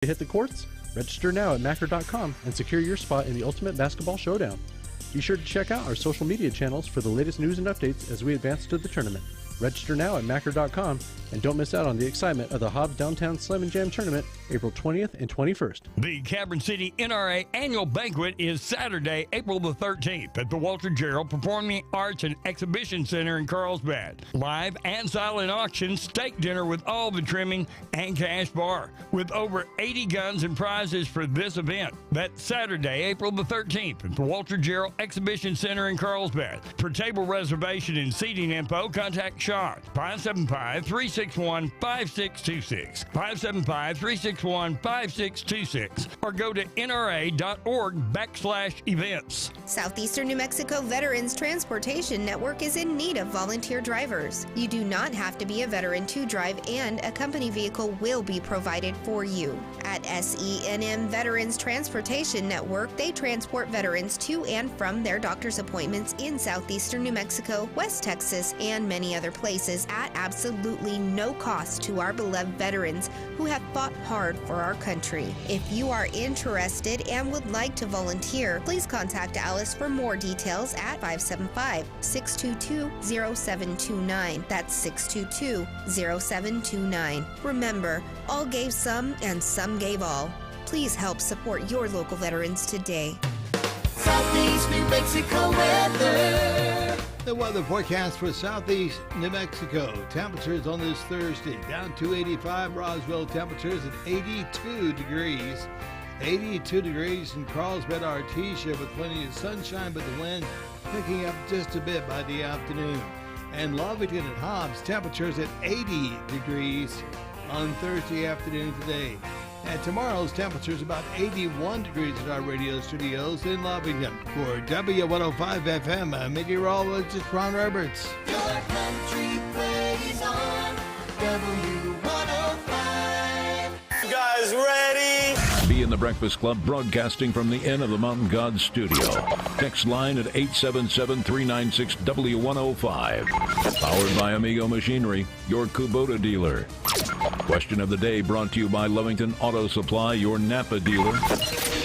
To hit the courts? Register now at Macker.com and secure your spot in the Ultimate Basketball Showdown. Be sure to check out our social media channels for the latest news and updates as we advance to the tournament. Register now at Macker.com and don't miss out on the excitement of the Hobbs Downtown Slam and Jam Tournament April 20th and 21st. The Cameron City NRA Annual Banquet is Saturday, April the 13th at the Walter Gerald Performing Arts and Exhibition Center in Carlsbad. Live and silent auction, steak dinner with all the trimming, and cash bar. With over 80 guns and prizes for this event. That's Saturday, April the 13th at the Walter Gerald Exhibition Center in Carlsbad. For table reservation and seating info, contact Sean, 575-361-5626, 575-361-5626, or go to nra.org/events. Southeastern New Mexico Veterans Transportation Network is in need of volunteer drivers. You do not have to be a veteran to drive, and a company vehicle will be provided for you. At SENM Veterans Transportation Network, they transport veterans to and from their doctor's appointments in southeastern New Mexico, West Texas, and many other places at absolutely no cost to our beloved veterans who have fought hard for our country. If you are interested and would like to volunteer, please contact Alice for more details at 575-622-0729. That's 622-0729. Remember, all gave some and some gave all. Please help support your local veterans today. Southeast New Mexico weather. The weather forecast for southeast New Mexico. Temperatures on this Thursday down to 85. Roswell temperatures at 82 degrees. 82 degrees in Carlsbad, Artesia, with plenty of sunshine, but the wind picking up just a bit by the afternoon. And Lovington and Hobbs temperatures at 80 degrees on Thursday afternoon today. And tomorrow's temperature is about 81 degrees at our radio studios in Lovington. For W105 FM, meteorologist Ron Roberts. Your country plays on W105. You guys ready? Be in the Breakfast Club, broadcasting from the Inn of the Mountain Gods studio. Text line at 877-396-W105. Powered by Amigo Machinery, your Kubota dealer. Question of the day brought to you by Lovington Auto Supply, your Napa dealer.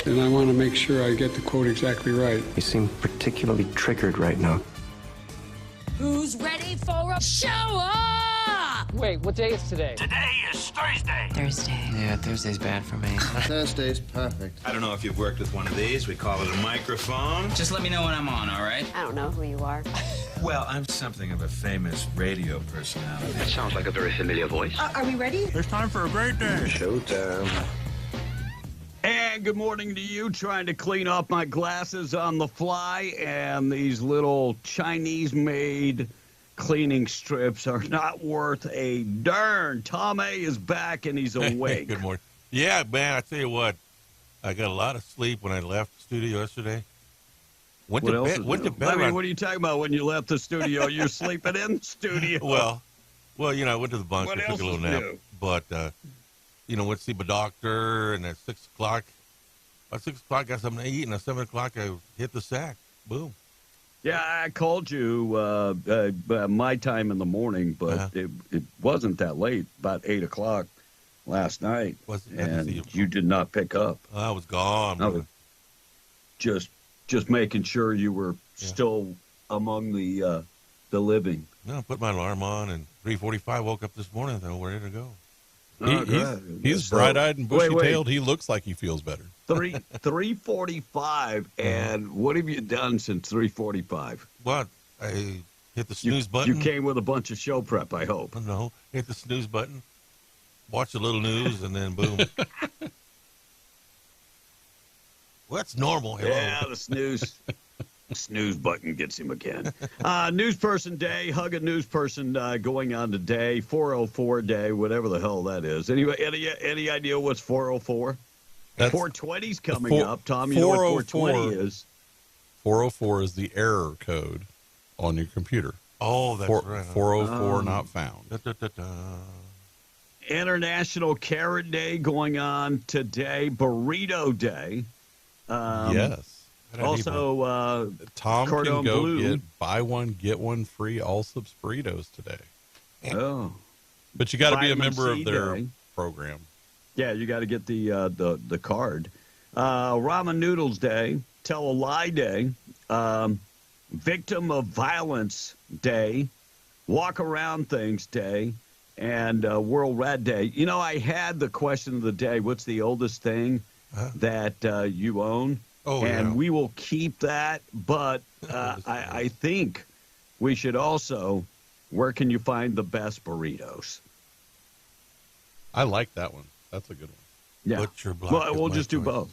And I want to make sure I get the quote exactly right. You seem particularly triggered right now. Who's ready for a show up? Wait, what day is today? Today is Thursday. Thursday. Yeah, Thursday's bad for me. Thursday's perfect. I don't know if you've worked with one of these. We call it a microphone. Just let me know when I'm on, all right? I don't know who you are. Well, I'm something of a famous radio personality. That sounds like a very familiar voice. Are we ready? It's time for a great day. Showtime. And good morning to you. Trying to clean off my glasses on the fly, and these little Chinese-made cleaning strips are not worth a darn. Tom A is back, and he's awake. Good morning. Yeah, man, I tell you what, I got a lot of sleep when I left the studio yesterday. Went to bed. I mean, what are you talking about when you left the studio? You're sleeping in the studio. Well, you know, I went to the bunker, took a little nap. But, you know, went to see my doctor, and at 6 o'clock, got something to eat, and at 7 o'clock, I hit the sack. Boom. Yeah, I called you my time in the morning, but it wasn't that late, about 8 o'clock last night, and you did not pick up. I was gone. I was just making sure you were still among the living. No, I put my alarm on, and 3:45 woke up this morning, and we're ready to go. He's bright-eyed and bushy-tailed. He looks like he feels better. 3:45, and what have you done since 3:45? What? I hit the snooze button. You came with a bunch of show prep, I hope. No, hit the snooze button, watch a little news, and then boom. Well, that's normal. Hello. Yeah, the snooze button gets him again. News Person Day, hug a news person going on today, 404 Day, whatever the hell that is. Anyway, any idea what's 404? 420's coming up. Tom, you know what 420 is? 404 is the error code on your computer. Oh, that's right. 404 not found. International Carrot Day going on today. Burrito Day. Yes. Also, Tom Cordon can go Bleu. get buy one, get one free Allsup's burritos today. Oh. But you got to be a Vitamin member C of their Day. program. Yeah, you got to get the card. Ramen Noodles Day, Tell a Lie Day, Victim of Violence Day, Walk Around Things Day, and World Rat Day. You know, I had the question of the day, what's the oldest thing that you own? And we will keep that, but I think we should also, where can you find the best burritos? I like that one. That's a good one. Yeah. Butcher Block Well, is we'll my just do choice. both.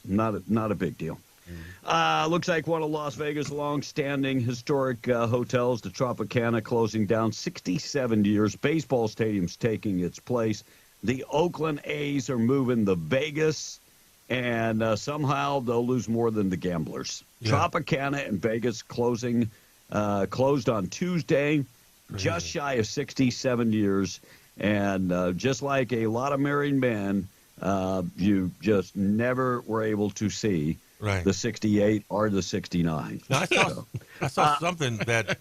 Not a big deal. Looks like one of Las Vegas' long-standing historic hotels, the Tropicana, closing down 67 years. Baseball stadium's taking its place. The Oakland A's are moving to Vegas, and somehow they'll lose more than the Gamblers. Yeah. Tropicana in Vegas closed on Tuesday, just shy of 67 years. And just like a lot of married men, you just never were able to see the 68 or the 69. Now, I saw something that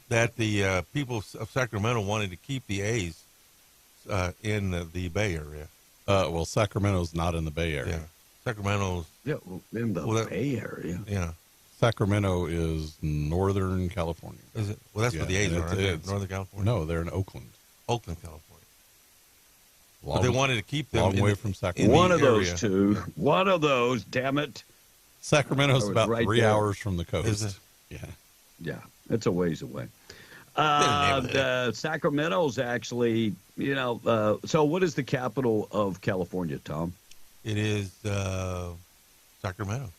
the people of Sacramento wanted to keep the A's in the Bay Area. Well, Sacramento's not in the Bay Area. Yeah. Sacramento's in the Bay Area. Yeah. Sacramento is Northern California. Is it? Well, that's where the A's are, aren't they? Northern California? No, they're in Oakland. Oakland, California. But they wanted to keep them long way from Sacramento. One of those two. One of those, damn it. Sacramento's about right 3 there. hours from the coast. Is it? Yeah. Yeah, it's a ways away. Sacramento's actually, so what is the capital of California, Tom? It is Sacramento.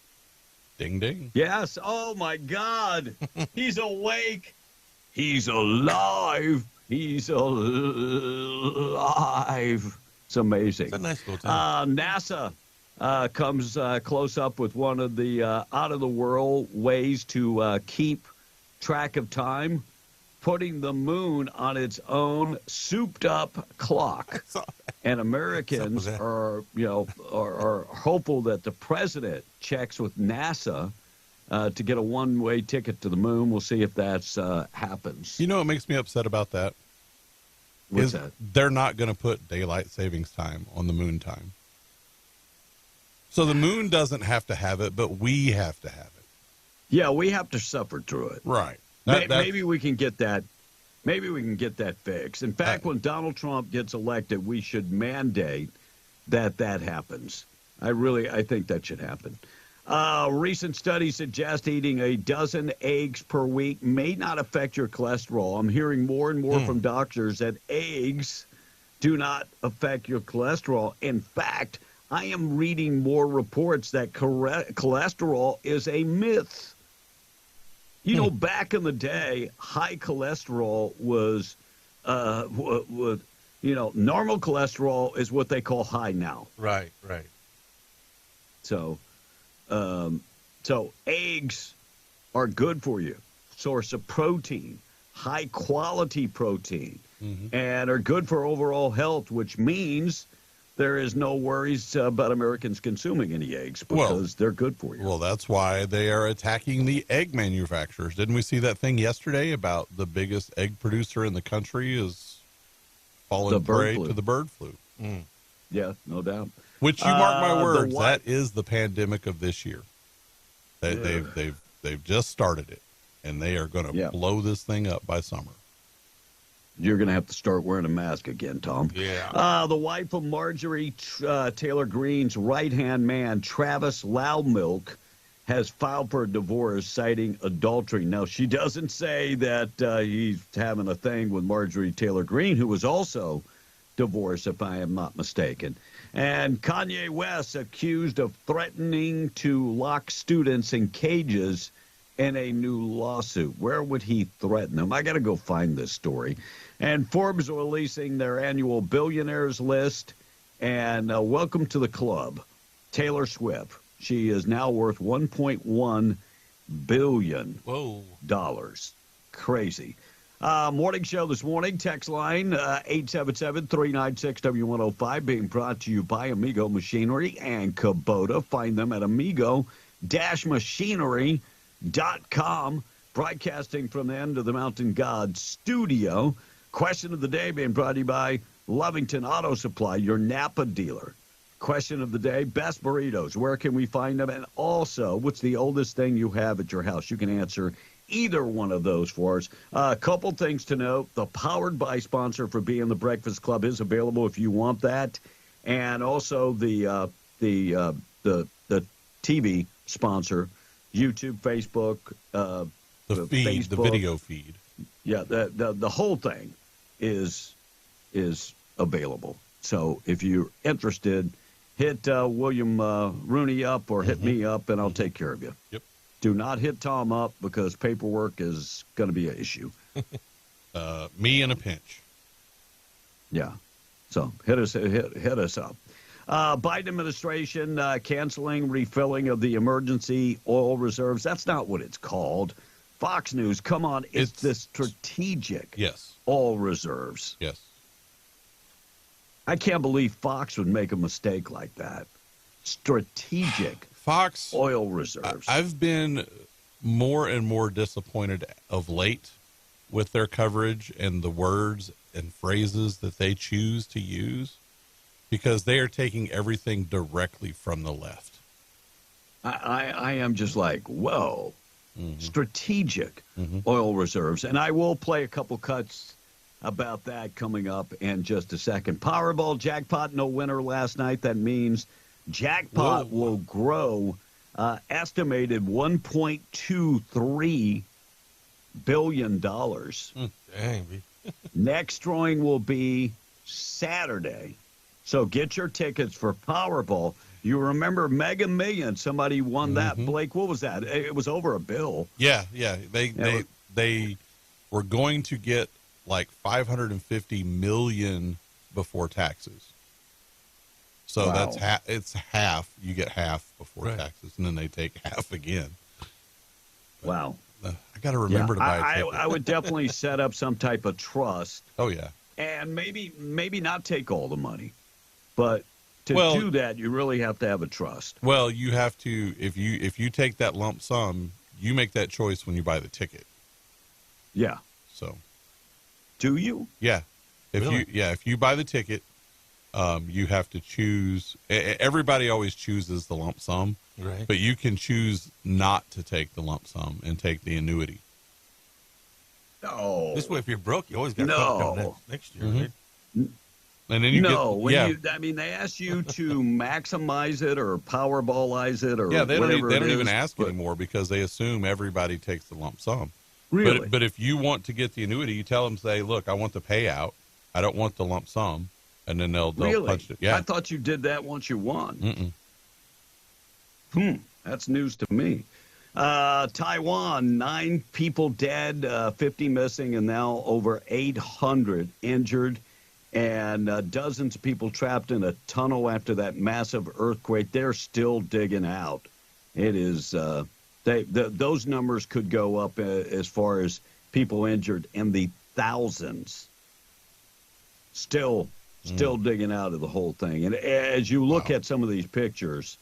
Ding, ding. Yes. Oh, my God. He's awake. He's alive. He's alive. It's amazing. It's a nice little town. NASA comes close up with one of the out-of-the-world ways to keep track of time, putting the moon on its own souped-up clock. And Americans are hopeful that the president checks with NASA to get a one-way ticket to the moon. We'll see if that happens. You know what makes me upset about that? What's that? They're not going to put daylight savings time on the moon time. So the moon doesn't have to have it, but we have to have it. Yeah, we have to suffer through it. Right. Maybe we can get that. Maybe we can get that fixed. In fact, when Donald Trump gets elected, we should mandate that happens. I think that should happen. Recent studies suggest eating a dozen eggs per week may not affect your cholesterol. I'm hearing more and more from doctors that eggs do not affect your cholesterol. In fact, I am reading more reports that cholesterol is a myth. You know, back in the day, high cholesterol was, normal cholesterol is what they call high now. Right. So eggs are good for you. Source of protein, high quality protein, and are good for overall health, which means there is no worries about Americans consuming any eggs because they're good for you. Well, that's why they are attacking the egg manufacturers. Didn't we see that thing yesterday about the biggest egg producer in the country is falling prey to the bird flu? Yeah, no doubt. Which, you mark my words, that is the pandemic of this year. They've just started it, and they are going to blow this thing up by summer. You're going to have to start wearing a mask again, Tom. Yeah. The wife of Marjorie Taylor Greene's right-hand man, Travis Loudmilk, has filed for a divorce citing adultery. Now, she doesn't say that he's having a thing with Marjorie Taylor Greene, who was also divorced, if I am not mistaken. And Kanye West accused of threatening to lock students in cages in a new lawsuit. Where would he threaten them? I got to go find this story. And Forbes releasing their annual billionaires list. And welcome to the club, Taylor Swift. She is now worth $1.1 billion. Whoa. Crazy. Morning show this morning. Text line 877-396-W105 being brought to you by Amigo Machinery and Kubota. Find them at amigo-machinery.com. Broadcasting from the End of the Mountain God studio. Question of the day being brought to you by Lovington Auto Supply, your Napa dealer. Question of the day, best burritos. Where can we find them? And also, what's the oldest thing you have at your house? You can answer either one of those for us. A couple things to note. The Powered By sponsor for Being the Breakfast Club is available if you want that. And also the TV sponsor, YouTube, Facebook, the feed, Facebook. the video feed. Yeah, the whole thing is available. So if you're interested, hit William Rooney up or hit me up, and I'll take care of you. Yep. Do not hit Tom up because paperwork is going to be an issue. Me in a pinch. Yeah. So hit us up. Biden administration canceling refilling of the emergency oil reserves. That's not what it's called. Fox News, come on. It's the strategic oil reserves. Yes. I can't believe Fox would make a mistake like that. Strategic Fox oil reserves. I've been more and more disappointed of late with their coverage and the words and phrases that they choose to use, because they are taking everything directly from the left. I am just like, whoa, strategic oil reserves. And I will play a couple cuts about that coming up in just a second. Powerball jackpot, no winner last night. That means jackpot will grow estimated $1.23 billion. Dang. Next drawing will be Saturday. So get your tickets for Powerball. You remember Mega Millions? Somebody won that. Blake, what was that? It was over $1 billion. Yeah. They were going to get like $550 million before taxes. So that's it's half. You get half before taxes, and then they take half again. Wow. I got to remember to buy a ticket. I would definitely set up some type of trust. Oh, yeah. And maybe not take all the money. But to do that, you really have to have a trust. Well, you have to, if you take that lump sum, you make that choice when you buy the ticket. Yeah. So. Do you? Yeah. If you buy the ticket, you have to choose. Everybody always chooses the lump sum, right? But you can choose not to take the lump sum and take the annuity. No. This way, if you're broke, you always got to come next year, right? And then you they ask you to maximize it or Powerballize it or they don't even is, ask anymore because they assume everybody takes the lump sum. Really? But if you want to get the annuity, you tell them, say, look, I want the payout. I don't want the lump sum. And then they'll punch it. Yeah. I thought you did that once you won. That's news to me. Taiwan, 9 people dead, 50 missing, and now over 800 injured, and dozens of people trapped in a tunnel after that massive earthquake. They're still digging out. It is those numbers could go up as far as people injured in the thousands. Still digging out of the whole thing. And as you look at some of these pictures,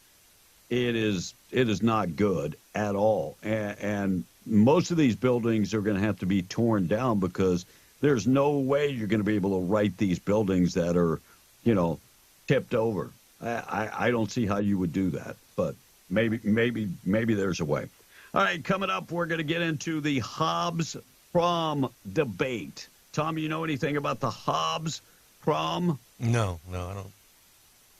it is not good at all. And most of these buildings are going to have to be torn down because there's no way you're going to be able to right these buildings that are, tipped over. I don't see how you would do that, but maybe there's a way. All right, coming up, we're going to get into the Hobbs prom debate. Tom, you know anything about the Hobbs prom? No, I don't.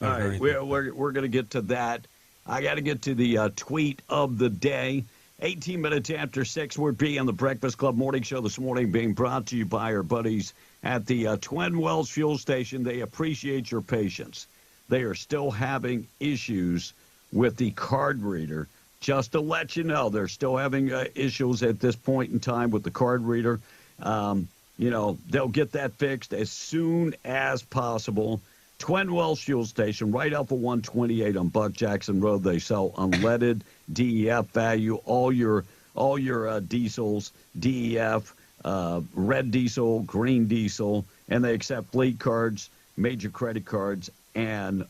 All right, we're going to get to that. I got to get to the tweet of the day. 18 minutes after 6, we're being the Breakfast Club Morning Show this morning, being brought to you by our buddies at the Twin Wells Fuel Station. They appreciate your patience. They are still having issues with the card reader. Just to let you know, they're still having issues at this point in time with the card reader. They'll get that fixed as soon as possible. Twin Wells Fuel Station, right off of 128 on Buck Jackson Road. They sell unleaded, DEF value, all your diesels, DEF, red diesel, green diesel, and they accept fleet cards, major credit cards, and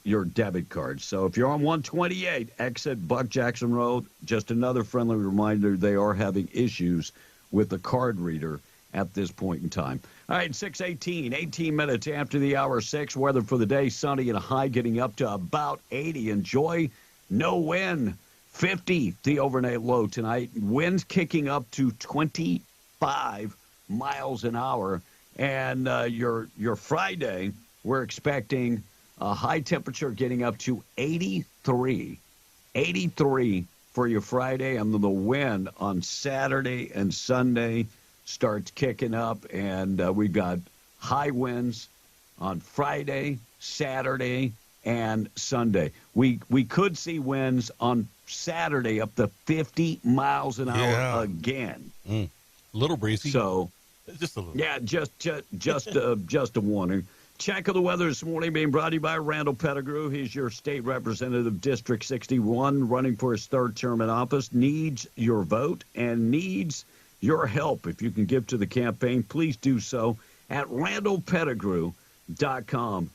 your debit cards. So if you're on 128, exit Buck Jackson Road, just another friendly reminder, they are having issues with the card reader at this point in time. All right, 6:18, 18 minutes after the hour 6. Weather for the day, sunny and a high getting up to about 80. Enjoy. No wind. 50, the overnight low tonight. Winds kicking up to 25 miles an hour. And your Friday, we're expecting a high temperature getting up to 83. 83 for your Friday. And then the wind on Saturday and Sunday starts kicking up. And we've got high winds on Friday, Saturday, and Sunday. We could see winds on Saturday up to 50 miles an hour again. A little breezy. So, just a little. Yeah, just a warning. Check of the weather this morning being brought to you by Randall Pettigrew. He's your state representative, District 61, running for his third term in office. Needs your vote and needs your help. If you can give to the campaign, please do so at randallpettigrew.com.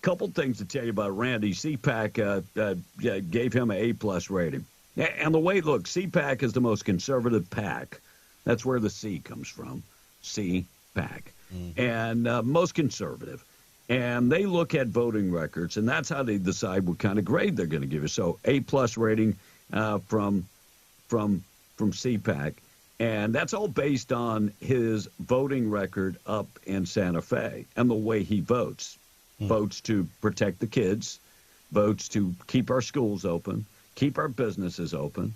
Couple things to tell you about Randy. CPAC gave him an A+ rating. And the way, look, CPAC is the most conservative PAC. That's where the C comes from, CPAC. Mm-hmm. And most conservative. And they look at voting records, and that's how they decide what kind of grade they're going to give you. So A+ rating from CPAC. And that's all based on his voting record up in Santa Fe and the way he votes. Votes to protect the kids, votes to keep our schools open, keep our businesses open,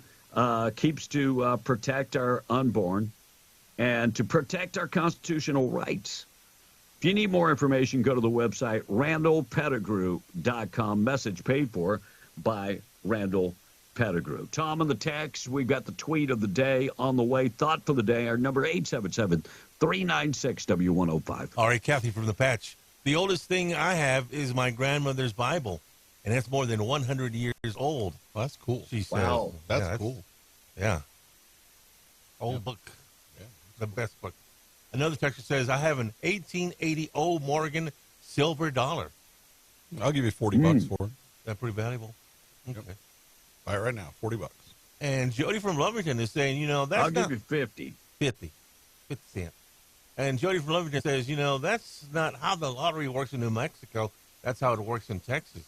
keeps to protect our unborn, and to protect our constitutional rights. If you need more information, go to the website, randallpettigrew.com. Message paid for by Randall Pettigrew. Tom on the text. We've got the tweet of the day on the way. Thought for the day. Our number 877-396-W105. All right, Kathy from the Patch. The oldest thing I have is my grandmother's Bible, and it's more than 100 years old. Well, that's cool. She says, wow, that's cool. Yeah. Old book. Yeah. The best book. Another texter says, I have an 1880 old Morgan silver dollar. I'll give you $40 for it. That's pretty valuable. Okay. Yep. Buy it right now, $40. And Jody from Lovington is saying, that's I'll give you 50. 50 cents. And Jody from Lovington says, that's not how the lottery works in New Mexico. That's how it works in Texas.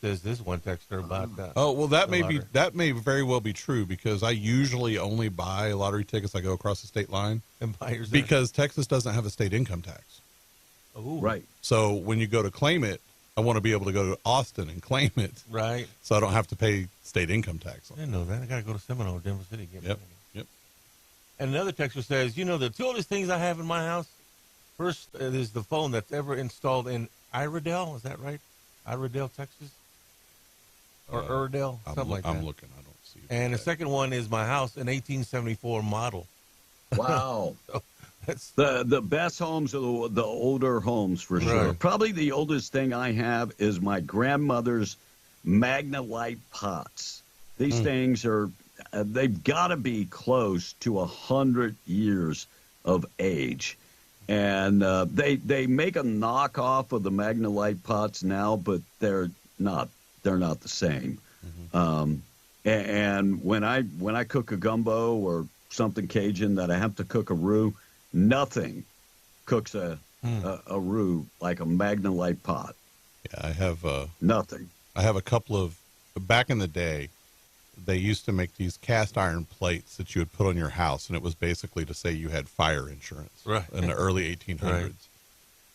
Says this one texter about that. Oh, well, that may very well be true because I usually only buy lottery tickets. I go across the state line and buy yours because Texas doesn't have a state income tax. Oh, right. So when you go to claim it, I want to be able to go to Austin and claim it. Right. So I don't have to pay state income tax. I didn't know that. I got to go to Seminole, Denver City. Yep. And another texter says, the two oldest things I have in my house, first is the phone that's ever installed in Iredell. Is that right? Iredell, Texas? Or Iredell? Something like that. I'm looking. I don't see it. And the second one is my house, an 1874 model. Wow. So that's the best homes are the older homes for sure. Right. Probably the oldest thing I have is my grandmother's Magnalite pots. These things are... they've got to be close to 100 years of age. And they make a knockoff of the Magnalite pots now, but they're not the same. Mm-hmm. And when I cook a gumbo or something Cajun that I have to cook a roux, nothing cooks a roux like a Magnalite pot. Yeah, I have nothing. I have a couple of back in the day. They used to make these cast iron plates that you would put on your house, and it was basically to say you had fire insurance in the early 1800s. Right.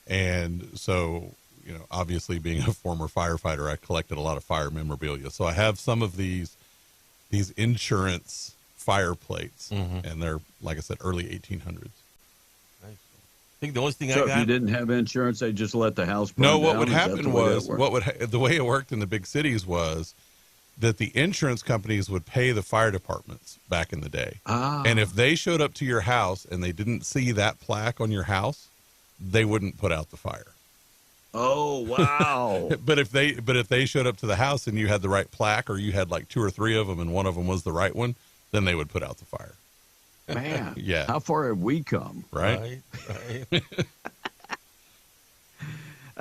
And so, obviously being a former firefighter, I collected a lot of fire memorabilia. So I have some of these insurance fire plates, and they're, like I said, early 1800s. Nice. I think the only thing so if you didn't have insurance, they just let the house burn No, what down? would Is that happen the way was, that worked? the way it worked in the big cities was that the insurance companies would pay the fire departments back in the day. And if they showed up to your house and they didn't see that plaque on your house, they wouldn't put out the fire. Oh, wow. But if they showed up to the house and you had the right plaque, or you had like 2 or 3 of them and one of them was the right one, then they would put out the fire. Man, yeah. How far have we come? Right.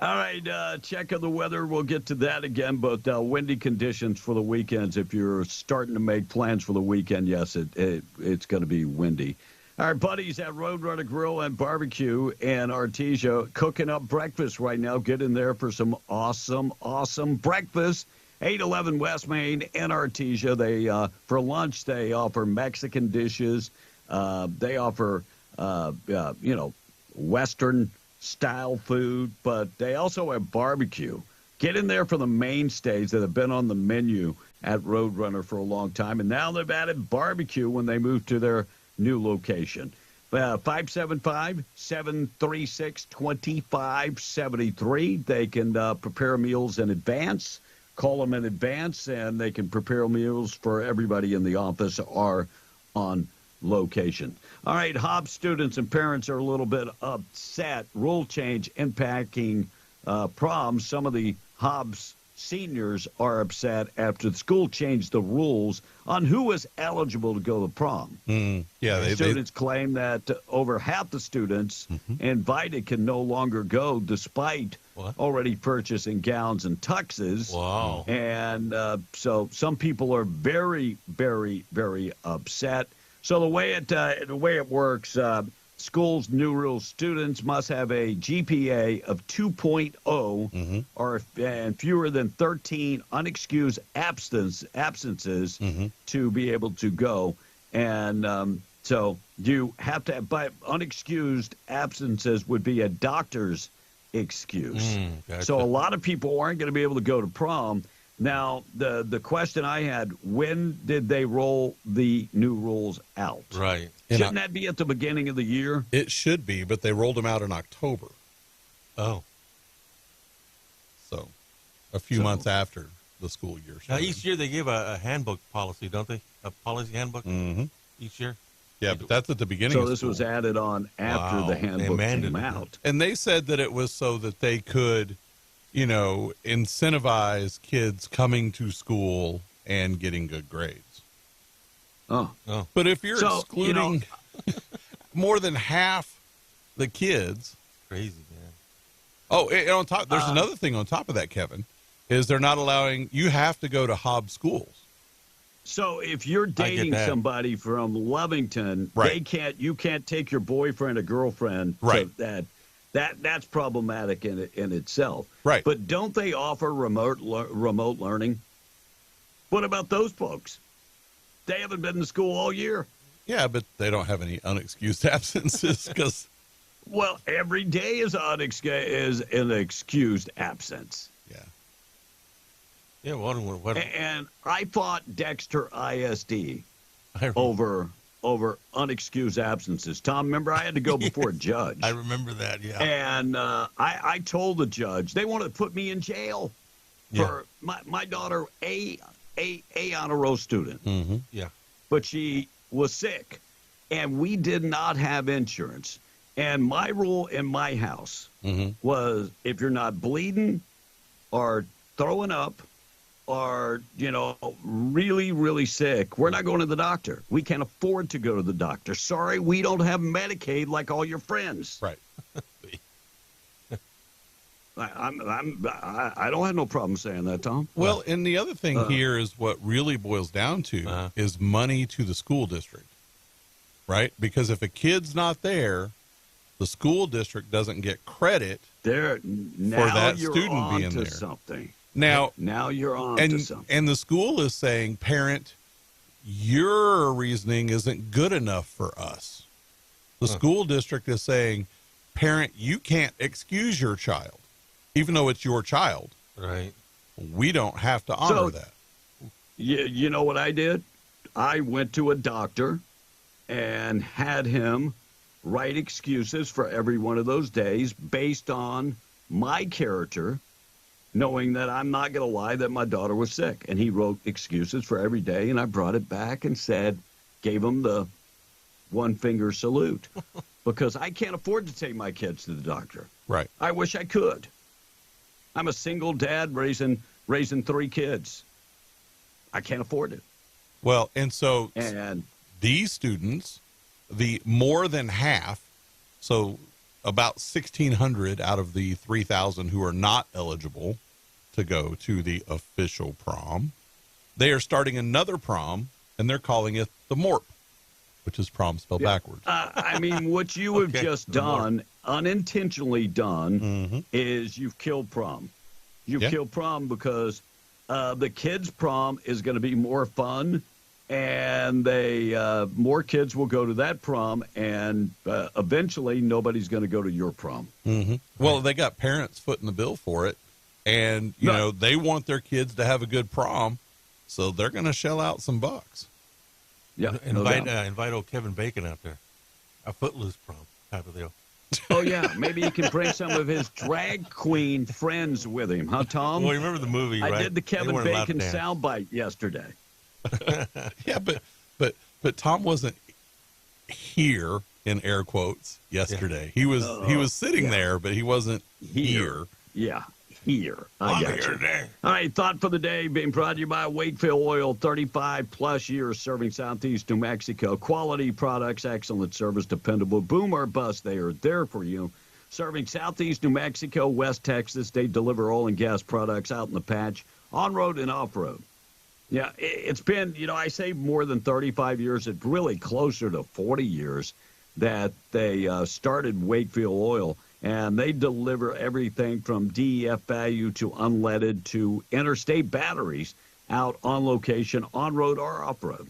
All right, check of the weather. We'll get to that again, but windy conditions for the weekends. If you're starting to make plans for the weekend, yes, it's going to be windy. Our buddies at Roadrunner Grill and Barbecue in Artesia cooking up breakfast right now. Get in there for some awesome, awesome breakfast. 811 West Main in Artesia. They for lunch they offer Mexican dishes. They offer Western style food, but they also have barbecue. Get in there for the mainstays that have been on the menu at Roadrunner for a long time, and now they've added barbecue when they moved to their new location. 575-736-2573. They can prepare meals in advance. Call them in advance, and they can prepare meals for everybody in the office or on location. All right, Hobbs students and parents are a little bit upset. Rule change impacting prom. Some of the Hobbs seniors are upset after the school changed the rules on who was eligible to go to prom. Students claim that over half the students invited can no longer go despite already purchasing gowns and tuxes. Wow. And so some people are very, very, very upset. So the way it works, schools' new rules, students must have a GPA of 2.0 or and fewer than 13 unexcused absences to be able to go. And so you have to, but unexcused absences would be a doctor's excuse. Gotcha. So a lot of people aren't going to be able to go to prom. Now, the question I had, when did they roll the new rules out? Right. Shouldn't that be at the beginning of the year? It should be, but they rolled them out in October. Oh. So a few months after the school year started. Now, each year they give a handbook policy, don't they? A policy handbook each year? Yeah, but that's at the beginning So of this school. was added on after the handbook came out. And they said that it was so that they could, incentivize kids coming to school and getting good grades. Oh. But if you're excluding more than half the kids. Crazy, man. Oh, and on top, there's another thing on top of that, Kevin, is they're not allowing, you have to go to Hobbs schools. So if you're dating somebody from Lovington, you can't take your boyfriend or girlfriend to that's problematic in itself. Right. But don't they offer remote learning? What about those folks? They haven't been to school all year. Yeah, but they don't have any unexcused absences because. Well, every day is an excused absence. Yeah. Yeah. What? And I fought Dexter ISD over unexcused absences. Tom, remember I had to go before a judge. I remember that, yeah. And I told the judge they wanted to put me in jail for my daughter, a honor roll student. Yeah. But she was sick, and we did not have insurance. And my rule in my house was if you're not bleeding or throwing up or, really, really sick, we're not going to the doctor. We can't afford to go to the doctor. Sorry, we don't have Medicaid like all your friends. Right. I don't have no problem saying that, Tom. Well, and the other thing here is what really boils down to is money to the school district, right? Because if a kid's not there, the school district doesn't get credit for that student being there. Something. Now you're on to something. And the school is saying, parent, your reasoning isn't good enough for us. The school district is saying, parent, you can't excuse your child, even though it's your child. Right. We don't have to honor that. You know what I did? I went to a doctor and had him write excuses for every one of those days based on my character, knowing that I'm not going to lie that my daughter was sick. And he wrote excuses for every day, and I brought it back and gave him the one-finger salute because I can't afford to take my kids to the doctor. Right. I wish I could. I'm a single dad raising 3 kids. I can't afford it. Well, and so these students, the more than half, so about 1,600 out of the 3,000 who are not eligible to go to the official prom, they are starting another prom, and they're calling it the MORP. which is prom spelled backwards. I mean, what you have just done, unintentionally done, is you've killed prom. You've killed prom because the kids' prom is going to be more fun, and more kids will go to that prom, and eventually nobody's going to go to your prom. Well, they got parents footing the bill for it, and you know they want their kids to have a good prom, so they're going to shell out some bucks. Yeah, invite old Kevin Bacon out there, a footloose prom type of deal. Oh yeah, maybe he can bring some of his drag queen friends with him, huh, Tom? Well, you remember the movie, right? I did the Kevin Bacon soundbite yesterday. Yeah, but Tom wasn't here in air quotes yesterday. He was sitting there, but he wasn't here. Yeah, here. I got you. All right, thought for the day being brought to you by Wakefield Oil, 35 plus years serving Southeast New Mexico. Quality products, excellent service, dependable. Boom or bust, they are there for you. Serving Southeast New Mexico, West Texas, they deliver oil and gas products out in the patch, on road and off road. Yeah, it's been, I say more than 35 years. It's really closer to 40 years that they started Wakefield Oil. And they deliver everything from DEF value to unleaded to interstate batteries out on location, on road or off road.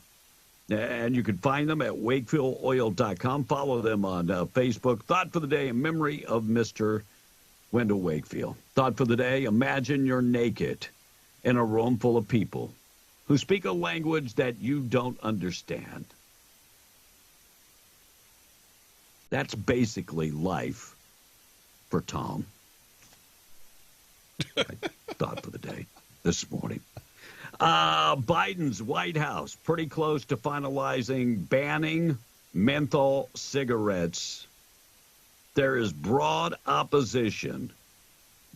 And you can find them at wakefieldOil.com. Follow them on Facebook. Thought for the day in memory of Mr. Wendell Wakefield. Thought for the day, imagine you're naked in a room full of people who speak a language that you don't understand. That's basically life for Tom. Thought for the day this morning. Biden's White House pretty close to finalizing banning menthol cigarettes. There is broad opposition,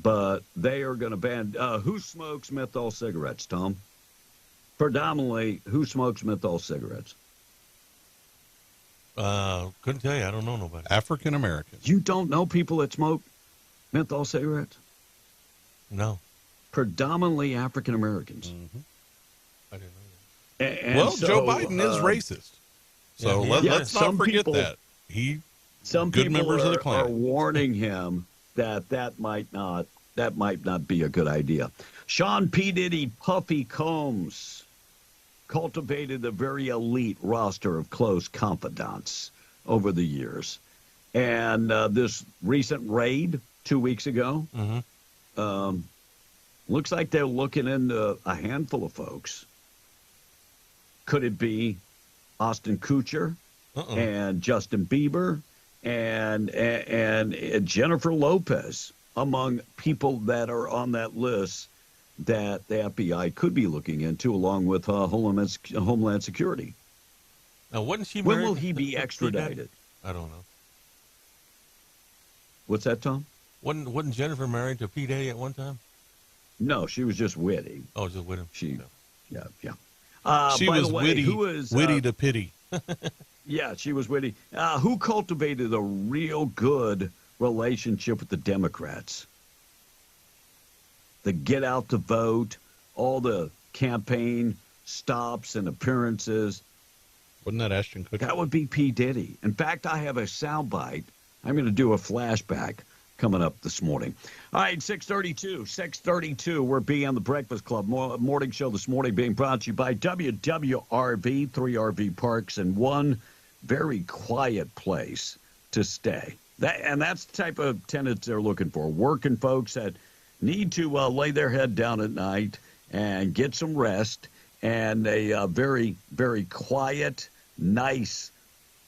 but they are going to ban. Who smokes menthol cigarettes, Tom? Predominantly, who smokes menthol cigarettes? Couldn't tell you. I don't know nobody. African Americans. You don't know people that smoke menthol cigarettes? No. Predominantly African Americans. I didn't know that. Joe Biden is racist. So let's not forget that. Some good people members of the Klan are warning him that might not be a good idea. Sean P. Diddy Puffy Combs cultivated a very elite roster of close confidants over the years. And this recent raid 2 weeks ago, looks like they're looking into a handful of folks. Could it be Austin Kutcher and Justin Bieber and Jennifer Lopez among people that are on that list that the FBI could be looking into, along with Homeland Security? Now, wasn't she when married? will he be extradited? I don't know. What's that, Tom? Wasn't Jennifer married to P. Diddy at one time? No, she was just with him. Oh, just with him. She was the way, witty, who is, witty to pity. Yeah, she was witty. Who cultivated a real good relationship with the Democrats? The get out to vote, all the campaign stops and appearances. Wasn't that Ashton Kutcher? That would be P. Diddy. In fact, I have a soundbite. I'm going to do a flashback coming up this morning. All right, 6:32. We're beyond the Breakfast Club morning show this morning, being brought to you by WWRV, 3 RV parks, and one very quiet place to stay. That's the type of tenants they're looking for. Working folks that need to lay their head down at night and get some rest, and a very, very quiet, nice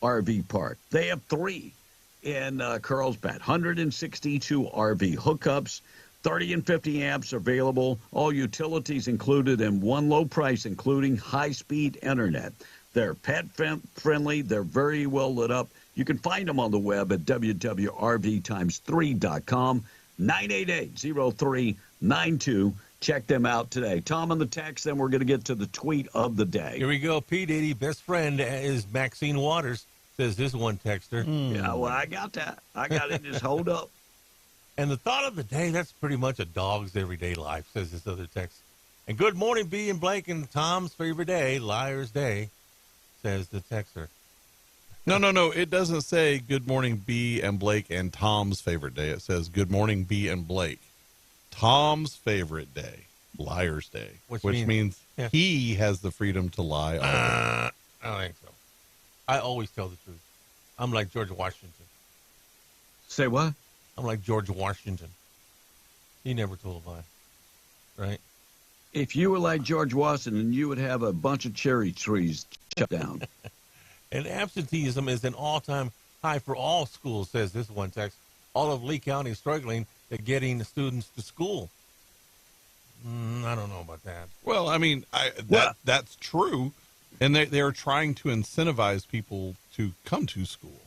RV park. They have 3 in Carlsbad, 162 RV hookups, 30 and 50 amps available, all utilities included, and one low price, including high-speed internet. They're pet-friendly. They're very well lit up. You can find them on the web at www.rv3.com, 988-0392. Check them out today. Tom on the text, then we're going to get to the tweet of the day. Here we go. P. Diddy, best friend is Maxine Waters, says this one texter. Yeah, well, I got that. I got it. Just hold up. And the thought of the day, that's pretty much a dog's everyday life, says this other text. And good morning, B and Blake, and Tom's favorite day, Liar's Day, says the texter. No. It doesn't say good morning, B and Blake and Tom's favorite day. It says good morning, B and Blake. Tom's favorite day, Liar's Day, which means he has the freedom to lie. I don't think so. I always tell the truth. I'm like George Washington. Say what? I'm like George Washington. He never told a lie, right? If you were like George Washington, you would have a bunch of cherry trees chopped down. And absenteeism is an all-time high for all schools, says this one text. All of Lee County is struggling at getting the students to school. I don't know about that. Well, I mean, that's true. And they're trying to incentivize people to come to school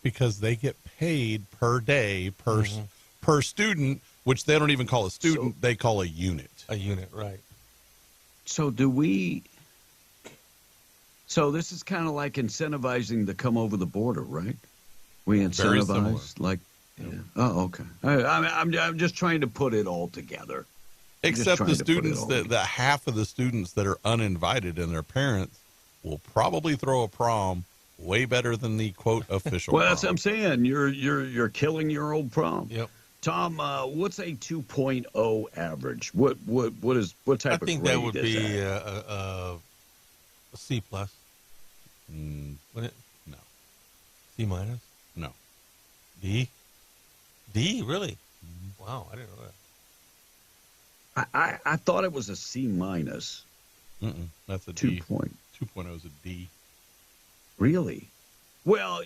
because they get paid per day, per student, which they don't even call a student. They call a unit. A unit, right. So this is kind of like incentivizing to come over the border, right? We incentivize, like, oh, okay. I'm just trying to put it all together. Except the students, the half of the students that are uninvited and their parents will probably throw a prom way better than the quote official. Well, prom. that's what I'm saying. You're killing your old prom. Yep. Tom, what's a 2.0 average? What type of grade is that? I think that would be a C plus. Would it? No. C minus? No. D? D, really? Wow, I didn't know that. I thought it was a C minus. That's a 2 D. point. 2.0 is a D. Really? Well,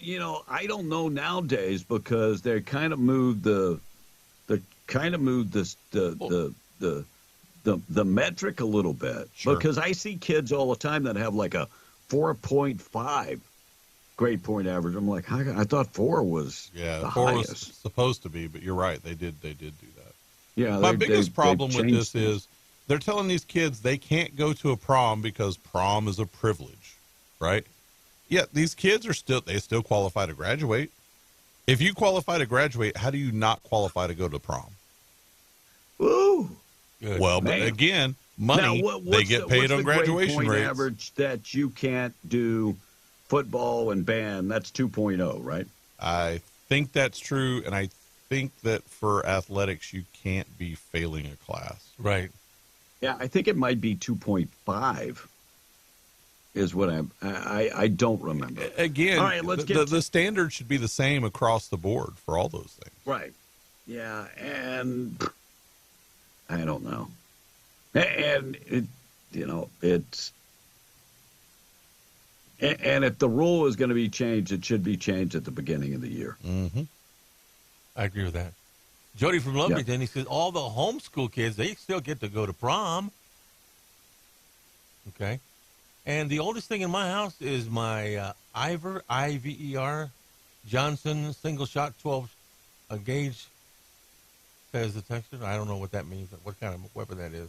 I don't know nowadays because they kind of moved the metric a little bit. Sure. Because I see kids all the time that have like a 4.5 grade point average. I'm like, I thought 4 was the 4 highest. was supposed to be, but you're right. They did do that. Yeah. My biggest problem with this things. is they're telling these kids they can't go to a prom because prom is a privilege, right? Yet these kids they still qualify to graduate. If you qualify to graduate, how do you not qualify to go to prom? Ooh. Good. Well, but again, money, they get paid on graduation grade point rates. average that you can't do football and band, that's 2.0, right? I think that's true, and I think that for athletics, you can't be failing a class. Right. Yeah, I think it might be 2.5 is what I don't remember. Again, all right, let's get the standard should be the same across the board for all those things. Right. Yeah, and I don't know. And it's and if the rule is going to be changed, it should be changed at the beginning of the year. Mm-hmm. I agree with that. Jody from Lumberton, he says all the homeschool kids, they still get to go to prom. Okay. And the oldest thing in my house is my Iver, I-V-E-R, Johnson single shot 12 gauge, says the texter. I don't know what that means, what kind of weapon that is.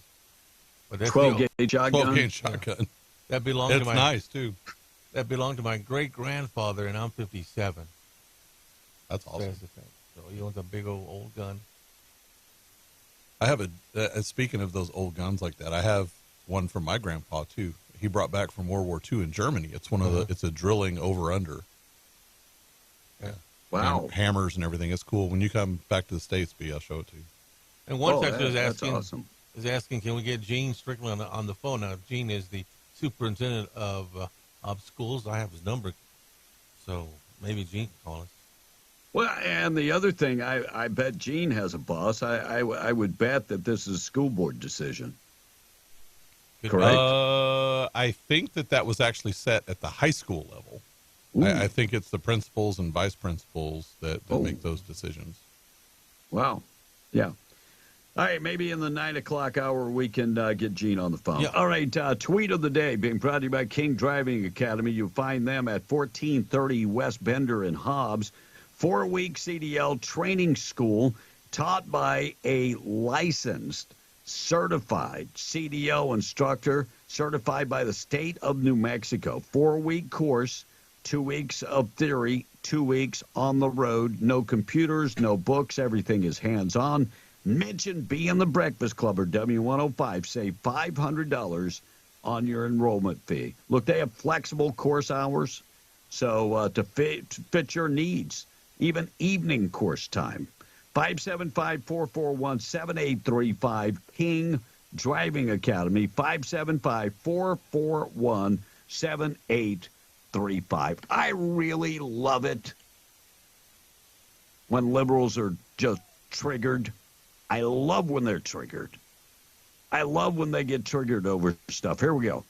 But that's 12 gauge shotgun. 12 gauge shotgun. That belonged to my. It's nice too. That belonged to my great grandfather, and I'm 57. That's awesome. Says the thing. So he owns a big old gun. I have speaking of those old guns like that, I have one from my grandpa too. He brought back from World War II in Germany. It's one of it's a drilling over under. Yeah. Wow. Hammers and everything. It's cool. When you come back to the States, B, I'll show it to you. And one texter awesome. is asking, can we get Gene Strickland on the phone? Now, Gene is the superintendent of schools. I have his number, so maybe Gene can call us. Well, and the other thing, I bet Gene has a boss. I would bet that this is a school board decision. Correct? I think that was actually set at the high school level. I think it's the principals and vice principals that make those decisions. Wow. Yeah. All right, maybe in the 9 o'clock hour we can get Gene on the phone. Yeah. All right, tweet of the day being brought to you by King Driving Academy. You'll find them at 1430 West Bender in Hobbs. 4-week CDL training school taught by a licensed, certified CDL instructor, certified by the state of New Mexico. 4-week course, 2 weeks of theory, 2 weeks on the road. No computers, no books. Everything is hands-on. Mention B in the Breakfast Club or W105. Save $500 on your enrollment fee. Look, they have flexible course hours. So to fit your needs, even evening course time. 575-441-7835, King Driving Academy, 575-441-7835. I really love it when liberals are just triggered. I love when they're triggered. I love when they get triggered over stuff. Here we go.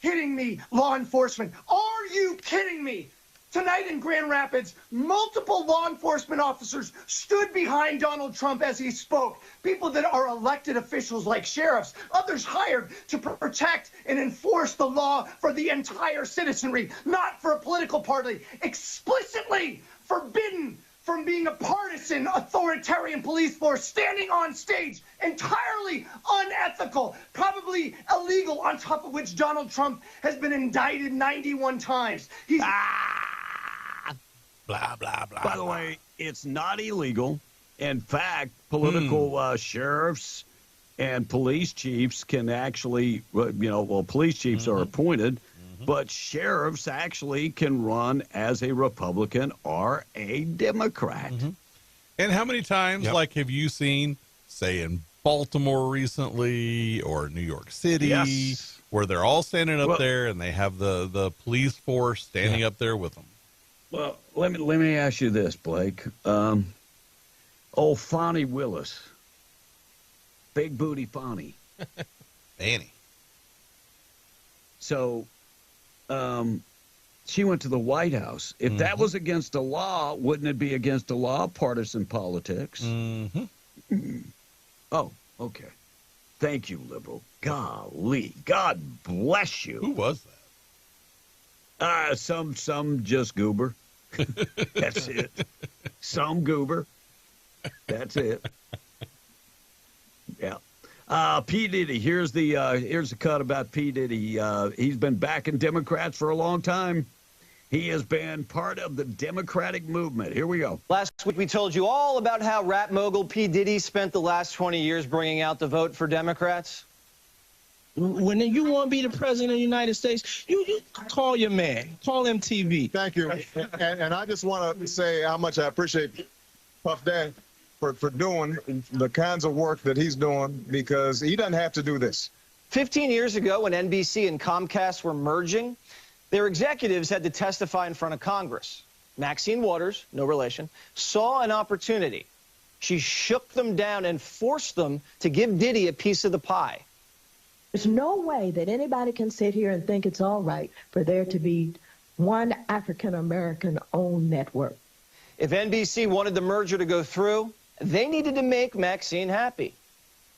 Kidding me, law enforcement? Are you kidding me? Tonight in Grand Rapids, multiple law enforcement officers stood behind Donald Trump as he spoke. People that are elected officials like sheriffs, others hired to protect and enforce the law for the entire citizenry, not for a political party, explicitly forbidden from being a partisan authoritarian police force standing on stage, entirely unethical, probably illegal, on top of which Donald Trump has been indicted 91 times. He's... Blah, blah, blah. By the way, it's not illegal. In fact, political sheriffs and police chiefs can actually, police chiefs are appointed, but sheriffs actually can run as a Republican or a Democrat. And how many times, have you seen, say, in Baltimore recently or New York City, where they're all standing up there and they have the police force standing up there with them? Well, let me ask you this, Blake. Old Fonnie Willis, big booty Fonnie. Fanny. So, she went to the White House. If that was against the law, wouldn't it be against the law of partisan politics? Oh, okay. Thank you, liberal. Golly, God bless you. Who was that? Some just goober. That's it. Some goober. That's it. Yeah. P. Diddy. Here's the cut about P. Diddy. He's been backing Democrats for a long time. He has been part of the Democratic movement. Here we go. Last week we told you all about how rap mogul P. Diddy spent the last 20 years bringing out the vote for Democrats. When you want to be the president of the United States, you call your man, call MTV. Thank you. And I just want to say how much I appreciate Puff Daddy for doing the kinds of work that he's doing, because he doesn't have to do this. 15 years ago, when NBC and Comcast were merging, their executives had to testify in front of Congress. Maxine Waters, no relation, saw an opportunity. She shook them down and forced them to give Diddy a piece of the pie. There's no way that anybody can sit here and think it's all right for there to be one African-American owned network. If NBC wanted the merger to go through, they needed to make Maxine happy.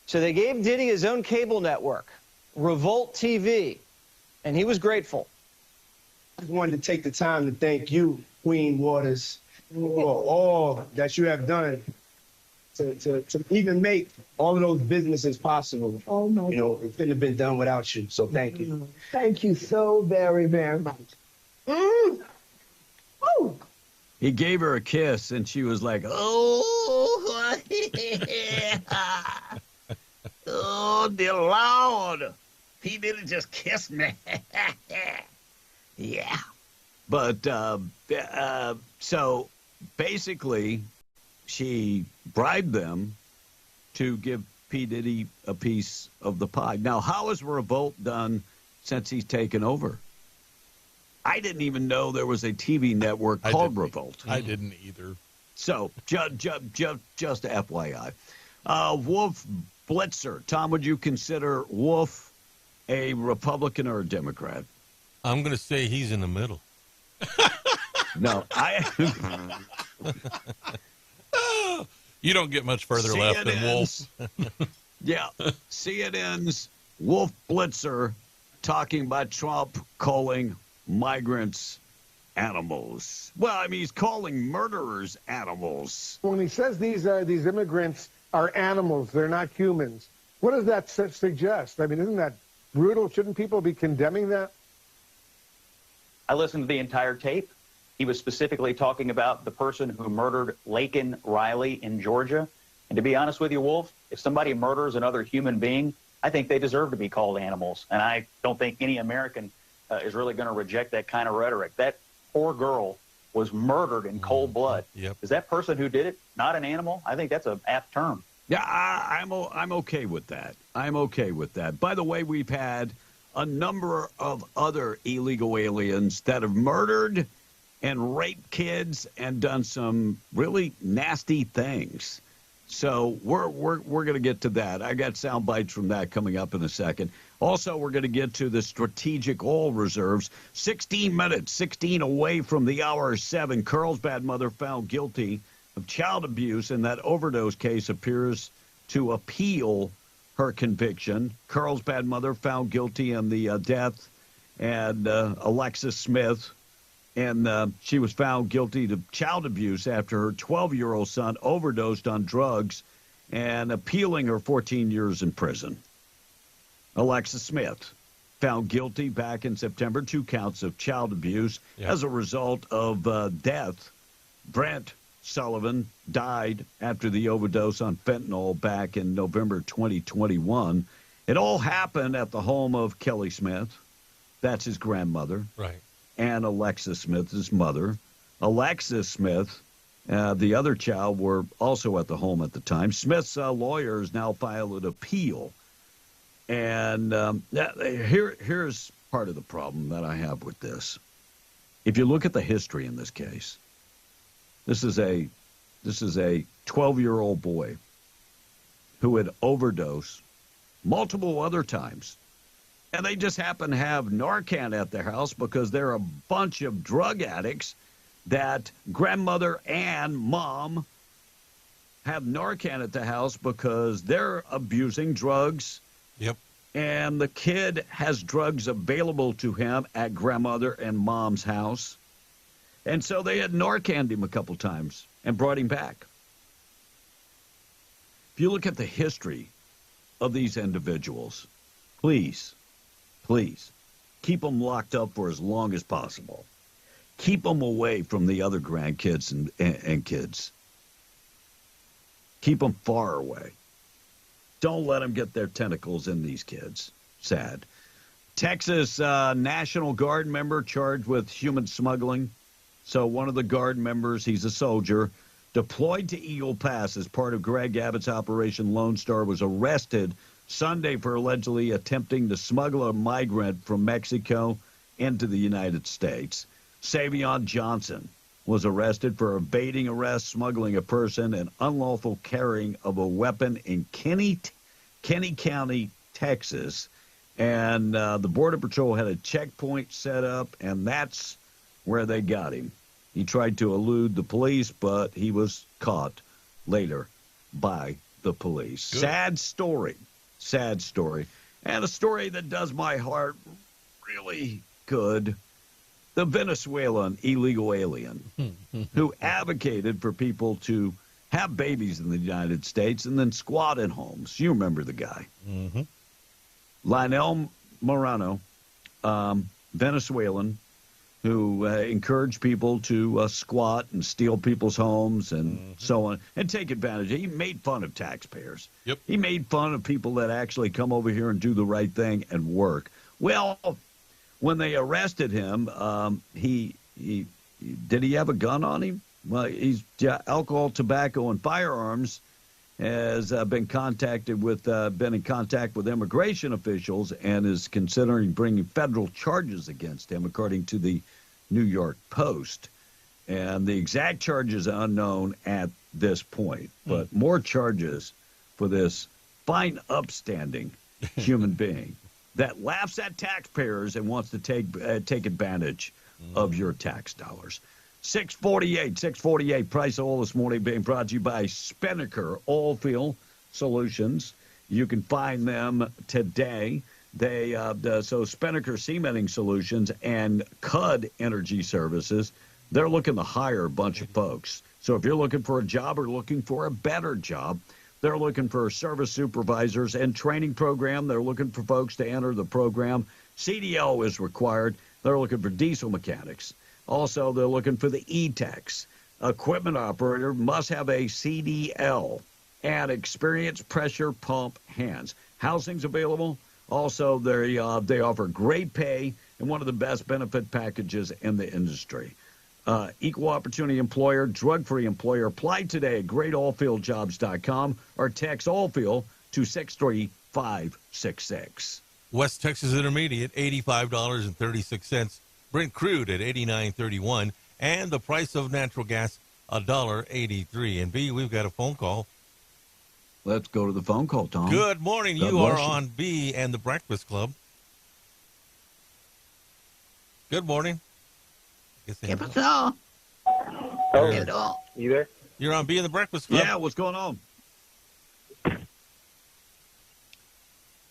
So they gave Diddy his own cable network, Revolt TV, and he was grateful. I just wanted to take the time to thank you, Queen Waters, for all that you have done to even make all of those businesses possible. Oh, my God. It couldn't have been done without you, so thank you. Thank you so very, very much. Ooh. He gave her a kiss, and she was like, oh, oh, dear Lord. He didn't just kiss me. Yeah. But, so, basically, she bribed them to give P. Diddy a piece of the pie. Now, how is Revolt done since he's taken over? I didn't even know there was a TV network called Revolt. I didn't either. So, just FYI. Wolf Blitzer. Tom, would you consider Wolf a Republican or a Democrat? I'm going to say he's in the middle. No, You don't get much further left than Wolf. Yeah, CNN's Wolf Blitzer talking about Trump calling migrants animals. Well, I mean, he's calling murderers animals. When he says these immigrants are animals, they're not humans, what does that suggest? I mean, isn't that brutal? Shouldn't people be condemning that? I listened to the entire tape. He was specifically talking about the person who murdered Laken Riley in Georgia. And to be honest with you, Wolf, if somebody murders another human being, I think they deserve to be called animals. And I don't think any American is really going to reject that kind of rhetoric. That poor girl was murdered in cold blood. Yep. Is that person who did it not an animal? I think that's an apt term. Yeah, I'm okay with that. I'm okay with that. By the way, we've had a number of other illegal aliens that have murdered and raped kids and done some really nasty things. So we're going to get to that. I got sound bites from that coming up in a second. Also, we're going to get to the strategic oil reserves. 16 minutes, 16 away from the hour 7. Carlsbad mother found guilty of child abuse in that overdose case appears to appeal her conviction. Carlsbad mother found guilty in the death and Alexis Smith. And she was found guilty of child abuse after her 12-year-old son overdosed on drugs and appealing her 14 years in prison. Alexis Smith found guilty back in September, 2 counts of child abuse as a result of death. Brent Sullivan died after the overdose on fentanyl back in November 2021. It all happened at the home of Kelly Smith. That's his grandmother. Right. And Alexis Smith, his mother. Alexis Smith, the other child, were also at the home at the time. Smith's lawyers now filed an appeal. And here's part of the problem that I have with this. If you look at the history in this case, this is a 12-year-old boy who had overdosed multiple other times. And they just happen to have Narcan at their house because they're a bunch of drug addicts that grandmother and mom have Narcan at the house because they're abusing drugs. Yep. And the kid has drugs available to him at grandmother and mom's house. And so they had Narcaned him a couple times and brought him back. If you look at the history of these individuals, please keep them locked up for as long as possible. Keep them away from the other grandkids and kids. Keep them far away. Don't let them get their tentacles in these kids. Sad. Texas National Guard member charged with human smuggling. So one of the Guard members, he's a soldier, deployed to Eagle Pass as part of Greg Abbott's Operation Lone Star, was arrested Sunday for allegedly attempting to smuggle a migrant from Mexico into the United States. Savion Johnson was arrested for evading arrest, smuggling a person, and unlawful carrying of a weapon in Kenny County, Texas. And the Border Patrol had a checkpoint set up, and that's where they got him. He tried to elude the police, but he was caught later by the police. Good. Sad story. And a story that does my heart really good. The Venezuelan illegal alien who advocated for people to have babies in the United States and then squat in homes. You remember the guy. Mm-hmm. Lionel Morano, Venezuelan, who encouraged people to squat and steal people's homes and so on, and take advantage. He made fun of taxpayers. Yep. He made fun of people that actually come over here and do the right thing and work. Well, when they arrested him, did he have a gun on him? Well, he's alcohol, tobacco, and firearms. Has been in contact with immigration officials and is considering bringing federal charges against him, according to the New York Post. And the exact charges are unknown at this point, but more charges for this fine, upstanding human being that laughs at taxpayers and wants to take advantage of your tax dollars. 648 price of oil this morning being brought to you by Spinnaker Oilfield Solutions. You can find them today. So Spinnaker Cementing Solutions and Cud Energy Services, they're looking to hire a bunch of folks. So if you're looking for a job or looking for a better job, they're looking for service supervisors and training program. They're looking for folks to enter the program. CDL is required. They're looking for diesel mechanics. Also, they're looking for the E-Techs. Equipment operator must have a CDL and experienced pressure pump hands. Housing's available. Also, they offer great pay and one of the best benefit packages in the industry. Equal opportunity employer, drug-free employer. Apply today at greatoilfieldjobs.com or text Oilfield to 63566. West Texas Intermediate, $85.36. Brent crude at $89.31. And the price of natural gas, $1.83. And B, we've got a phone call. Let's go to the phone call, Tom. Good morning. God You are bless you. on B and the Breakfast Club. Good morning. Give us all. Oh, you there? You're on B and the Breakfast Club. Yeah, what's going on?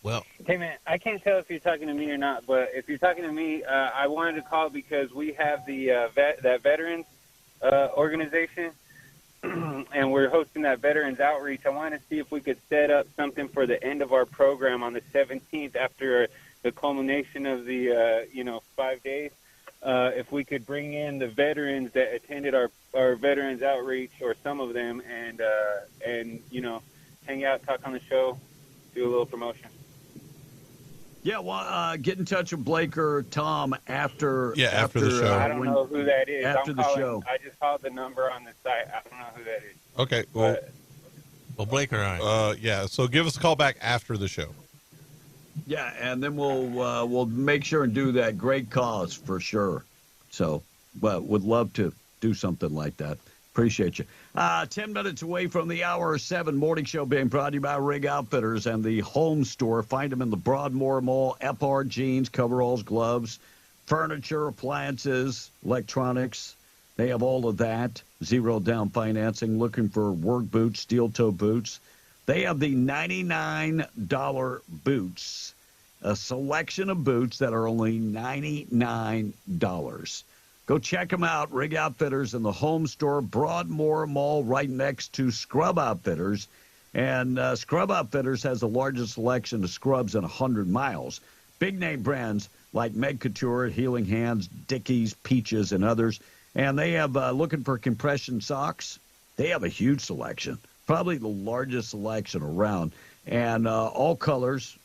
Well, Hey, man, I can't tell if you're talking to me or not, but if you're talking to me, I wanted to call because we have the that veterans organization, and we're hosting that veterans outreach. I wanted to see if we could set up something for the end of our program on the 17th after the culmination of the 5 days. If we could bring in the veterans that attended our veterans outreach, or some of them, and hang out, talk on the show, do a little promotion. Yeah, well, get in touch with Blake or Tom after the show. I don't know who that is. After the show. I just called the number on the site. I don't know who that is. Okay, well, Blake or I. Yeah, so give us a call back after the show. Yeah, and then we'll make sure and do that. Great cause for sure. So, would love to do something like that. Appreciate you. 10 minutes away from the hour 7 morning show being brought to you by Rig Outfitters and the Home Store. Find them in the Broadmoor Mall. FR jeans, coveralls, gloves, furniture, appliances, electronics. They have all of that. Zero down financing. Looking for work boots, steel toe boots. They have the $99 boots. A selection of boots that are only $99. Go check them out, Rig Outfitters in the Home Store, Broadmoor Mall, right next to Scrub Outfitters. And Scrub Outfitters has the largest selection of scrubs in 100 miles. Big-name brands like Meg Couture, Healing Hands, Dickies, Peaches, and others. And they have, looking for compression socks, they have a huge selection, probably the largest selection around. And all colors,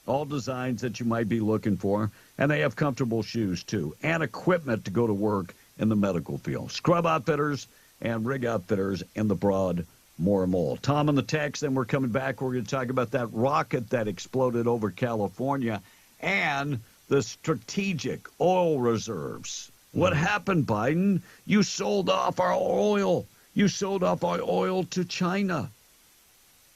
all designs that you might be looking for. And they have comfortable shoes, too, and equipment to go to work in the medical field. Scrub Outfitters and Rig Outfitters in the Broadmoor Mall. Tom on the text, then we're coming back. We're going to talk about that rocket that exploded over California and the strategic oil reserves. What happened, Biden? You sold off our oil. You sold off our oil to China.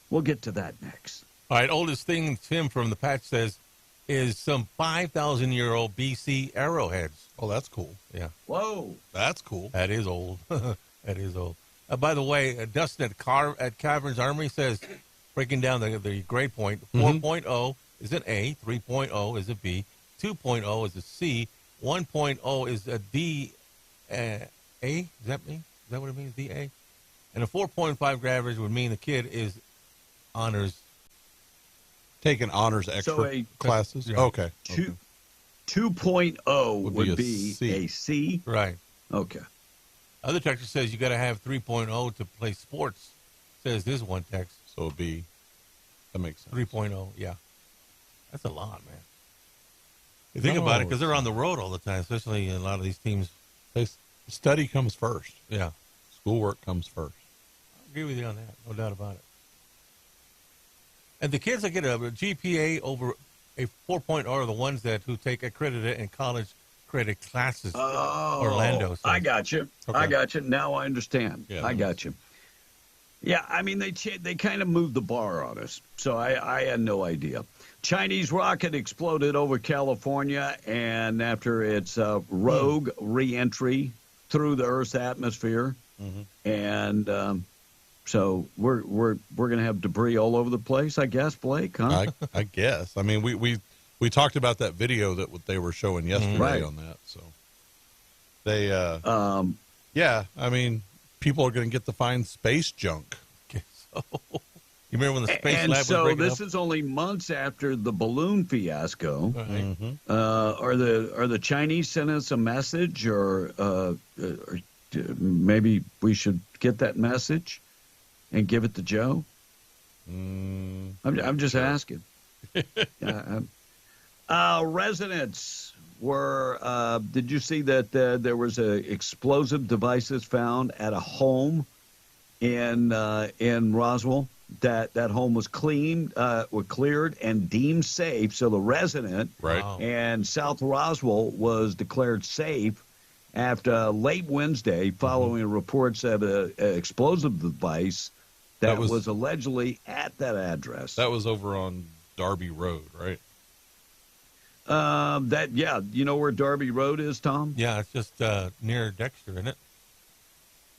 We'll get to that next. All right, oldest thing, Tim from the patch says, is some 5,000-year-old BC arrowheads. Oh, that's cool. Yeah. Whoa. That's cool. That is old. That is old. By the way, Dustin at Caverns Armory says, breaking down the grade point, 4.0 is an A, 3.0 is a B, 2.0 is a C, 1.0 is a D, A? Does that mean? Is that what it means, D-A? And a 4.5 average would mean the kid is honors. Taking honors extra classes? Yeah. Okay. 2.0 would be a C? Right. Okay. Other texter says you got to have 3.0 to play sports, says this one text. So it'd be, that makes sense. 3.0, yeah. That's a lot, man. You think about it, because they're on the road all the time, especially in a lot of these teams. Study comes first. Yeah. Schoolwork comes first. I agree with you on that. No doubt about it. And the kids that get a GPA over a 4.0 are the ones who take accredited and college credit classes. Oh, Orlando. I got you. Okay. I got you. Now I understand. Yeah, I got you. Yeah, I mean, they kind of moved the bar on us, so I had no idea. Chinese rocket exploded over California, and after its rogue reentry through the Earth's atmosphere, and so we're going to have debris all over the place, I guess, Blake, huh? I guess. I mean, we talked about that video that they were showing yesterday on that. So they, yeah, I mean, people are going to get to find space junk. Okay, so you remember when the space and lab was so breaking this up? is only months after the balloon fiasco. Right. Are the Chinese sending us a message, or maybe we should get that message and give it to Joe? I'm just asking. Residents did you see that there was explosive devices found at a home in Roswell? That home was cleared and deemed safe. So the resident and South Roswell was declared safe after late Wednesday following reports of an explosive device that was allegedly at that address. That was over on Darby Road, right? You know where Darby Road is, Tom? Yeah, it's just near Dexter, isn't it?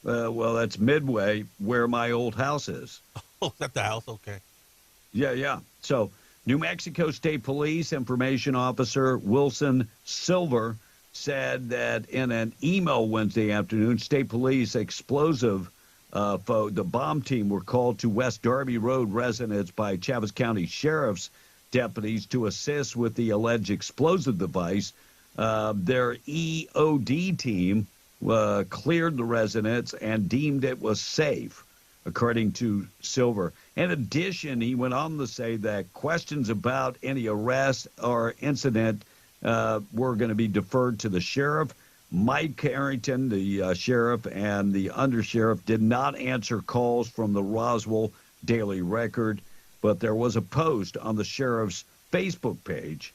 Well, that's midway where my old house is. Oh, is that the house? Okay. Yeah. So, New Mexico State Police Information Officer Wilson Silver said that in an email Wednesday afternoon, State Police the bomb team were called to West Darby Road residence by Chaves County Sheriff's deputies to assist with the alleged explosive device. Their EOD team cleared the residence and deemed it was safe, according to Silver. In addition, he went on to say that questions about any arrest or incident were going to be deferred to the sheriff. Mike Carrington, the sheriff, and the undersheriff did not answer calls from the Roswell Daily Record, but there was a post on the sheriff's Facebook page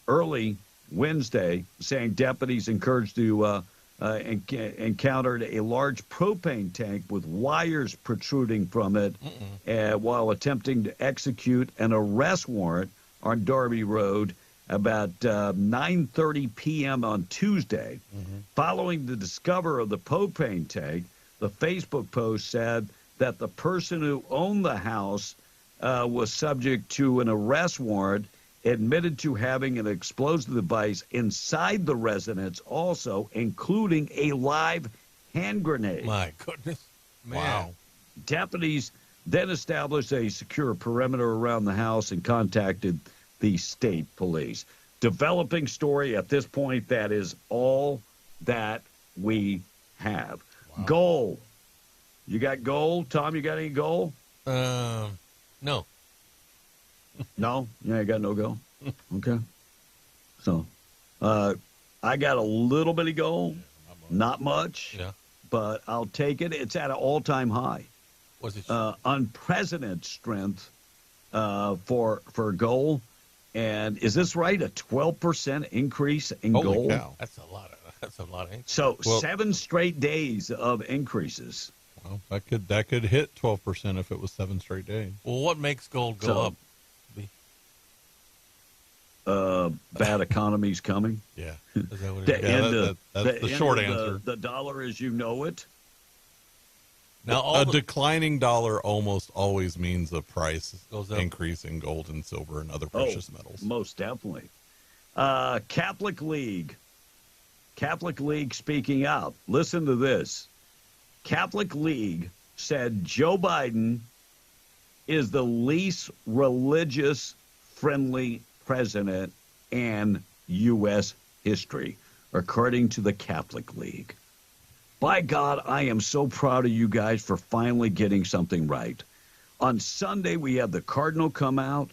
early Wednesday saying deputies encouraged to encountered a large propane tank with wires protruding from it while attempting to execute an arrest warrant on Darby Road about 9:30 p.m. on Tuesday. Following the discovery of the propane tank, the Facebook post said that the person who owned the house was subject to an arrest warrant, admitted to having an explosive device inside the residence also, including a live hand grenade. My goodness. Man. Wow. Deputies then established a secure perimeter around the house and contacted the state police. Developing story at this point. That is all that we have. Wow. Goal. You got goal? Tom, you got any goal? No. No? Yeah, you got no goal? Okay. So, I got a little bit of goal. Not much. Yeah. But I'll take it. It's at an all-time high. Was it? Unprecedented strength for goal. And is this right? A 12% increase in Holy goal? Cow. That's a lot of increase. So 7 straight days of increases. Well, that could hit 12% if it was 7 straight days. Well, what makes gold go up? Bad economy's coming. Yeah. Is that what it is? That's the short answer. The dollar as you know it. Now, a declining dollar almost always means a price goes up. Increase in gold and silver and other precious metals. Most definitely. Catholic League speaking out. Listen to this. Catholic League said Joe Biden is the least religious-friendly president in U.S. history, according to the Catholic League. By God, I am so proud of you guys for finally getting something right. On Sunday, we had the Cardinal come out,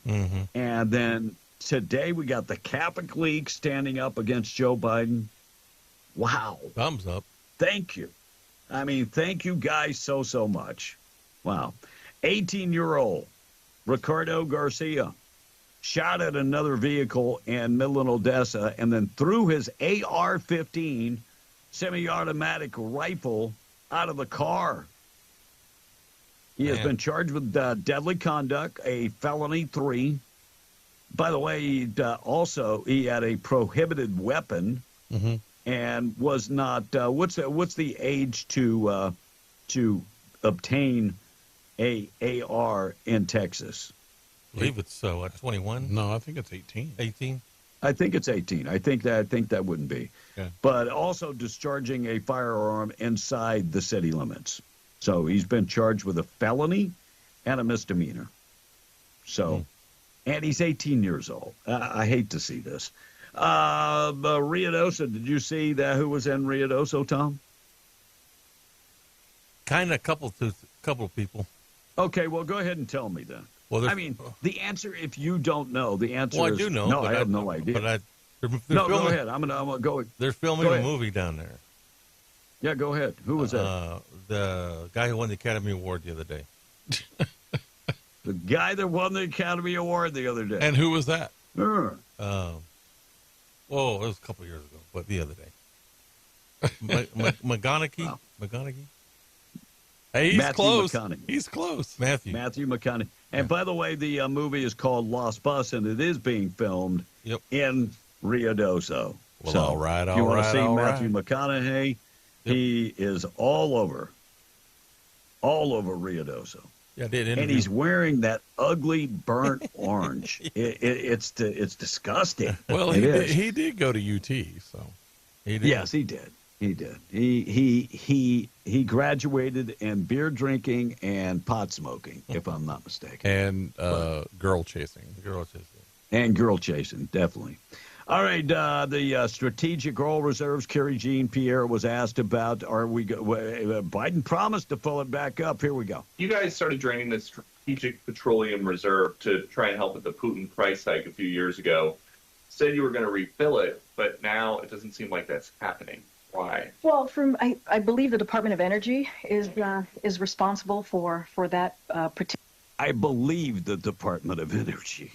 and then today we got the Catholic League standing up against Joe Biden. Wow. Thumbs up. Thank you. I mean, thank you guys so much. Wow. 18-year-old Ricardo Garcia shot at another vehicle in Midland, Odessa, and then threw his AR-15 semi-automatic rifle out of the car. He has been charged with deadly conduct, a felony 3. By the way, he had a prohibited weapon and was not. What's the age to obtain a AR in Texas? I believe it's 21. No, I think it's 18. 18. I think it's 18. I think that wouldn't be. Okay. But also discharging a firearm inside the city limits. So he's been charged with a felony and a misdemeanor. So, and he's 18 years old. I hate to see this. Ruidoso, did you see that? Who was in Ruidoso, Tom? Kind of a couple people. Okay, well, go ahead and tell me then. Well, I mean, the answer, if you don't know, the answer well, is... I do know. No, I have no idea. But No, go ahead. I'm gonna go. They're filming Go a ahead. movie down there. Yeah, go ahead. Who was that? The guy who won the Academy Award the other day. The guy that won the Academy Award the other day. And who was that? Sure. It was a couple years ago, but the other day. McConaughey? Wow. McConaughey? Hey, he's Matthew close. McConaughey. He's close. Matthew McConaughey. And by the way, the movie is called Lost Bus, and it is being filmed in Rio Doso. Well, so all right, if you want to all see right, Matthew McConaughey, he is all over Rio Doso. Yeah, I did interview. And he's wearing that ugly burnt orange. It's disgusting. Well, he did go to UT, so he did. Yes, he did. He did. He graduated in beer drinking and pot smoking, if I'm not mistaken. And girl chasing. And girl chasing, definitely. All right, the strategic oil reserves, Kerry Jean Pierre was asked about. Biden promised to fill it back up. Here we go. You guys started draining the Strategic Petroleum Reserve to try and help with the Putin price hike a few years ago. Said you were going to refill it, but now it doesn't seem like that's happening. Why? Well, I believe the Department of Energy is responsible for that particular. I believe the Department of Energy.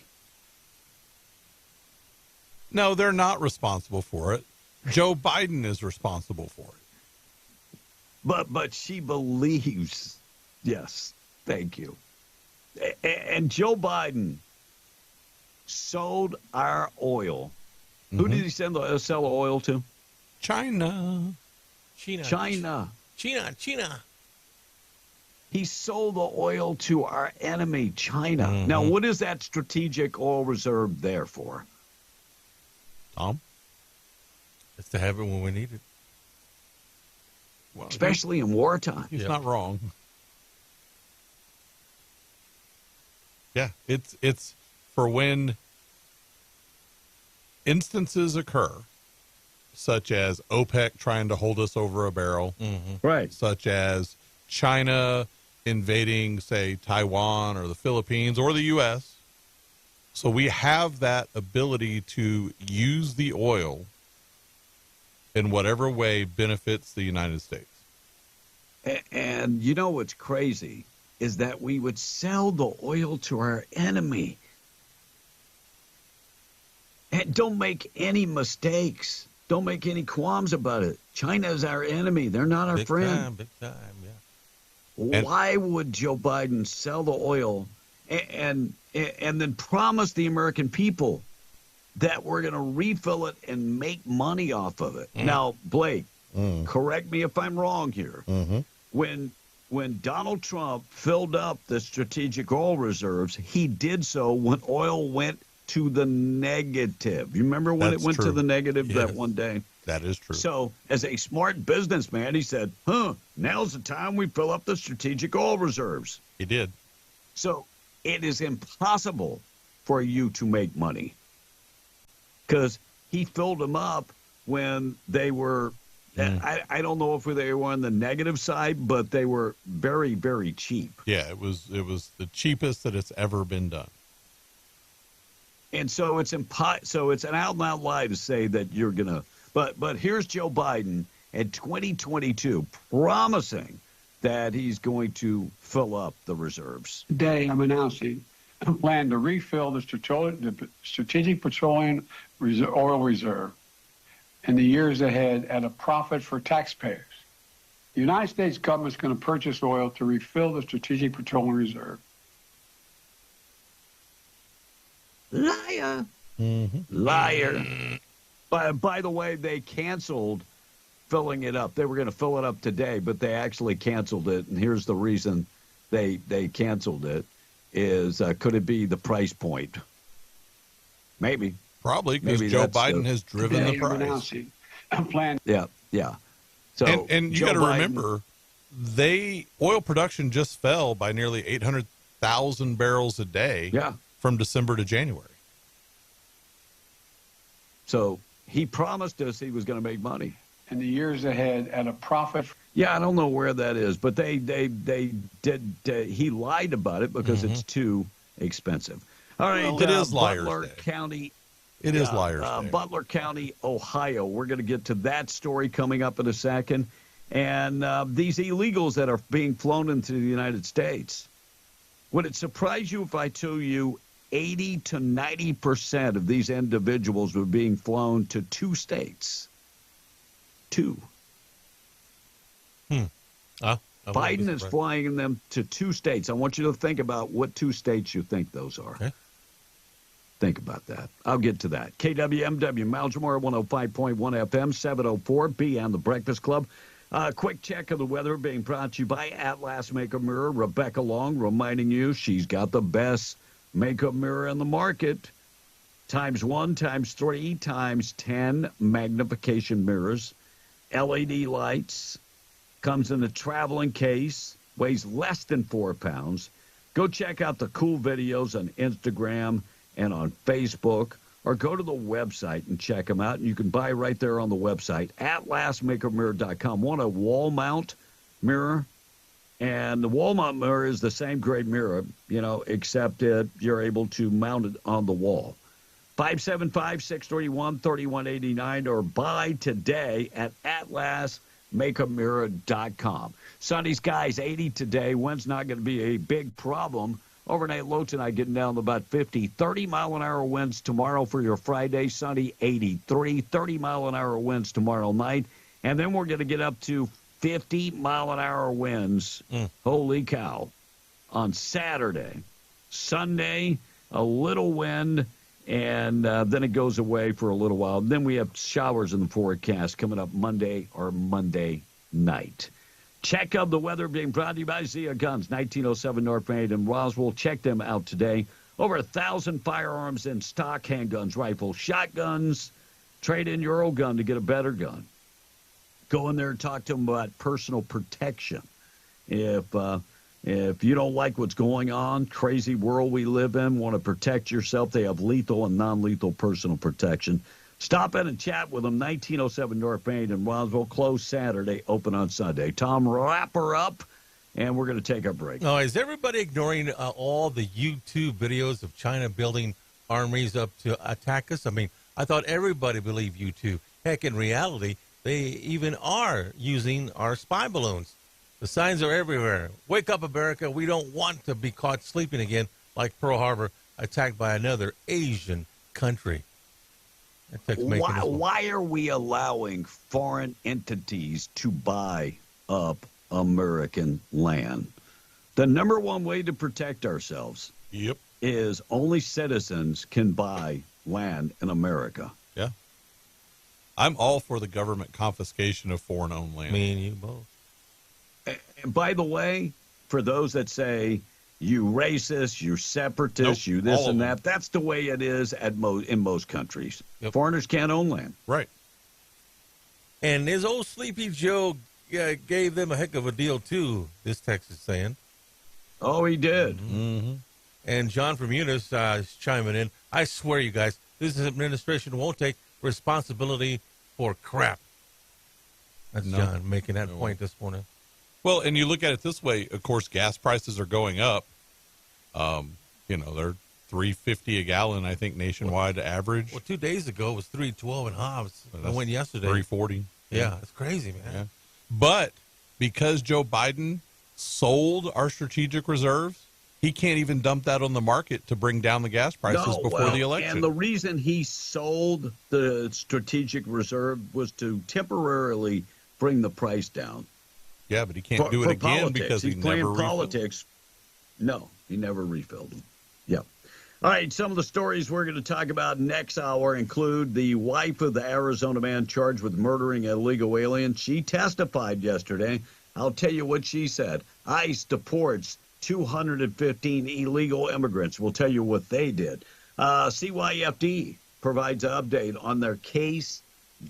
No, they're not responsible for it. Joe Biden is responsible for it. But she believes. Yes, thank you. And Joe Biden sold our oil. Who did he sell the oil to? China. China. He sold the oil to our enemy, China. Now, what is that strategic oil reserve there for? Tom? It's to have it when we need it. Well, especially in wartime. He's not wrong. Yeah, it's for when instances occur, such as OPEC trying to hold us over a barrel, right? Such as China invading, say, Taiwan or the Philippines or the U.S. So we have that ability to use the oil in whatever way benefits the United States. And you know what's crazy is that we would sell the oil to our enemy. And don't make any mistakes. Don't make any qualms about it. China is our enemy. They're not our friend. Big time, yeah. Why would Joe Biden sell the oil and then promise the American people that we're going to refill it and make money off of it? Now, Blake, correct me if I'm wrong here. When Donald Trump filled up the strategic oil reserves, he did so when oil went to the negative. You remember when it went to the negative that one day? That is true. So, as a smart businessman, he said, now's the time we fill up the strategic oil reserves. He did. So, it is impossible for you to make money because he filled them up when they were, I don't know if they were on the negative side, but they were very, very cheap. Yeah, it was the cheapest that it's ever been done. And so it's an out and out lie to say that you're gonna. But here's Joe Biden in 2022 promising that he's going to fill up the reserves. Today, I'm announcing a plan to refill the Strategic Petroleum Oil Reserve in the years ahead at a profit for taxpayers. The United States government is going to purchase oil to refill the Strategic Petroleum Reserve. Liar. Liar. By the way, they canceled filling it up. They were going to fill it up today, but they actually canceled it. And here's the reason they canceled it is, could it be the price point? Maybe. Probably, because Joe Biden has driven the price. Plan. Yeah. So, and you got to remember, oil production just fell by nearly 800,000 barrels a day from December to January. So he promised us he was going to make money in the years ahead at a profit. Yeah, I don't know where that is, but they did. He lied about it because it's too expensive. All right, well, it is Butler Liars Day. County. It is Liars Day. Butler County, Ohio. We're going to get to that story coming up in a second. And these illegals that are being flown into the United States. Would it surprise you if I told you 80 to 90% of these individuals were being flown to 2 states? 2. Biden is flying them to 2 states. I want you to think about what 2 states you think those are. Okay. Think about that. I'll get to that. KWMW, Malmore 105.1 FM, 704, B and the Breakfast Club. Quick check of the weather being brought to you by Atlas Makeup Mirror. Rebecca Long reminding you she's got the best makeup mirror in the market. ×1, ×3, ×10 magnification mirrors. LED lights. Comes in a traveling case. Weighs less than 4 pounds. Go check out the cool videos on Instagram and on Facebook, or go to the website and check them out. And you can buy right there on the website, atlasmakeupmirror.com. Want a wall mount mirror? And the wall mount mirror is the same grade mirror, except you're able to mount it on the wall. 575-631-3189, or buy today at atlasmakeupmirror.com. Sunny skies, 80 today. Wind's not going to be a big problem. Overnight low tonight getting down to about 50. 30-mile-an-hour winds tomorrow for your Friday. Sunny, 83. 30-mile-an-hour winds tomorrow night. And then we're going to get up to 50-mile-an-hour winds. Holy cow. On Saturday. Sunday, a little wind, and then it goes away for a little while. Then we have showers in the forecast coming up Monday or Monday night. Check of the weather being brought to you by Zia Guns, 1907 North Main in Roswell. Check them out today. Over 1,000 firearms in stock, handguns, rifles, shotguns. Trade in your old gun to get a better gun. Go in there and talk to them about personal protection. If you don't like what's going on, crazy world we live in, want to protect yourself, they have lethal and non-lethal personal protection. Stop in and chat with them, 1907 North Main in Roswell, closed Saturday, open on Sunday. Tom, wrap her up, and we're going to take our break. Oh, is everybody ignoring all the YouTube videos of China building armies up to attack us? I mean, I thought everybody believed YouTube. Heck, in reality, they even are using our spy balloons. The signs are everywhere. Wake up, America. We don't want to be caught sleeping again like Pearl Harbor, attacked by another Asian country. Why are we allowing foreign entities to buy up American land? The number one way to protect ourselves is only citizens can buy land in America. Yeah. I'm all for the government confiscation of foreign-owned land. Me and you both. And by the way, for those that say, you racist, you separatist, you this and that, that's the way it is in most countries. Foreigners can't own land. Right. And this old Sleepy Joe gave them a heck of a deal, too, this text is saying. Oh, he did. Mm-hmm. And John from Eunice is chiming in. I swear, you guys, this administration won't take responsibility for crap. That's John making that point this morning. Well, and you look at it this way, of course, gas prices are going up. They're $3.50 a gallon, I think, nationwide average. Well, 2 days ago it was $3.12 in Hobbs. I went yesterday. $3.40. Yeah, it's crazy, man. Yeah. But because Joe Biden sold our strategic reserves, he can't even dump that on the market to bring down the gas prices before the election. And the reason he sold the strategic reserve was to temporarily bring the price down. Yeah, but he can't do it again politics. because he's never playing politics. No, he never refilled them. Yeah. All right, some of the stories we're going to talk about next hour include the wife of the Arizona man charged with murdering an illegal alien. She testified yesterday. I'll tell you what she said. ICE deports 215 illegal immigrants. We'll tell you what they did. CYFD provides an update on their case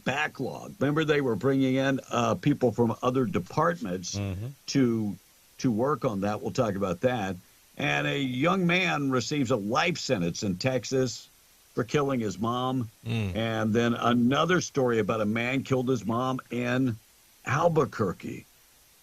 backlog. Remember, they were bringing in people from other departments to work on that. We'll talk about that. And a young man receives a life sentence in Texas for killing his mom. And then another story about a man killed his mom in Albuquerque.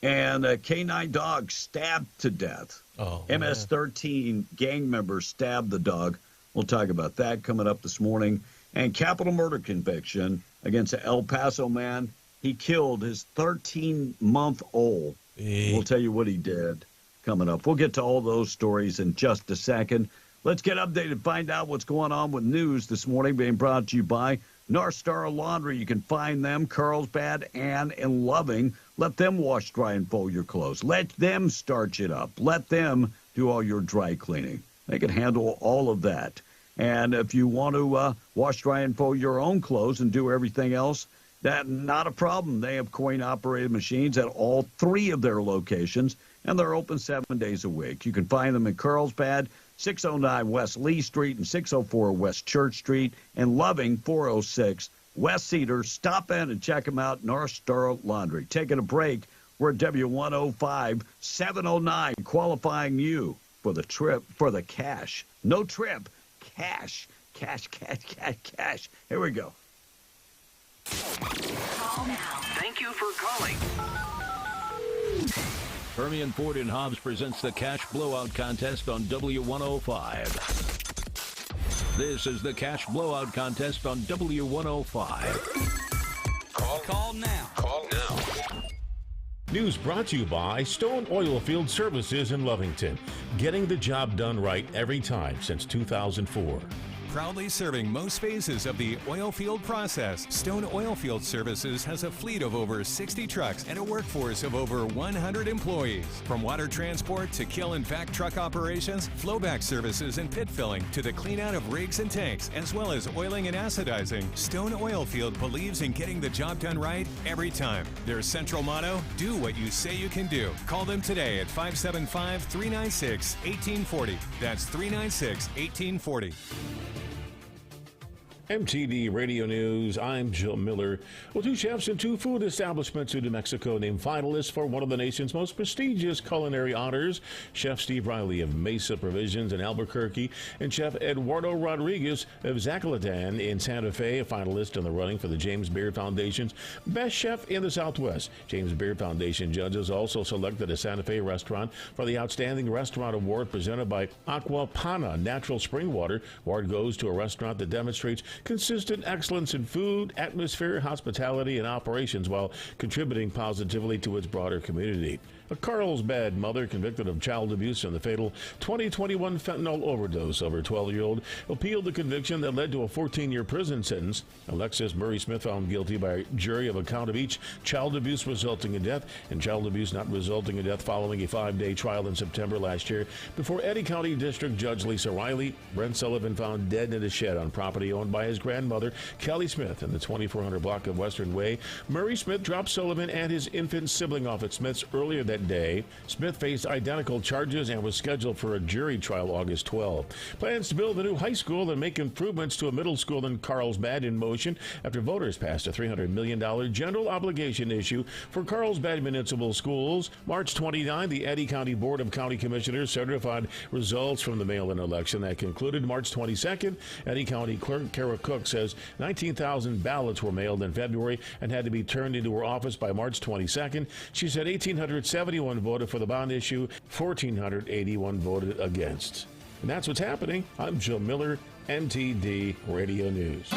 And a K-9 dog stabbed to death. MS-13 gang members stabbed the dog. We'll talk about that coming up this morning. and capital murder conviction against an El Paso man. He killed his 13-month-old. We'll tell you what he did coming up. We'll get to all those stories in just a second. Let's get updated, find out what's going on with news this morning, being brought to you by North Star Laundry. You can find them, Carlsbad and in Loving. Let them wash, dry, and fold your clothes. Let them starch it up. Let them do all your dry cleaning. They can handle all of that. And if you want to wash, dry, and fold your own clothes and do everything else, that's not a problem. They have coin-operated machines at all 3 of their locations, and they're open 7 days a week. You can find them in Carlsbad, 609 West Lee Street and 604 West Church Street, and Loving, 406 West Cedar. Stop in and check them out, North Star Laundry. Taking a break, we're at W105 709, qualifying you for the trip, for the cash. No trip, cash. Cash, cash, cash, cash. Here we go. Call now. Thank you for calling. Permian Ford and Hobbs presents the Cash Blowout Contest on W105. This is the Cash Blowout Contest on W105. Call now. Call now. News brought to you by Stone Oilfield Services in Lovington. Getting the job done right every time since 2004. Proudly serving most phases of the oil field process, Stone Oilfield Services has a fleet of over 60 trucks and a workforce of over 100 employees. From water transport to kill and vac truck operations, flowback services and pit filling to the clean out of rigs and tanks, as well as oiling and acidizing, Stone Oilfield believes in getting the job done right every time. Their central motto, do what you say you can do. Call them today at 575-396-1840. That's 396-1840. MTD Radio News, I'm Jill Miller. Well, 2 chefs and 2 food establishments in New Mexico named finalists for one of the nation's most prestigious culinary honors. Chef Steve Riley of Mesa Provisions in Albuquerque and Chef Eduardo Rodriguez of Zacatlan in Santa Fe, a finalist in the running for the James Beard Foundation's Best Chef in the Southwest. James Beard Foundation judges also selected a Santa Fe restaurant for the Outstanding Restaurant Award presented by Aqua Pana Natural Spring Water. Award goes to a restaurant that demonstrates consistent excellence in food, atmosphere, hospitality, and operations while contributing positively to its broader community. A Carlsbad mother convicted of child abuse in the fatal 2021 fentanyl overdose of her 12-year-old appealed the conviction that led to a 14-year prison sentence. Alexis Murray Smith found guilty by a jury of a count of each child abuse resulting in death and child abuse not resulting in death following a 5-day trial in September last year before Eddy County District Judge Lisa Riley. Brent Sullivan found dead in a shed on property owned by his grandmother, Kelly Smith, in the 2400 block of Western Way. Murray Smith dropped Sullivan and his infant sibling off at Smith's earlier that day. Smith faced identical charges and was scheduled for a jury trial August 12. Plans to build a new high school and make improvements to a middle school in Carlsbad in motion after voters passed a $300 million general obligation issue for Carlsbad municipal schools. March 29, the Eddy County Board of County Commissioners certified results from the mail-in election that concluded March 22nd. Eddy County Clerk Kara Cook says 19,000 ballots were mailed in February and had to be turned into her office by March 22nd. She said 1,871 voted for the bond issue, 1,481 voted against. And that's what's happening. I'm Joe Miller, MTD Radio News.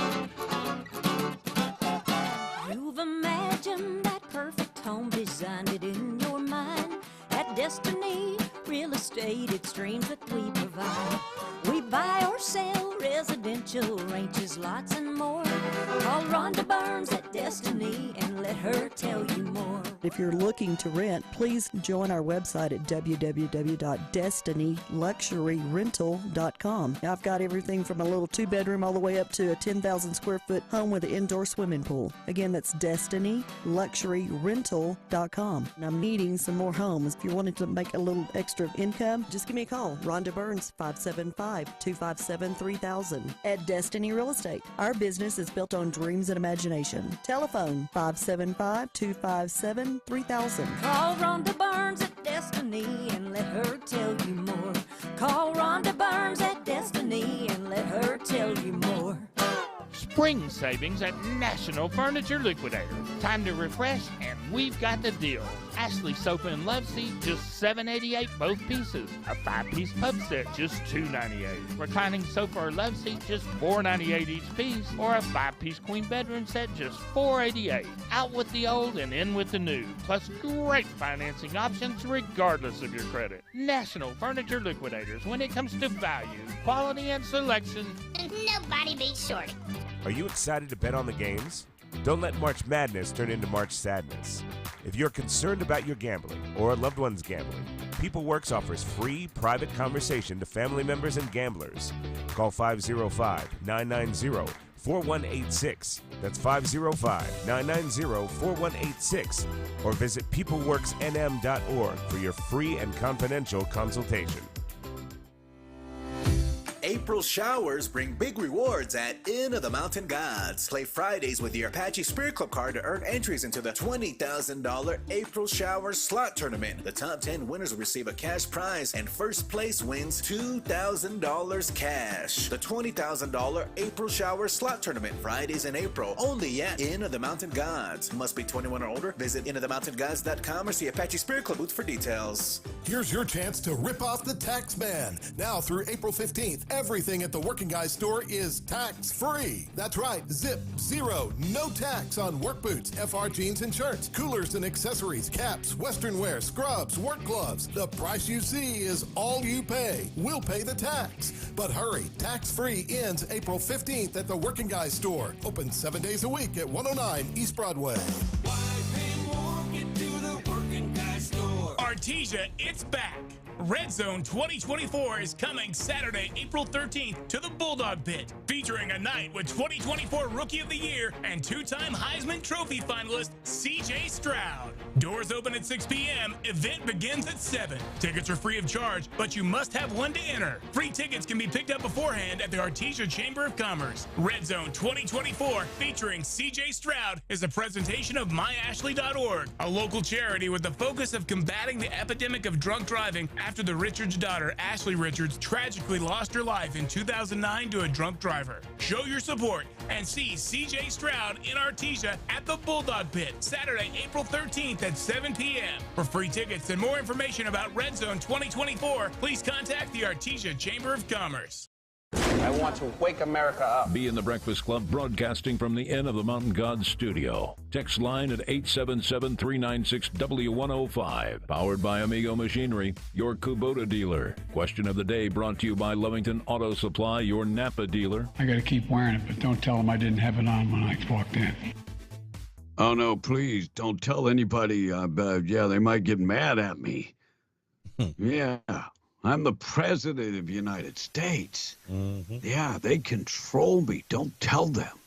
You've imagined that perfect home, designed it in your mind. At Destiny Real Estate, it's dreams that we provide. We buy or sell residential ranches, lots and more. Call Rhonda Burns at Destiny and let her tell you more. If you're looking to rent, please join our website at www.destinyluxuryrental.com. I've got everything from a little 2-bedroom all the way up to a 10,000 square foot home with an indoor swimming pool. Again, that's destinyluxuryrental.com. And I'm needing some more homes. If you're wanting to make a little extra income, just give me a call. Rhonda Burns, 575-257-3000. At Destiny Real Estate, our business is built on dreams and imagination. Telephone 575-257-3000. Call Rhonda Burns at Destiny and let her tell you more. Call Rhonda Burns at Destiny and let her tell you more. Spring savings at National Furniture Liquidator. Time to refresh, and we've got the deal. Ashley sofa and love seat, just $7.88 both pieces. A 5-piece pub set, just $2.98. Reclining sofa or love seat, just $4.98 each piece. Or a 5-piece queen bedroom set, just $4.88. Out with the old and in with the new. Plus great financing options regardless of your credit. National Furniture Liquidators. When it comes to value, quality, and selection, nobody beats Shorty. Are you excited to bet on the games? Don't let March Madness turn into March Sadness. If you're concerned about your gambling or a loved one's gambling, PeopleWorks offers free private conversation to family members and gamblers. Call 505-990-4186. That's 505-990-4186. Or visit peopleworksnm.org for your free and confidential consultation. April showers bring big rewards at Inn of the Mountain Gods. Play Fridays with your Apache Spirit Club card to earn entries into the $20,000 April Showers Slot Tournament. The top 10 winners will receive a cash prize, and first place wins $2,000 cash. The $20,000 April Showers Slot Tournament, Fridays in April, only at Inn of the Mountain Gods. Must be 21 or older. Visit innofthemountaingods.com or see Apache Spirit Club booth for details. Here's your chance to rip off the tax man. Now through April 15th, everything at the Working Guys store is tax-free. That's right, zip, zero, no tax on work boots, FR jeans and shirts, coolers and accessories, caps, western wear, scrubs, work gloves. The price you see is all you pay. We'll pay the tax. But hurry, tax-free ends April 15th at the Working Guys store. Open 7 days a week at 109 East Broadway. Artesia, it's back. Red Zone 2024 is coming Saturday, April 13th to the Bulldog Pit, featuring a night with 2024 Rookie of the Year and two-time Heisman Trophy finalist C.J. Stroud. Doors open at 6 p.m. Event begins at 7. Tickets are free of charge, but you must have one to enter. Free tickets can be picked up beforehand at the Artesia Chamber of Commerce. Red Zone 2024 featuring C.J. Stroud is a presentation of myashley.org, a local charity with the focus of combating the epidemic of drunk driving after the Richards daughter, Ashley Richards, tragically lost her life in 2009 to a drunk driver. Show your support and see C.J. Stroud in Artesia at the Bulldog Pit, Saturday, April 13th at 7 p.m. For free tickets and more information about Red Zone 2024, please contact the Artesia Chamber of Commerce. I want to wake America up. Be in the Breakfast Club, broadcasting from the Inn of the Mountain Gods studio. Text line at 877-396-W105. Powered by Amigo Machinery, your Kubota dealer. Question of the day brought to you by Lovington Auto Supply, your Napa dealer. I got to keep wearing it, but don't tell them I didn't have it on when I walked in. Oh, no, please don't tell anybody. They might get mad at me. Yeah. I'm the president of the United States. Mm-hmm. Yeah, they control me. Don't tell them.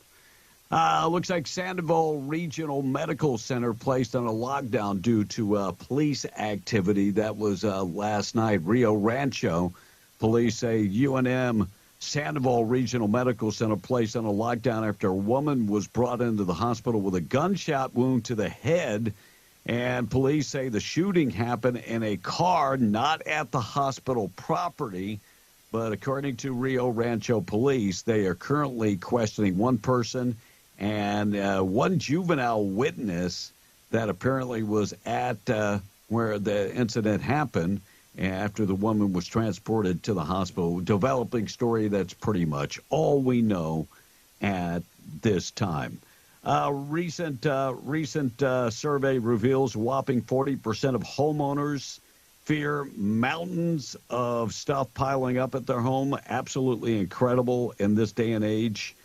Looks like Sandoval Regional Medical Center placed on a lockdown due to police activity. That was last night. Rio Rancho police say UNM Sandoval Regional Medical Center placed on a lockdown after a woman was brought into the hospital with a gunshot wound to the head. And police say the shooting happened in a car, not at the hospital property. But according to Rio Rancho police, they are currently questioning one person and one juvenile witness that apparently was at where the incident happened after the woman was transported to the hospital. Developing story, that's pretty much all we know at this time. Recent survey reveals a whopping 40% of homeowners fear mountains of stuff piling up at their home. Absolutely incredible in this day and age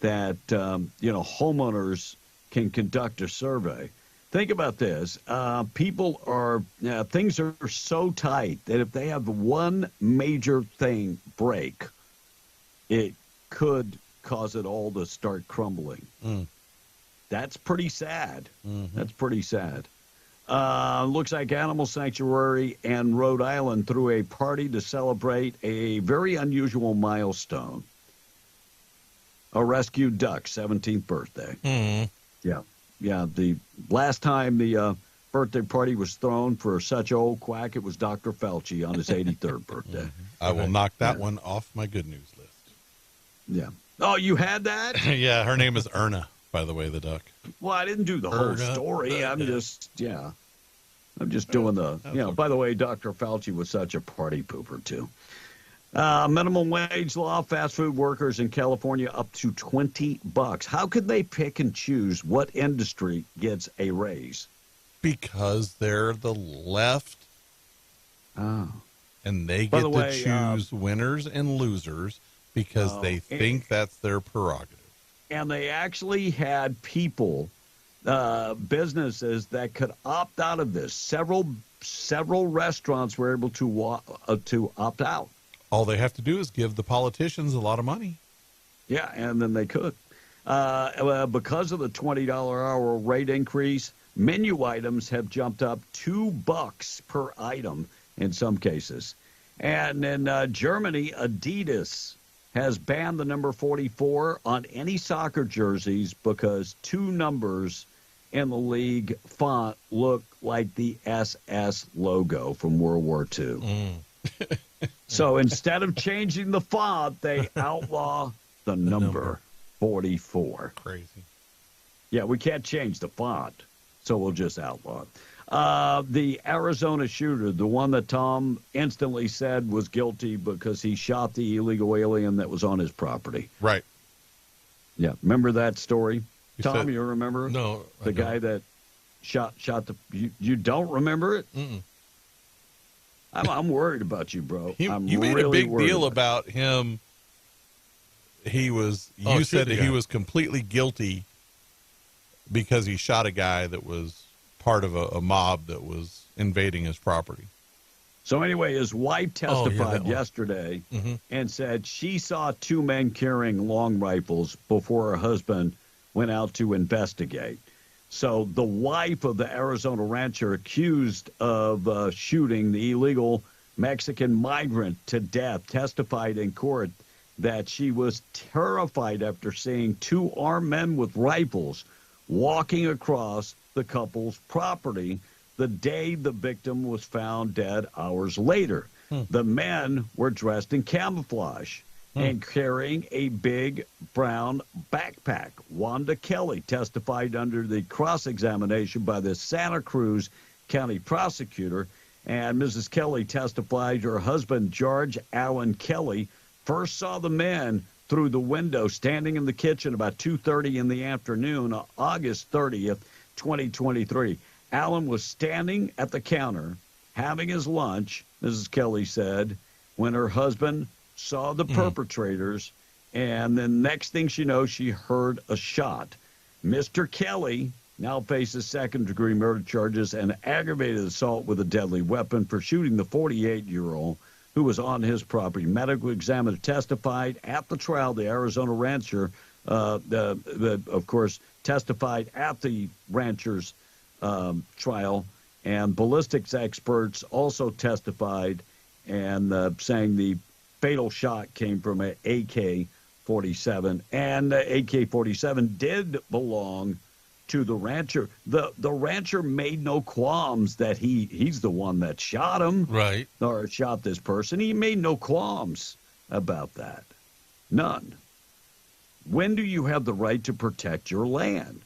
that, homeowners can conduct a survey. Think about this. Things are so tight that if they have one major thing break, it could cause it all to start crumbling. That's pretty sad. Mm-hmm. That's pretty sad. Looks like Animal Sanctuary and Rhode Island threw a party to celebrate a very unusual milestone. A rescued duck, 17th birthday. Mm-hmm. Yeah. The last time the birthday party was thrown for such an old quack, it was Dr. Fauci on his 83rd birthday. I will knock that one off my good news list. Yeah. Oh, you had that? Yeah, her name is Erna, by the way, the duck. Well, I didn't do the whole story. I'm just doing the, by the way, Dr. Fauci was such a party pooper, too. Minimum wage law, fast food workers in California up to $20. How could they pick and choose what industry gets a raise? Because they're the left. Oh. And they get to choose winners and losers because they think that's their prerogative. And they actually had people, businesses that could opt out of this. Several restaurants were able to opt out. All they have to do is give the politicians a lot of money. Yeah, and then they could. Because of the $20 hour rate increase, menu items have jumped up $2 per item in some cases. And in Germany, Adidas has banned the number 44 on any soccer jerseys because 2 numbers in the league font look like the SS logo from World War II. So instead of changing the font, they outlaw the number 44. Crazy. Yeah, we can't change the font, so we'll just outlaw it. The Arizona shooter, the one that Tom instantly said was guilty because he shot the illegal alien that was on his property. Right. Yeah, remember that story? Tom, you remember? No. The guy that shot the... You don't remember it? Mm-mm. I'm worried about you, bro. You made a big deal about him. You said that he was completely guilty because he shot a guy that was part of a mob that was invading his property. So anyway, his wife testified yesterday and said she saw 2 men carrying long rifles before her husband went out to investigate. So the wife of the Arizona rancher accused of shooting the illegal Mexican migrant to death testified in court that she was terrified after seeing 2 armed men with rifles walking across the couple's property the day the victim was found dead hours later. The men were dressed in camouflage and carrying a big brown backpack. Wanda Kelly testified under the cross-examination by the Santa Cruz County prosecutor, and Mrs. Kelly testified her husband, George Allen Kelly, first saw the men through the window standing in the kitchen about 2:30 in the afternoon, August 30th, 2023. Allen was standing at the counter having his lunch, Mrs. Kelly said, when her husband saw the perpetrators, and then next thing she knows, she heard a shot. Mr. Kelly now faces second-degree murder charges and aggravated assault with a deadly weapon for shooting the 48-year-old who was on his property. Medical examiner testified at the trial. The Arizona rancher, of course, testified at the rancher's trial, and ballistics experts also testified and saying the fatal shot came from an AK-47, and the AK-47 did belong to the rancher. The rancher made no qualms that he's the one that shot him, right, or shot this person. He made no qualms about that. None. When do you have the right to protect your land?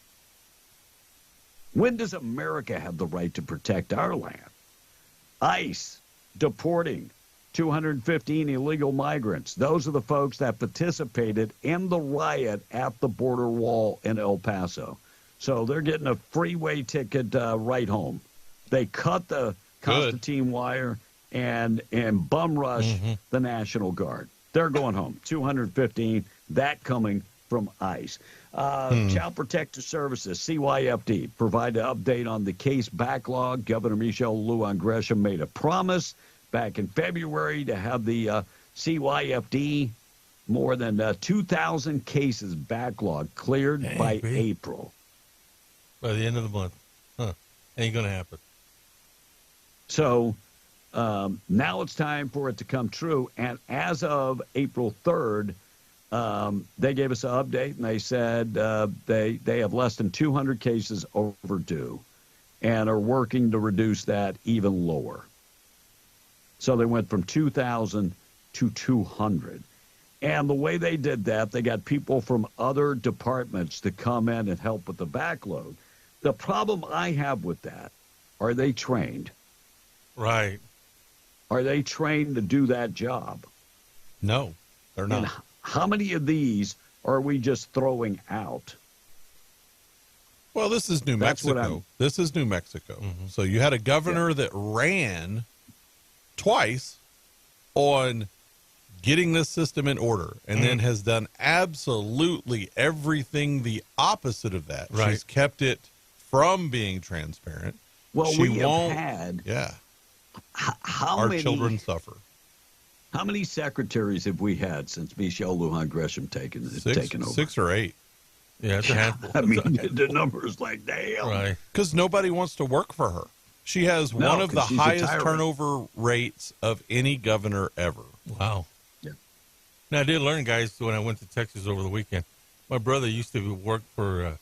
When does America have the right to protect our land? ICE deporting 215 illegal migrants. Those are the folks that participated in the riot at the border wall in El Paso. So they're getting a freeway ticket right home. They cut the Constantine wire and bum rush the National Guard. They're going home. 215, that coming from ICE. Child Protective Services, CYFD, provide an update on the case backlog. Governor Michelle Lujan Grisham made a promise back in February to have the CYFD more than 2,000 cases backlog cleared by April. By the end of the month. Ain't going to happen. So now it's time for it to come true. And as of April 3rd, they gave us an update, and they said they have less than 200 cases overdue and are working to reduce that even lower. So they went from 2,000 to 200. And the way they did that, they got people from other departments to come in and help with the backload. The problem I have with that, are they trained? Right. Are they trained to do that job? No, they're not. And how many of these are we just throwing out? Well, this is New Mexico. This is New Mexico. So you had a governor that ran twice on getting this system in order, and then has done absolutely everything the opposite of that. Right. She's kept it from being transparent. Well, she we won't, have had. Yeah. How Our many children suffer. How many secretaries have we had since Michelle Lujan Gresham taken over? 6 or 8. Yeah, it's a handful. I mean, the number's like, damn. Right. Because nobody wants to work for her. She has one of the 'cause she's a highest tyrant. turnover rates of any governor ever. Wow. Yeah. Now, I did learn, guys, when I went to Texas over the weekend. My brother used to work for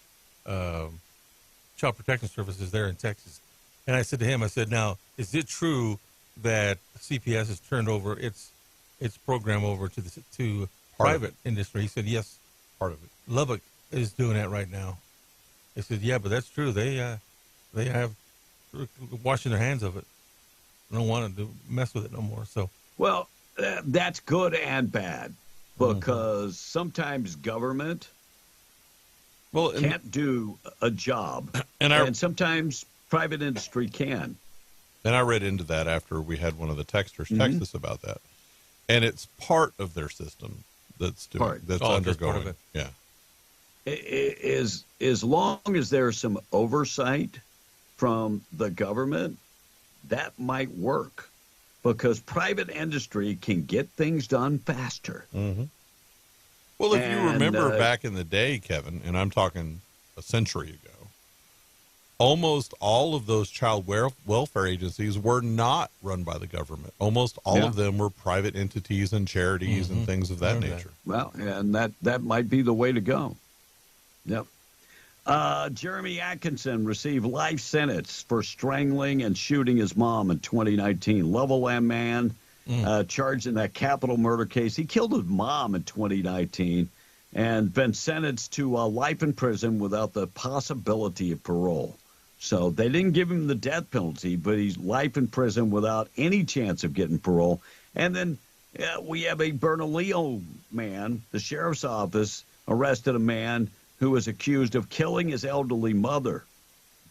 Child Protection Services there in Texas. And I said to him, I said, now, is it true that CPS has turned over its program over to private industry? He said, yes. Part of it. Lubbock is doing that right now. I said, yeah, but that's true. They have washing their hands of it. They don't want to mess with it no more. So, well, that's good and bad, because sometimes government can't do a job, and sometimes private industry can. And I read into that after we had one of the texters text us about that. And it's part of their system that's undergoing. Yeah. As long as there's some oversight from the government, that might work, because private industry can get things done faster. Well, if you remember back in the day, Kevin, and I'm talking a century ago, almost all of those child welfare agencies were not run by the government. Almost all of them were private entities and charities and things of that nature. Well, and that might be the way to go. Yep. Jeremy Atkinson received life sentence for strangling and shooting his mom in 2019. Loveland man charged in that capital murder case. He killed his mom in 2019 and been sentenced to life in prison without the possibility of parole. So they didn't give him the death penalty, but he's life in prison without any chance of getting parole. And then we have a Bernalillo man. The sheriff's office arrested a man who was accused of killing his elderly mother.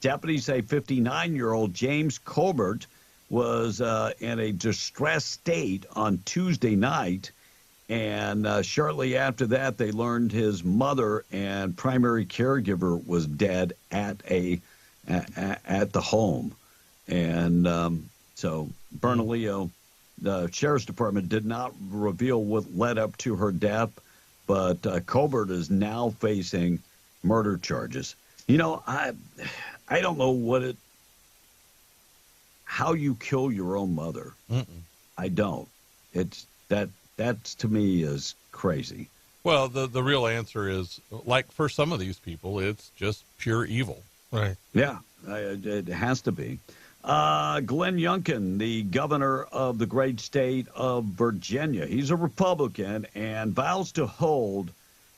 Deputies say 59-year-old James Colbert was in a distressed state on Tuesday night, and shortly after that, they learned his mother and primary caregiver was dead at the home. And so Bernalillo, the sheriff's department did not reveal what led up to her death, but Colbert is now facing murder charges. You know, I don't know how you kill your own mother. I don't. That to me is crazy. Well, the real answer is, like for some of these people, it's just pure evil. Right. Yeah, it has to be. Glenn Youngkin, the governor of the great state of Virginia, he's a Republican and vows to hold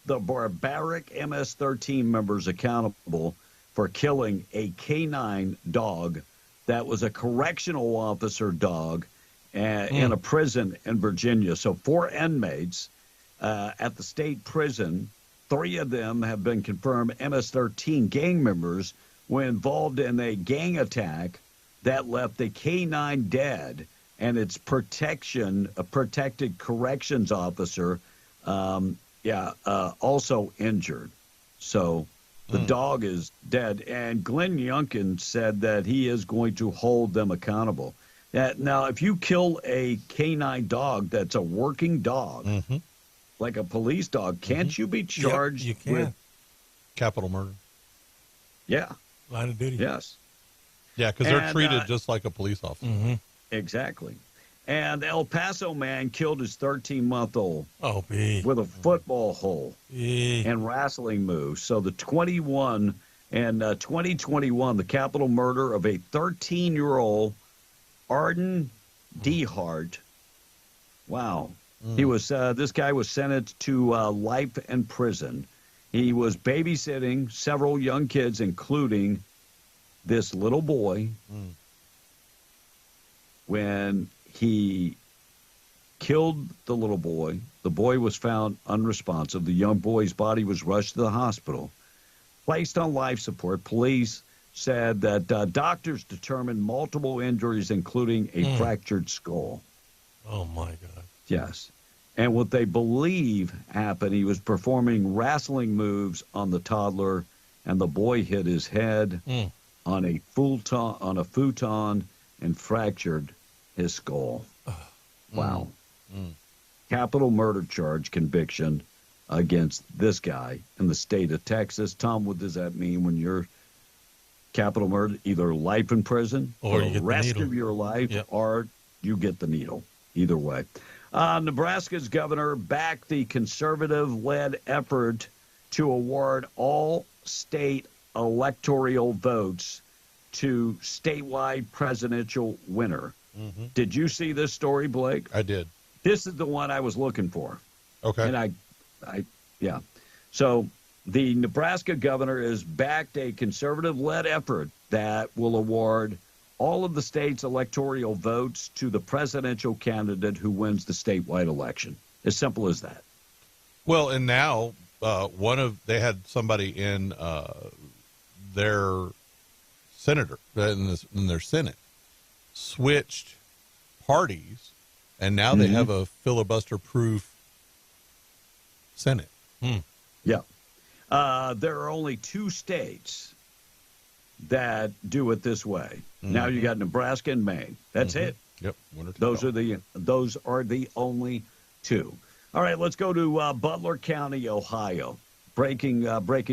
the barbaric MS-13 members accountable for killing a canine dog that was a correctional officer dog in a prison in Virginia. So 4 inmates at the state prison, 3 of them have been confirmed MS-13 gang members were involved in a gang attack that left a canine dead and its protected corrections officer also injured. So the dog is dead. And Glenn Youngkin said that he is going to hold them accountable. Now, if you kill a canine dog that's a working dog, like a police dog, can't you be charged with capital murder? Yeah. Line of duty. Yes. Yeah, because they're treated just like a police officer. Exactly. And the El Paso man killed his 13-month-old with a football hole and wrestling moves. So the 2021, the capital murder of a 13-year-old Arden Dehart. Wow. He was this guy was sentenced to life in prison. He was babysitting several young kids, including this little boy. When he killed the little boy, the boy was found unresponsive. The young boy's body was rushed to the hospital, placed on life support. Police said that doctors determined multiple injuries, including a fractured skull. Oh, my God. Yes. And what they believe happened, he was performing wrestling moves on the toddler, and the boy hit his head on a futon and fractured his skull. Wow. Capital murder charge conviction against this guy in the state of Texas. Tom, what does that mean when you're capital murder? Either life in prison or the rest needle. of your life, or you get the needle. Either way. Nebraska's governor backed the conservative-led effort to award all state electoral votes to statewide presidential winner. Did you see this story, Blake? I did. This is the one I was looking for. Okay. And yeah. So the Nebraska governor has backed a conservative-led effort that will award all of the state's electoral votes to the presidential candidate who wins the statewide election. As simple as that. Well, and now they had somebody in their senator in their Senate switched parties, and now they have a filibuster-proof Senate. Yeah. There are only 2 states that do it this way. Now you got Nebraska and Maine. That's it. Yep. Those are the only 2. All right, let's go to Butler County, Ohio. Breaking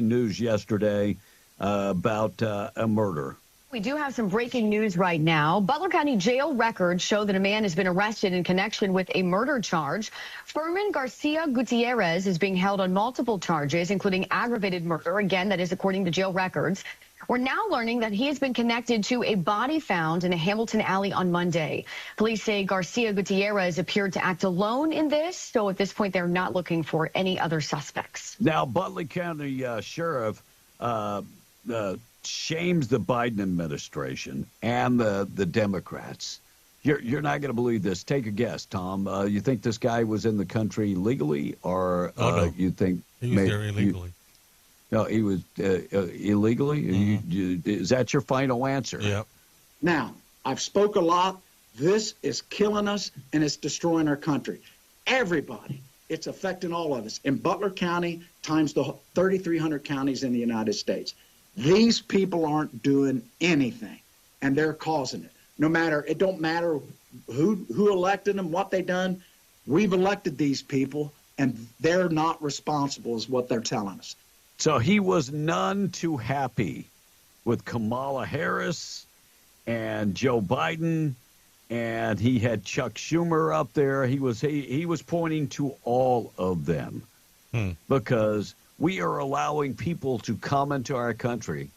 news yesterday about a murder. We do have some breaking news right now. Butler County jail records show that a man has been arrested in connection with a murder charge. Furman Garcia Gutierrez is being held on multiple charges, including aggravated murder. Again, that is according to jail records. We're now learning that he has been connected to a body found in a Hamilton alley on Monday. Police say Garcia Gutierrez appeared to act alone in this, so at this point they're not looking for any other suspects. Now, Butler County Sheriff shames the Biden administration and the Democrats. You're not going to believe this. Take a guess, Tom. You think this guy was in the country legally, or no. You think he was there illegally? No, he was illegally. Is that your final answer? Yep. Now, I've spoke a lot. This is killing us, and it's destroying our country. Everybody. It's affecting all of us. In Butler County, times the 3,300 counties in the United States. These people aren't doing anything, and they're causing it. It don't matter who elected them, what they done. We've elected these people, and they're not responsible is what they're telling us. So he was none too happy with Kamala Harris and Joe Biden, and he had Chuck Schumer up there. He was pointing to all of them because we are allowing people to come into our country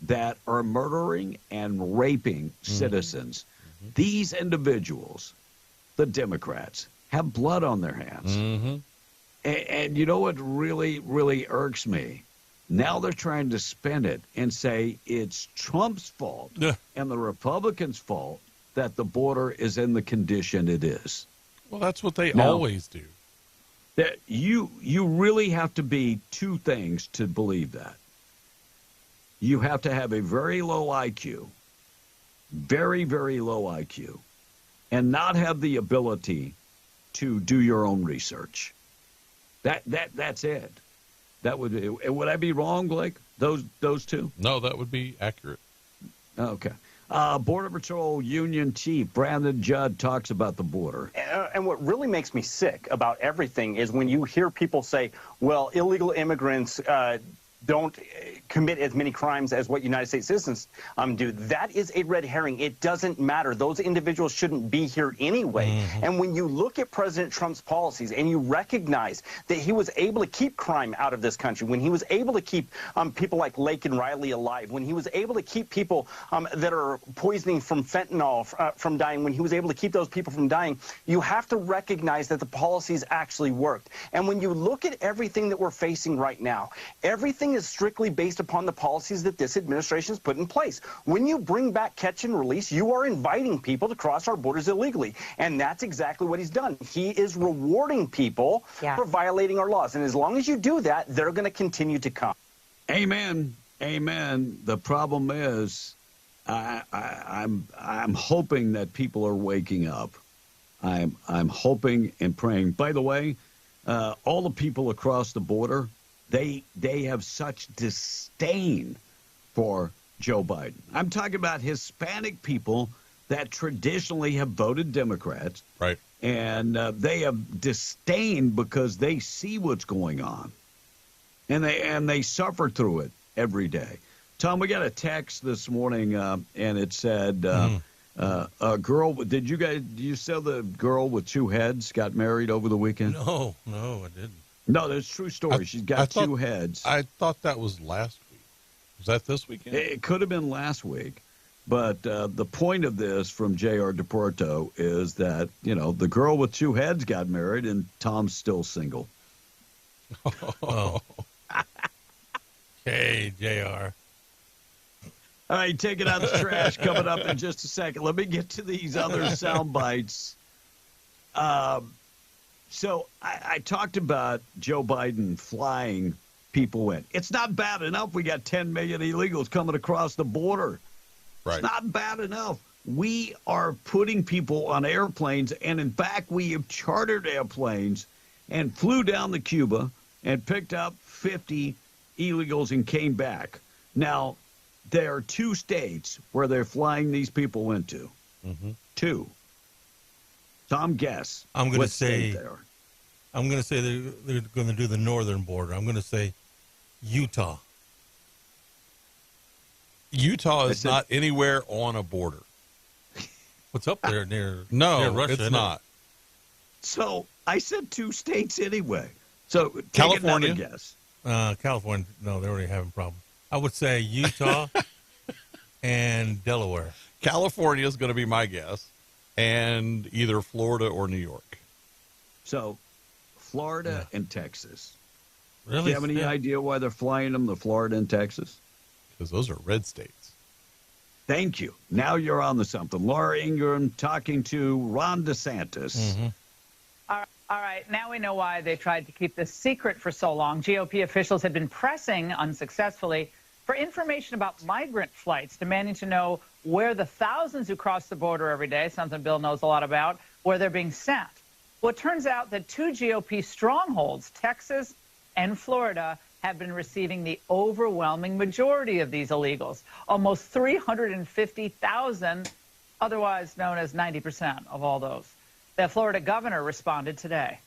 that are murdering and raping citizens. These individuals, the Democrats, have blood on their hands. And you know what really, really irks me? Now they're trying to spin it and say it's Trump's fault and the Republicans' fault that the border is in the condition it is. Well, that's what they always do. That you really have to be 2 things to believe that. You have to have a very low IQ, very, very low IQ, and not have the ability to do your own research. That's it. Would I be wrong, Blake? Those 2? No, that would be accurate. Okay. Border Patrol Union Chief Brandon Judd talks about the border. And what really makes me sick about everything is when you hear people say, well, illegal immigrants, they're don't commit as many crimes as what United States citizens do. That is a red herring. It doesn't matter. Those individuals shouldn't be here anyway. And when you look at President Trump's policies and you recognize that he was able to keep crime out of this country, when he was able to keep people like Lake and Riley alive, when he was able to keep people that are poisoning from fentanyl from dying, when he was able to keep those people from dying, you have to recognize that the policies actually worked. And when you look at everything that we're facing right now, everything is strictly based upon the policies that this administration has put in place. When you bring back catch and release, you are inviting people to cross our borders illegally. And that's exactly what he's done. He is rewarding people for violating our laws. And as long as you do that, they're going to continue to come. Amen. Amen. The problem is I'm hoping that people are waking up. I'm hoping and praying. By the way, all the people across the border, they have such disdain for Joe Biden. I'm talking about Hispanic people that traditionally have voted Democrats. Right. And they have disdain because they see what's going on. And they suffer through it every day. Tom, we got a text this morning, and it said, a girl, do you say the girl with two heads got married over the weekend? No, I didn't. No, that's a true story. She's got two heads. I thought that was last week. Was that this weekend? It could have been last week. But the point of this from J.R. DePorto is that, the girl with two heads got married and Tom's still single. Oh. Hey, JR. All right, taking out the trash coming up in just a second. Let me get to these other sound bites. So I talked about Joe Biden flying people in. It's not bad enough we got 10 million illegals coming across the border. Right. It's not bad enough. We are putting people on airplanes, and in fact, we have chartered airplanes and flew down to Cuba and picked up 50 illegals and came back. Now, there are two states where they're flying these people into. Mm-hmm. Two. Tom, guess. I'm going to say they're going to do the northern border. I'm going to say Utah. Utah is not anywhere on a border. What's up there near it's Russia? not. So I said two states anyway. So California. Take another guess. California, no, they're already having problems. I would say Utah and Delaware. California is going to be my guess, and either Florida or New York. So Florida and Texas. Really? Do you have any idea why they're flying them to Florida and Texas? Because those are red states. Thank you. Now you're on to something. Laura Ingraham talking to Ron DeSantis. Mm-hmm. All right, now we know why they tried to keep this secret for so long. GOP officials had been pressing unsuccessfully for information about migrant flights, demanding to know where the thousands who cross the border every day, something Bill knows a lot about, where they're being sent. Well, it turns out that two GOP strongholds, Texas and Florida, have been receiving the overwhelming majority of these illegals, almost 350,000, otherwise known as 90% of all those. The Florida governor responded today.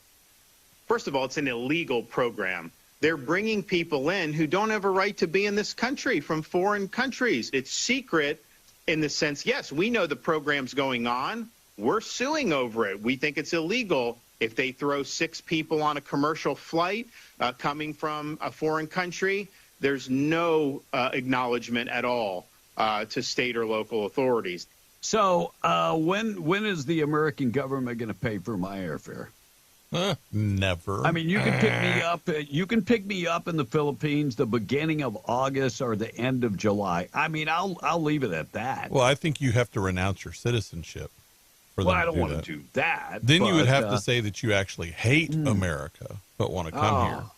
First of all, it's an illegal program. They're bringing people in who don't have a right to be in this country from foreign countries. It's secret in the sense, yes, we know the program's going on. We're suing over it. We think it's illegal if they throw 6 people on a commercial flight coming from a foreign country. There's no acknowledgement at all to state or local authorities. So when is the American government going to pay for my airfare? Never. I mean, you can pick me up. You can pick me up in the Philippines the beginning of August or the end of July. I mean, I'll leave it at that. Well, I think you have to renounce your citizenship. Well, I don't want to do that. Then you would have to say that you actually hate America but want to come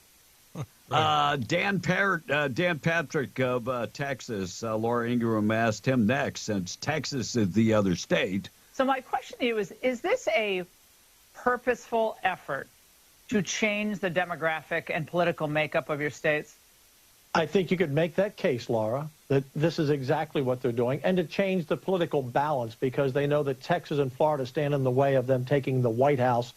here. Dan Patrick of Texas, Laura Ingraham asked him next, since Texas is the other state. So my question to you is this a purposeful effort to change the demographic and political makeup of your states? I think you could make that case, Laura, that this is exactly what they're doing, and to change the political balance because they know that Texas and Florida stand in the way of them taking the White House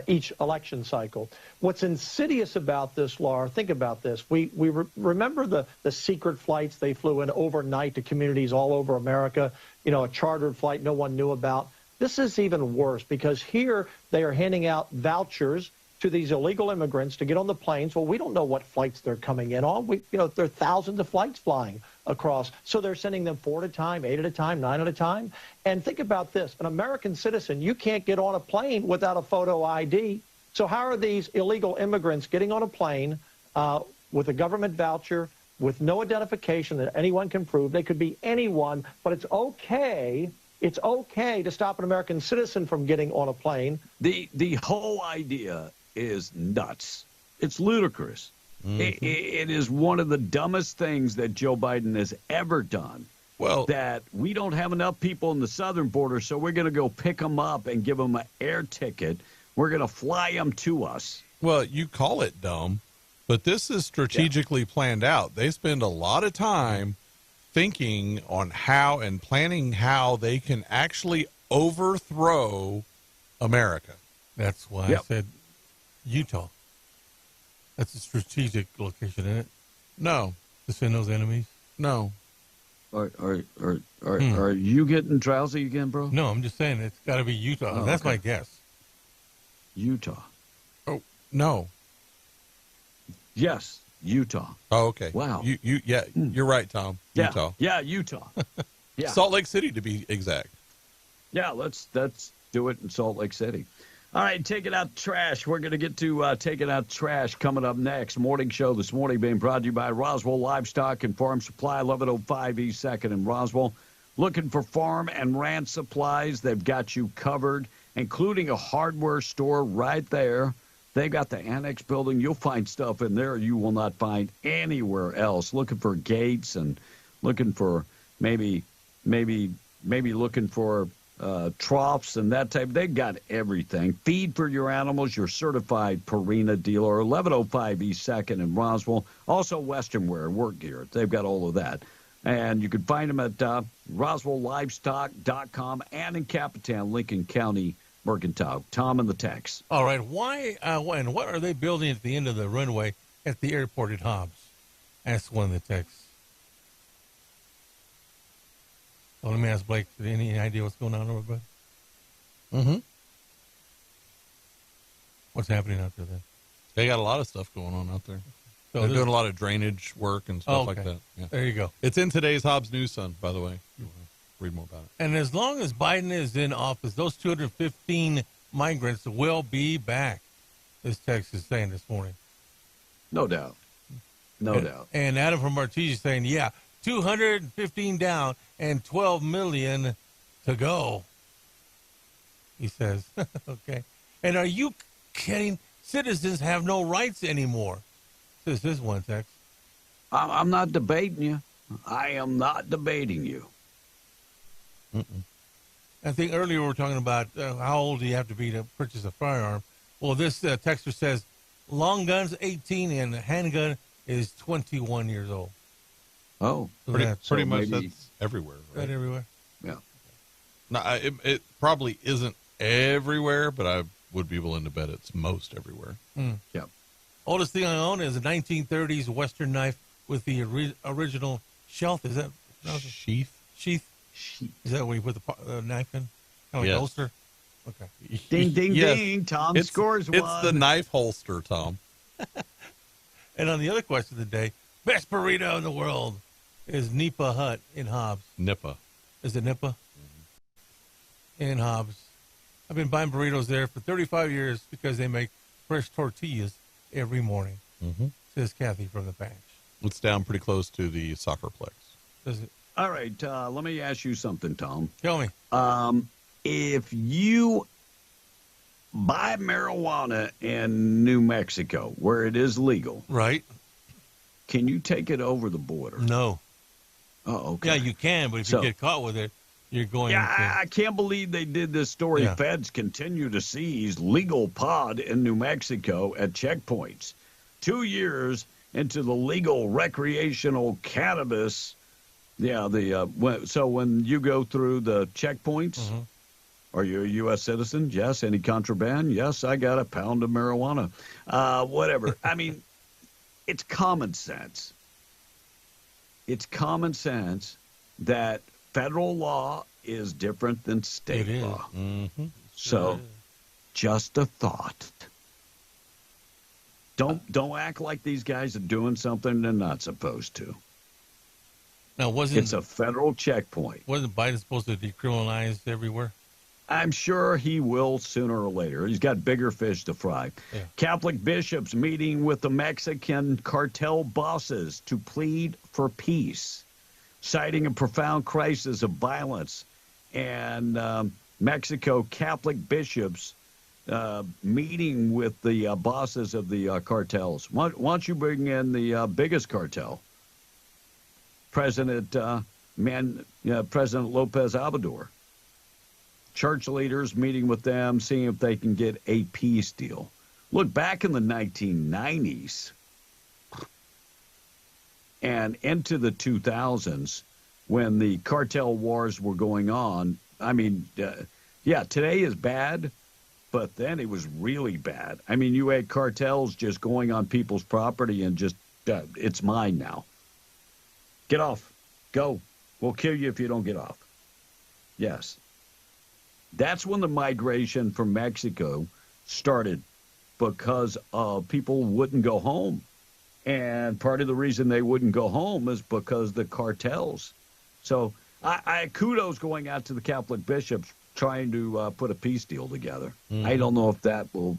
each election cycle. What's insidious about this, Laura, think about this. We remember the secret flights they flew in overnight to communities all over America, a chartered flight no one knew about. This is even worse because here they are handing out vouchers to these illegal immigrants to get on the planes. Well, we don't know what flights they're coming in on. There are thousands of flights flying across. So they're sending them 4 at a time, 8 at a time, 9 at a time. And think about this. An American citizen, you can't get on a plane without a photo ID. So how are these illegal immigrants getting on a plane with a government voucher, with no identification that anyone can prove? They could be anyone, but it's okay. It's okay to stop an American citizen from getting on a plane. The whole idea is nuts. It's ludicrous. It is one of the dumbest things that Joe Biden has ever done. Well, that we don't have enough people in the southern border, so we're going to go pick them up and give them an air ticket. We're going to fly them to us. Well, you call it dumb, but this is strategically planned out. They spend a lot of time thinking on how and planning how they can actually overthrow America. That's why I said Utah. That's a strategic location, isn't it? No. To send those enemies? No. Are you getting drowsy again, bro? No, I'm just saying it's got to be Utah. Oh, That's okay. my guess. Utah. Oh, no. Yes, Utah. Oh, okay. Wow. You're right, Tom. Yeah. Utah. Yeah, Utah. Yeah. Salt Lake City, to be exact. Yeah, let's do it in Salt Lake City. All right, Taking Out Trash. We're going to get to Taking Out Trash coming up next. Morning show this morning being brought to you by Roswell Livestock and Farm Supply, 1105 East 2nd in Roswell. Looking for farm and ranch supplies, they've got you covered, including a hardware store right there. They got the annex building. You'll find stuff in there you will not find anywhere else. Looking for gates and looking for maybe looking for troughs and that type. They've got everything. Feed for your animals, your certified Purina dealer, 1105 East 2nd in Roswell. Also Western Wear, work gear. They've got all of that. And you can find them at RoswellLivestock.com and in Capitan, Lincoln County, Mercantile. Tom and the text. All right. Why and what are they building at the end of the runway at the airport at Hobbs? That's one of the texts. Well, let me ask Blake, any idea what's going on over there? Mm-hmm. What's happening out there then? They got a lot of stuff going on out there. So they're doing a lot of drainage work and stuff like that. Yeah. There you go. It's in today's Hobbs News Sun, by the way. You want to read more about it. And as long as Biden is in office, those 215 migrants will be back. This text is saying this morning. No doubt. No doubt. And Adam from Artesia is saying, 215 down and 12 million to go. He says, okay. And are you kidding? Citizens have no rights anymore. Says this one text. I'm not debating you. I am not debating you. I think earlier we were talking about how old do you have to be to purchase a firearm. Well, this texter says long gun's 18 and handgun is 21 years old. Oh, So pretty much maybe- that's everywhere. Right? that everywhere. Yeah. No, it probably isn't everywhere, but I would be willing to bet it's most everywhere. Yep. Oldest thing I own is a 1930s Western knife with the original shelf. Is that Sheath? sheath? Is that where you put the knife in? Kind of like Yes. a holster? Okay. Ding, ding, Yes. ding. Tom It's- scores one. It's the knife holster, Tom. And on the other question of the day, best burrito in the world is Nipa Hut in Hobbs. Nippa. Is it Nipa? In Hobbs. I've been buying burritos there for 35 years because they make fresh tortillas every morning, says Kathy from the patch. It's down pretty close to the Soccerplex. Does it? All right. Let me ask you something, Tom. Tell me. If you buy marijuana in New Mexico, where it is legal, Right? can you take it over the border? No. Oh, okay. Yeah, you can, but if So- you get caught with it, you're going Yeah, to... I can't believe they did this story. Yeah. Feds continue to seize legal pod in New Mexico at checkpoints. 2 years into the legal recreational cannabis. Yeah, so when you go through the checkpoints, Are you a U.S. citizen? Yes. Any contraband? Yes, I got a pound of marijuana. Whatever. I mean, it's common sense. It's common sense that federal law is different than state law. Mm-hmm. So, just a thought. Don't act like these guys are doing something they're not supposed to. Now, it's a federal checkpoint. Wasn't Biden supposed to decriminalize everywhere? I'm sure he will sooner or later. He's got bigger fish to fry. Yeah. Catholic bishops meeting with the Mexican cartel bosses to plead for peace, citing a profound crisis of violence. And Mexico Catholic bishops meeting with the bosses of the cartels. Why don't you bring in the biggest cartel? President Lopez Obrador. Church leaders meeting with them, seeing if they can get a peace deal. Look, back in the 1990s and into the 2000s, when the cartel wars were going on, I mean, today is bad, but then it was really bad. I mean, you had cartels just going on people's property and just, it's mine now. Get off. Go. We'll kill you if you don't get off. Yes. That's when the migration from Mexico started, because people wouldn't go home. And part of the reason they wouldn't go home is because the cartels. So I kudos going out to the Catholic bishops trying to put a peace deal together. Mm-hmm. I don't know if that will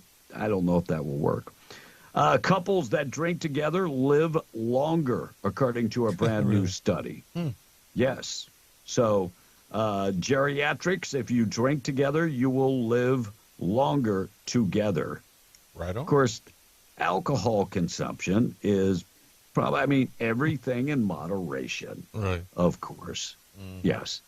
work. Couples that drink together live longer, according to a brand new study. Yes. So geriatrics, if you drink together, you will live longer together. Right on. Of course, alcohol consumption is probably, everything in moderation. Right. Of course. Yes.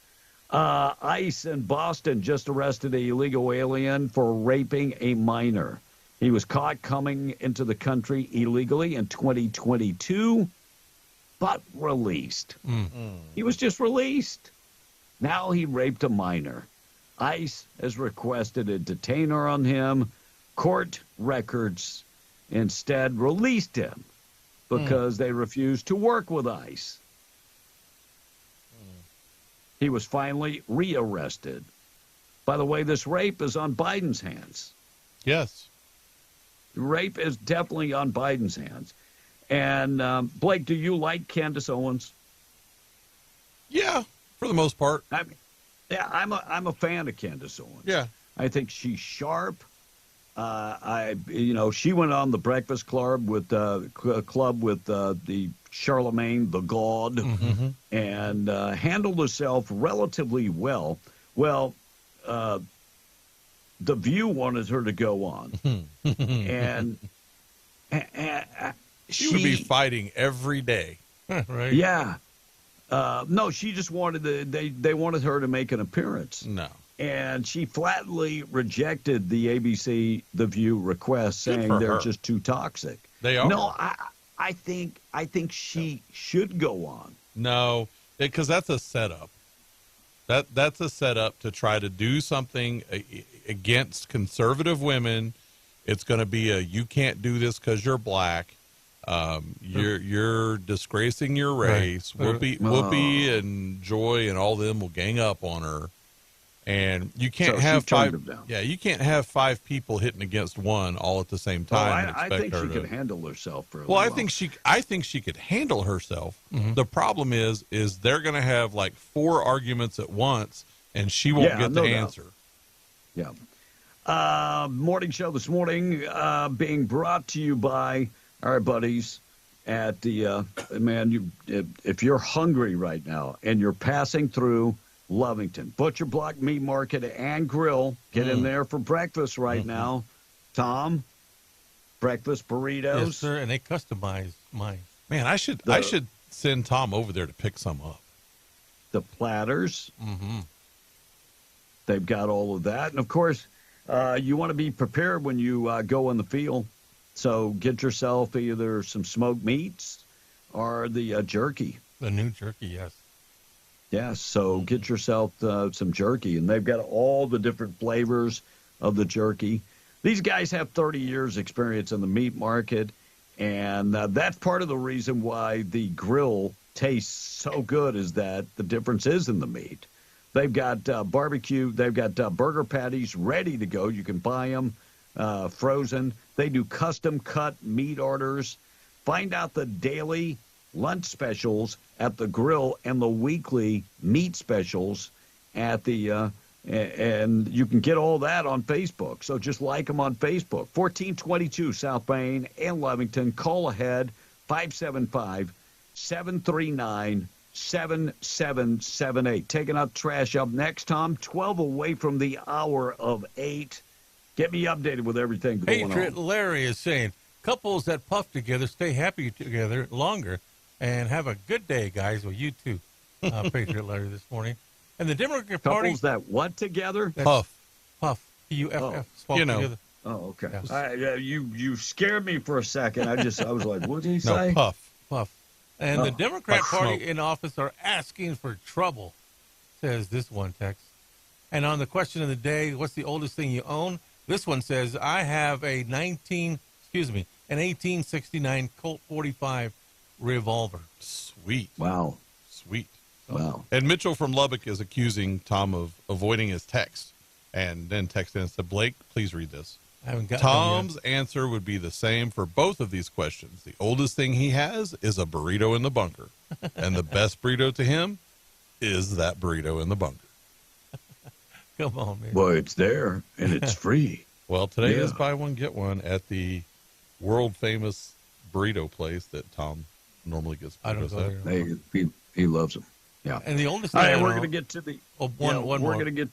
ICE in Boston just arrested an illegal alien for raping a minor. He was caught coming into the country illegally in 2022, but released. He was just released. Now he raped a minor. ICE has requested a detainer on him. Court records instead released him because they refused to work with ICE. He was finally rearrested. By the way, this rape is on Biden's hands. Yes. Rape is definitely on Biden's hands. And Blake, do you like Candace Owens? Yeah, for the most part. I'm a fan of Candace Owens. Yeah. I think she's sharp. She went on the Breakfast Club with the Charlemagne the God, and handled herself relatively well. Well, The View wanted her to go on, and she would be fighting every day, right? Yeah. No, she just wanted they wanted her to make an appearance. No. And she flatly rejected the ABC The View request, saying they're just too toxic. They are. No, I think she should go on. No, because that's a setup. That's a setup to try to do something against conservative women. It's going to be you can't do this because you're black. You're disgracing your race. Right. Whoopi and Joy and all them will gang up on her. And you can't have five. Yeah, you can't have five people hitting against one all at the same time. I think she could handle herself for a well, while. I think she could handle herself. The problem is they're going to have like 4 arguments at once, and she won't get the answer. Yeah. Morning show this morning being brought to you by our buddies at the if you're hungry right now and you're passing through Lovington, Butcher Block Meat Market and Grill. Get in there for breakfast right now. Tom, breakfast burritos. Yes, sir, and they customize mine. Man, I should send Tom over there to pick some up. The platters. They've got all of that. And, of course, you want to be prepared when you go in the field. So get yourself either some smoked meats or the jerky. The new jerky, yes. Yeah, so get yourself some jerky, and they've got all the different flavors of the jerky. These guys have 30 years experience in the meat market, and that's part of the reason why the grill tastes so good is that the difference is in the meat. They've got barbecue. They've got burger patties ready to go. You can buy them frozen. They do custom cut meat orders. Find out the daily lunch specials at the grill and the weekly meat specials at the and you can get all that on Facebook. So just like them on Facebook. 1422 South Main and Lovington. Call ahead 575-739-7778. Taking out trash up next, Tom. 12 away from the hour of 8. Get me updated with everything going on. Patriot Larry is saying, couples that puff together stay happy together longer. And have a good day, guys. Well, you too, Patriot Larry, this morning. And the Democrat Party. Couples that what together? Puff. P-U-F-F. You know. Together. Oh, okay. Yes. You scared me for a second. I was like, what did he say? No, puff. And the Democrat Party in office are asking for trouble, says this one text. And on the question of the day, what's the oldest thing you own? This one says, I have an 1869 Colt 45 revolver. Sweet. Wow. Sweet. Wow. And Mitchell from Lubbock is accusing Tom of avoiding his text, and then texted and said, Blake, please read this. I haven't got Tom's answer would be the same for both of these questions. The oldest thing he has is a burrito in the bunker, and the best burrito to him is that burrito in the bunker. Come on, man. Well, it's there, and it's free. Well, today is buy one, get one at the world-famous burrito place that Tom normally gets burritos at. He loves them. Yeah. And the oldest All thing right, I we're own- going to get to the... Oh, one we're more. going to get...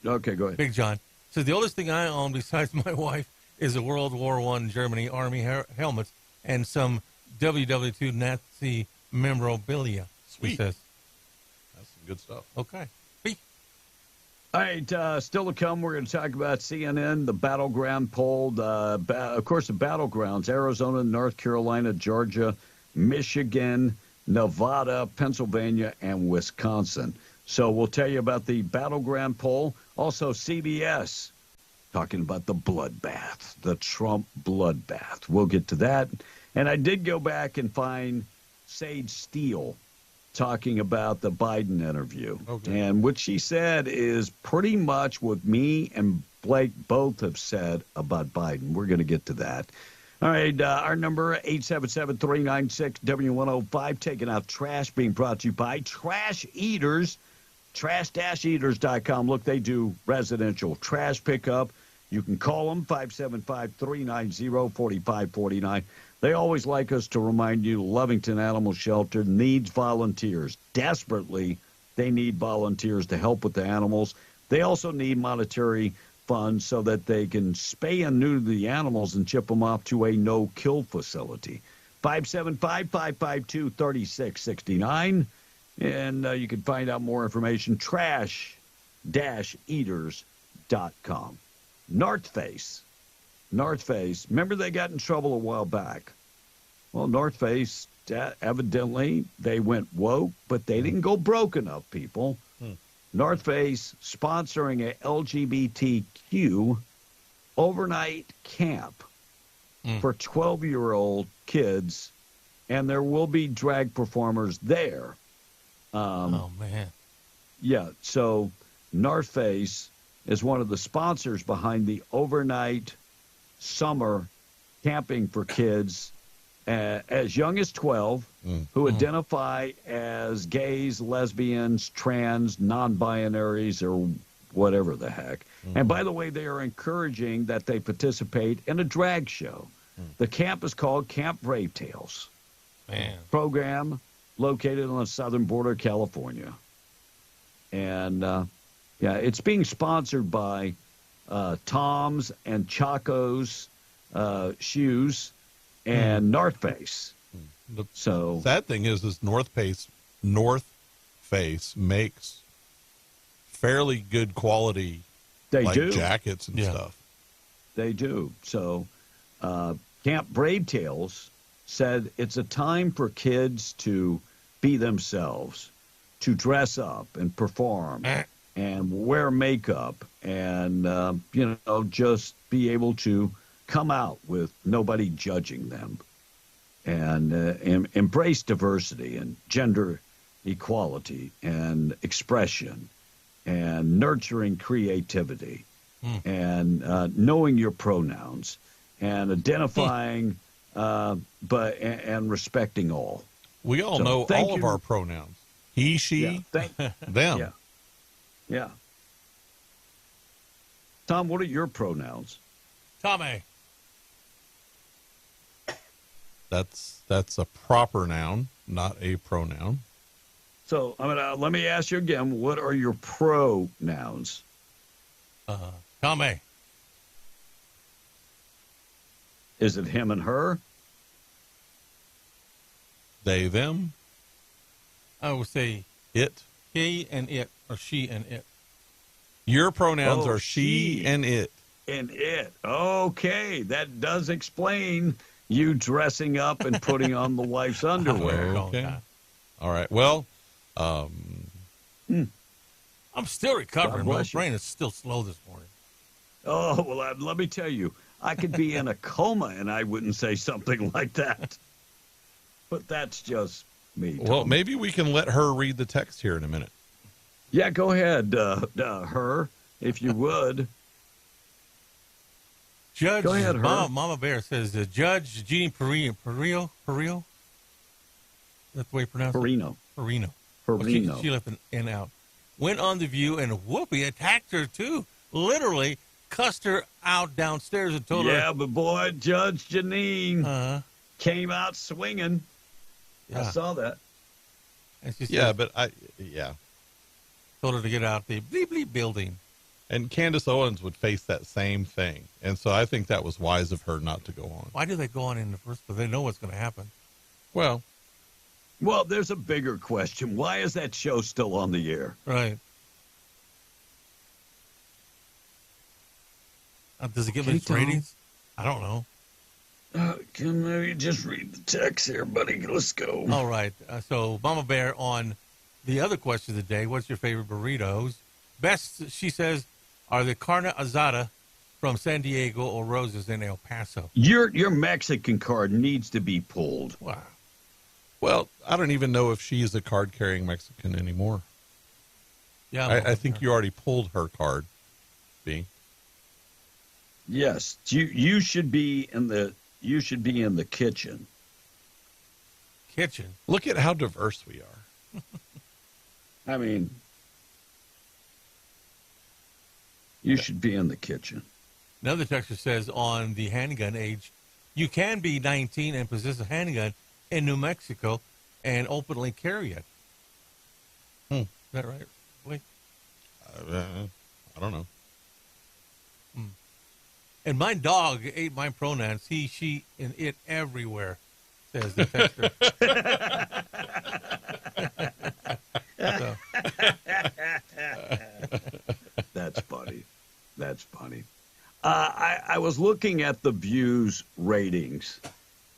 Okay, go ahead. Big John. So the oldest thing I own besides my wife is a World War I Germany Army helmet and some WW2 Nazi memorabilia. Sweet. He says. That's some good stuff. Okay. All right, still to come, we're going to talk about CNN, the battleground poll. Of course, the battlegrounds, Arizona, North Carolina, Georgia, Michigan, Nevada, Pennsylvania, and Wisconsin. So we'll tell you about the battleground poll. Also, CBS talking about the bloodbath, the Trump bloodbath. We'll get to that. And I did go back and find Sage Steele talking about the Biden interview. Okay. And what she said is pretty much what me and Blake both have said about Biden. We're going to get to that. All right, our number, 877-396-W105, taking out trash, being brought to you by Trash Eaters, trash-eaters.com. Look, they do residential trash pickup. You can call them, 575-390-4549. They always like us to remind you, Lovington Animal Shelter needs volunteers. Desperately, they need volunteers to help with the animals. They also need monetary funds so that they can spay and neuter the animals and ship them off to a no-kill facility. 575-552-3669. And you can find out more information, trash-eaters.com. North Face, remember they got in trouble a while back. Well, North Face, evidently, they went woke, but they didn't go broke enough, people. North Face sponsoring a LGBTQ overnight camp for 12-year-old kids, and there will be drag performers there. Oh, man. Yeah, so North Face is one of the sponsors behind the overnight summer camping for kids as young as 12 who identify as gays, lesbians, trans, non-binaries, or whatever the heck. And by the way, they are encouraging that they participate in a drag show. The camp is called Camp Brave Tales. Program located on the southern border of California. And, yeah, it's being sponsored by Tom's and Chaco's shoes and North Face. The so sad thing is North Face makes fairly good quality jackets and stuff. They do. So Camp Brave Tales said it's a time for kids to be themselves. to dress up and perform and wear makeup and, just be able to come out with nobody judging them and embrace diversity and gender equality and expression and nurturing creativity and knowing your pronouns and identifying and respecting all. We all know all of our pronouns. He, she, them. Yeah. Tom, what are your pronouns? Tommy. That's a proper noun, not a pronoun. So let me ask you again, what are your pronouns? Tommy. Is it him and her? They, them? I would say it. He and it, or she and it. Your pronouns are she and it. And it. Okay, that does explain you dressing up and putting on the wife's underwear. Okay. All right. Well, I'm still recovering. My brain is still slow this morning. Oh, well, let me tell you, I could be in a coma and I wouldn't say something like that. But that's just me. Tom. Well, maybe we can let her read the text here in a minute. Yeah, go ahead, her, if you would. Judge, go ahead, Mama Bear says, Judge Jeannie Perino? That's the way you pronounce it? Perino. Perino. She left an N out. Went on The View, and Whoopi attacked her, too. Literally cussed her out downstairs and told her. Yeah, but boy, Judge Janine came out swinging. Yeah. I saw that. And she said, but told her to get out the bleep bleep building. And Candace Owens would face that same thing. And so I think that was wise of her not to go on. Why do they go on in the first place? They know what's going to happen. Well, there's a bigger question. Why is that show still on the air? Right. Does it give its ratings? I don't know. Can we just read the text here, buddy? Let's go. All right. So Mama Bear on the other question of the day, what's your favorite burritos? Best, she says, are the carne asada from San Diego or Rosa's in El Paso. Your Mexican card needs to be pulled. Wow. Well, I don't even know if she is a card-carrying Mexican anymore. Yeah, I think you already pulled her card, B. Yes, you should be in the kitchen. Kitchen. Look at how diverse we are. I mean, you should be in the kitchen. Another texter says on the handgun age, you can be 19 and possess a handgun in New Mexico and openly carry it. Is that right? Wait. I don't know. And my dog ate my pronouns, he, she, and it everywhere, says the texter. That's funny. That's funny. I was looking at the View's ratings,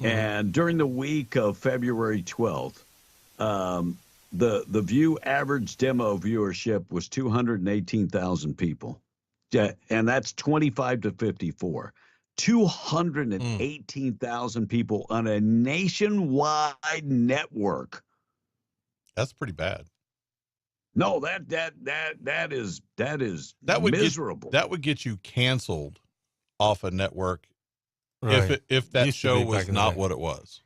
and during the week of February 12th, the View average demo viewership was 218,000 people. Yeah, and that's 25 to 54. 218,000 people on a nationwide network. That's pretty bad. No, that is miserable. That would get you canceled off a network right. if that show was not what it was.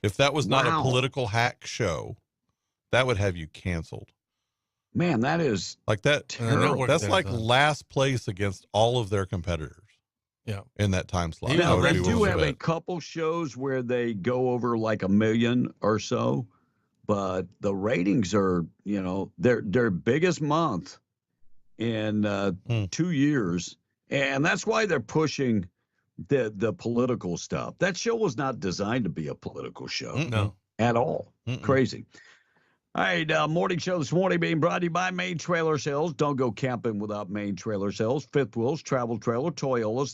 If that was not a political hack show, that would have you canceled. Man, that is like that. Terrible. That's like last place against all of their competitors. Yeah, in that time slot. Now, they do have a couple shows where they go over like 1 million or so, but the ratings are, their biggest month in 2 years, and that's why they're pushing the political stuff. That show was not designed to be a political show, no, at all. Crazy. All right, morning show this morning being brought to you by Main Trailer Sales. Don't go camping without Main Trailer Sales. Fifth Wheels, Travel Trailer, Toyolas,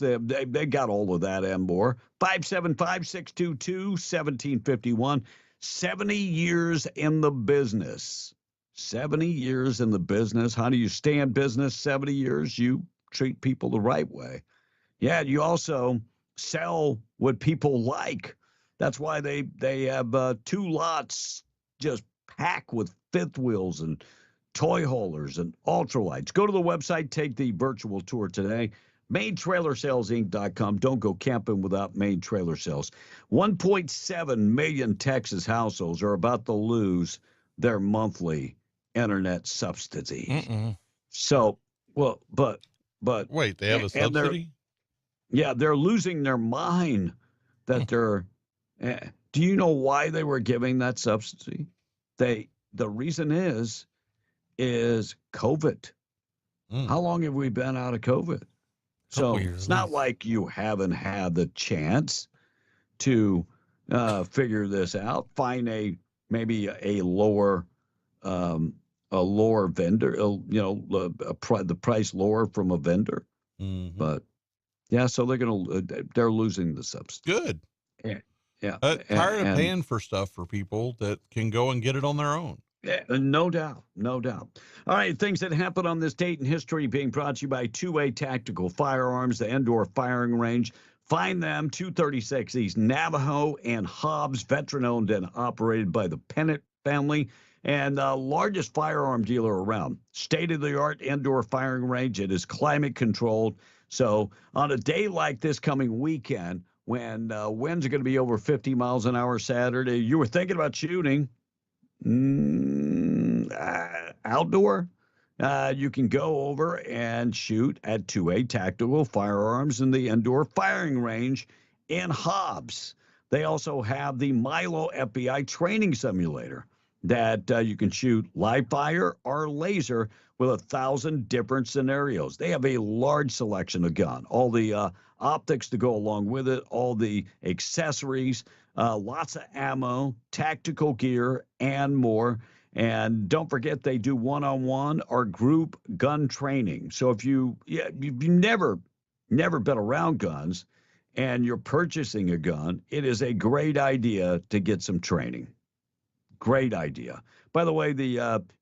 they got all of that and more. 575-622-1751. 70 years in the business. 70 years in the business. How do you stay in business 70 years? You treat people the right way. Yeah, you also sell what people like. That's why they have 2 lots just packed with fifth wheels and toy haulers and ultralights. Go to the website, take the virtual tour today. MainTrailerSalesInc.com. Don't go camping without Main Trailer Sales. 1.7 million Texas households are about to lose their monthly internet subsidy. So, well, but wait, they have a subsidy? They're losing their mind that they're. Do you know why they were giving that subsidy? The reason is COVID. How long have we been out of COVID? So it's not like you haven't had the chance to figure this out. Find maybe a lower vendor, the price lower from a vendor. But yeah, so they're losing the subsidy. Good. Yeah. Tired of paying for stuff for people that can go and get it on their own. Yeah, no doubt. All right, things that happened on this date in history being brought to you by 2A Tactical Firearms, the indoor firing range. Find them, 236 East Navajo and Hobbs, veteran-owned and operated by the Pennant family, and the largest firearm dealer around. State-of-the-art indoor firing range. It is climate-controlled. So on a day like this coming weekend, when winds are going to be over 50 miles an hour Saturday, you were thinking about shooting outdoor, you can go over and shoot at 2A Tactical Firearms in the indoor firing range in Hobbs. They also have the Milo FBI training simulator that you can shoot live fire or laser with 1,000 different scenarios. They have a large selection of gun, all the optics to go along with it, all the accessories, lots of ammo, tactical gear, and more. And don't forget, they do one-on-one or group gun training. So if you've never been around guns and you're purchasing a gun, it is a great idea to get some training. Great idea. By the way,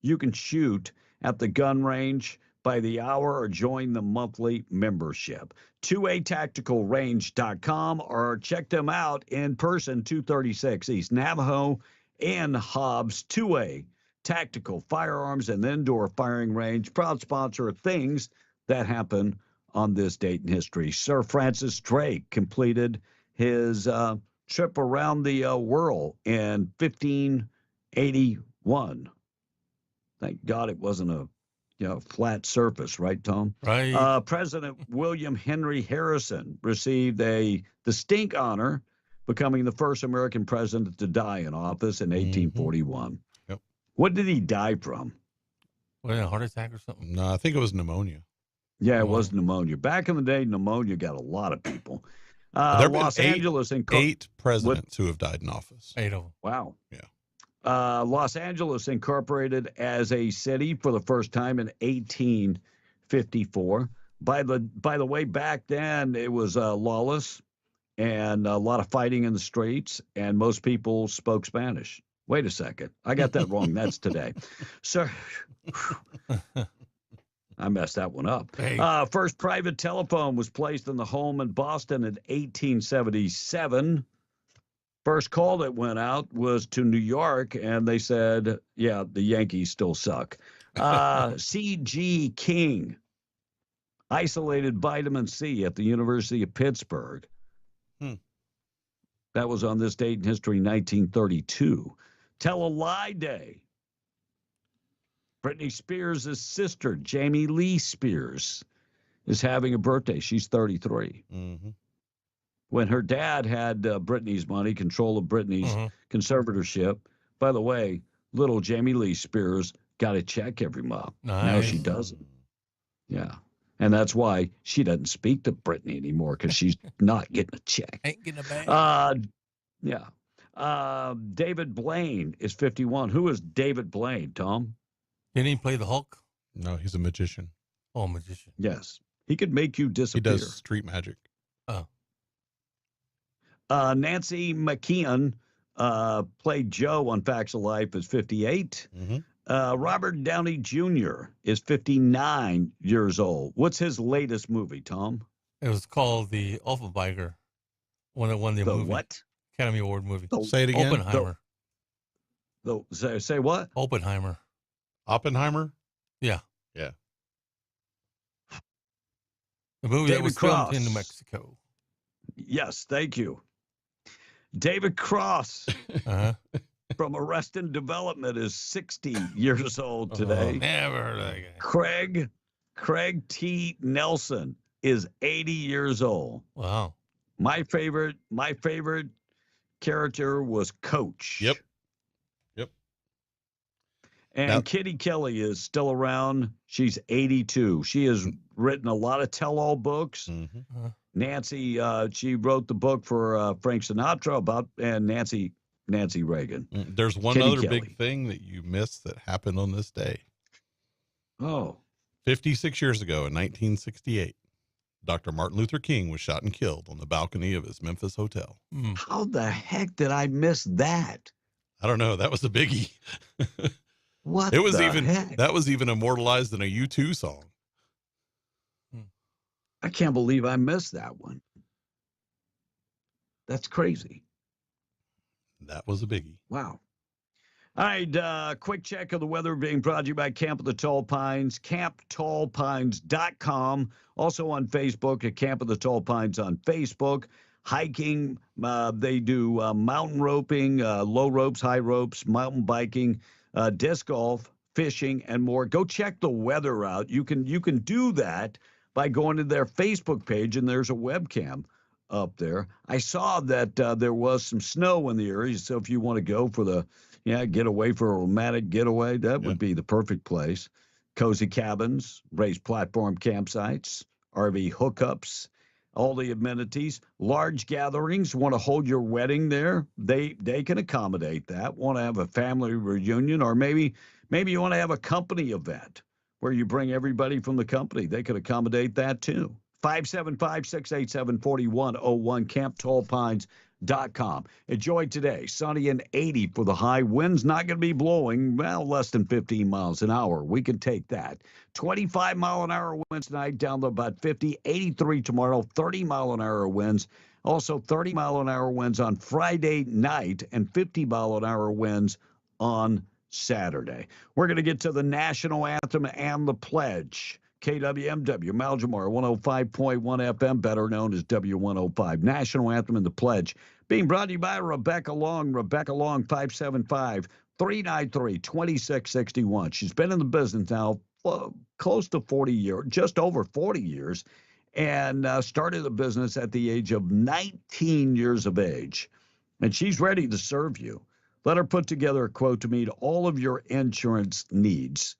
you can shoot at the gun range by the hour or join the monthly membership. 2atacticalrange.com or check them out in person, 236 East Navajo and Hobbs. 2A Tactical Firearms and Indoor Firing Range, proud sponsor of things that happen on this date in history. Sir Francis Drake completed his trip around the world in 1581. Thank God it wasn't a flat surface, right, Tom? Right. President William Henry Harrison received a distinct honor, becoming the first American president to die in office in 1841. Yep. What did he die from? What, a heart attack or something? No, I think it was pneumonia. Yeah, it was pneumonia. Back in the day, pneumonia got a lot of people. There have been Los Angeles and 8 presidents who have died in office. 8 of them. Wow. Yeah. Los Angeles incorporated as a city for the first time in 1854. By the way, back then it was lawless and a lot of fighting in the streets, and most people spoke Spanish. Wait a second, I got that wrong. That's today. So I messed that one up. Hey. First private telephone was placed in the home in Boston in 1877. First call that went out was to New York, and they said, yeah, the Yankees still suck. C.G. King isolated vitamin C at the University of Pittsburgh. That was on this date in history, 1932. Tell a Lie Day. Britney Spears' sister, Jamie Lee Spears, is having a birthday. She's 33. Mm-hmm. When her dad had Britney's money, control of Britney's conservatorship. By the way, little Jamie Lee Spears got a check every month. Nice. Now she doesn't. Yeah. And that's why she doesn't speak to Britney anymore, because she's not getting a check. Ain't getting a bag. Yeah. David Blaine is 51. Who is David Blaine, Tom? Didn't he play the Hulk? No, he's a magician. Oh, magician. Yes. He could make you disappear. He does street magic. Oh. Nancy McKeon played Joe on Facts of Life, is 58. Robert Downey Jr. is 59 years old. What's his latest movie, Tom? It was called The Offenbarger, when it won the movie. What? Academy Award movie. Say it again. Oppenheimer. Say what? Oppenheimer. Oppenheimer? Yeah. Yeah. The movie David that was Cross. filmed in New Mexico. Yes, thank you. David Cross from Arrested Development is 60 years old today. Never heard of that guy. Craig T. Nelson is 80 years old. Wow. My favorite character was Coach. Yep. And Now- Kitty Kelly is still around. She's 82. She has written a lot of tell-all books. Mm-hmm. Nancy, she wrote the book for Frank Sinatra and Nancy Reagan. There's one Kitty other Kelly. big thing that you missed that happened on this day. Oh. 56 years ago in 1968, Dr. Martin Luther King was shot and killed on the balcony of his Memphis hotel. How the heck did I miss that? I don't know. That was a biggie. What It was the even heck? that was even immortalized in a U2 song. I can't believe I missed that one. That's crazy. That was a biggie. Wow. All right, quick check of the weather being brought to you by Camp of the Tall Pines, camptallpines.com. Also on Facebook at Camp of the Tall Pines on Facebook. Hiking, they do mountain roping, low ropes, high ropes, mountain biking, disc golf, fishing, and more. Go check the weather out. You can do that by going to their Facebook page, and there's a webcam up there. I saw that there was some snow in the area, so if you want to go for the getaway, for a romantic getaway, that would be the perfect place. Cozy cabins, raised platform campsites, RV hookups, all the amenities. Large gatherings, want to hold your wedding there, they can accommodate that. Want to have a family reunion, or maybe you want to have a company event where you bring everybody from the company. They could accommodate that too. 575-687-4101, camptallpines.com. Enjoy today. Sunny and 80 for the high. Wind's not going to be blowing, less than 15 miles an hour. We can take that. 25-mile-an-hour winds tonight, down to about 50. 83 tomorrow, 30-mile-an-hour winds. Also 30-mile-an-hour winds on Friday night and 50-mile-an-hour winds on Saturday. We're going to get to the national anthem and the pledge. KWMW, Maljamar, 105.1 FM, better known as W105. National anthem and the pledge being brought to you by Rebecca Long. Rebecca Long, 575-393-2661. She's been in the business now close to 40 years, just over 40 years, and started the business at the age of 19 years of age. And she's ready to serve you. Let her put together a quote to meet all of your insurance needs.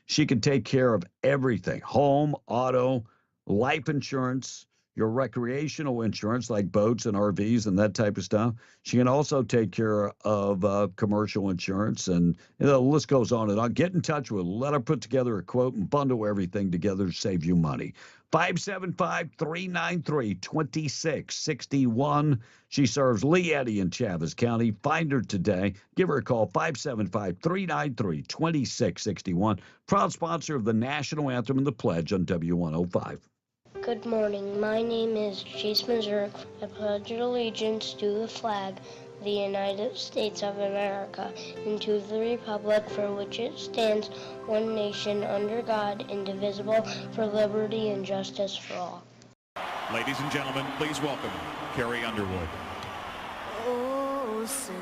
She can take care of everything: home, auto, life insurance, your recreational insurance like boats and RVs and that type of stuff. She can also take care of commercial insurance, and the list goes on and on. Get in touch with her. Let her put together a quote and bundle everything together to save you money. 575-393-2661. She serves Lee Eddy in Chaves County. Find her today. Give her a call, 575-393-2661. Proud sponsor of the National Anthem and the Pledge on W105. Good morning. My name is Chase Mazurek. I pledge allegiance to the flag of the United States of America and to the republic for which it stands, one nation, under God, indivisible, for liberty and justice for all. Ladies and gentlemen, please welcome Carrie Underwood. Oh, say,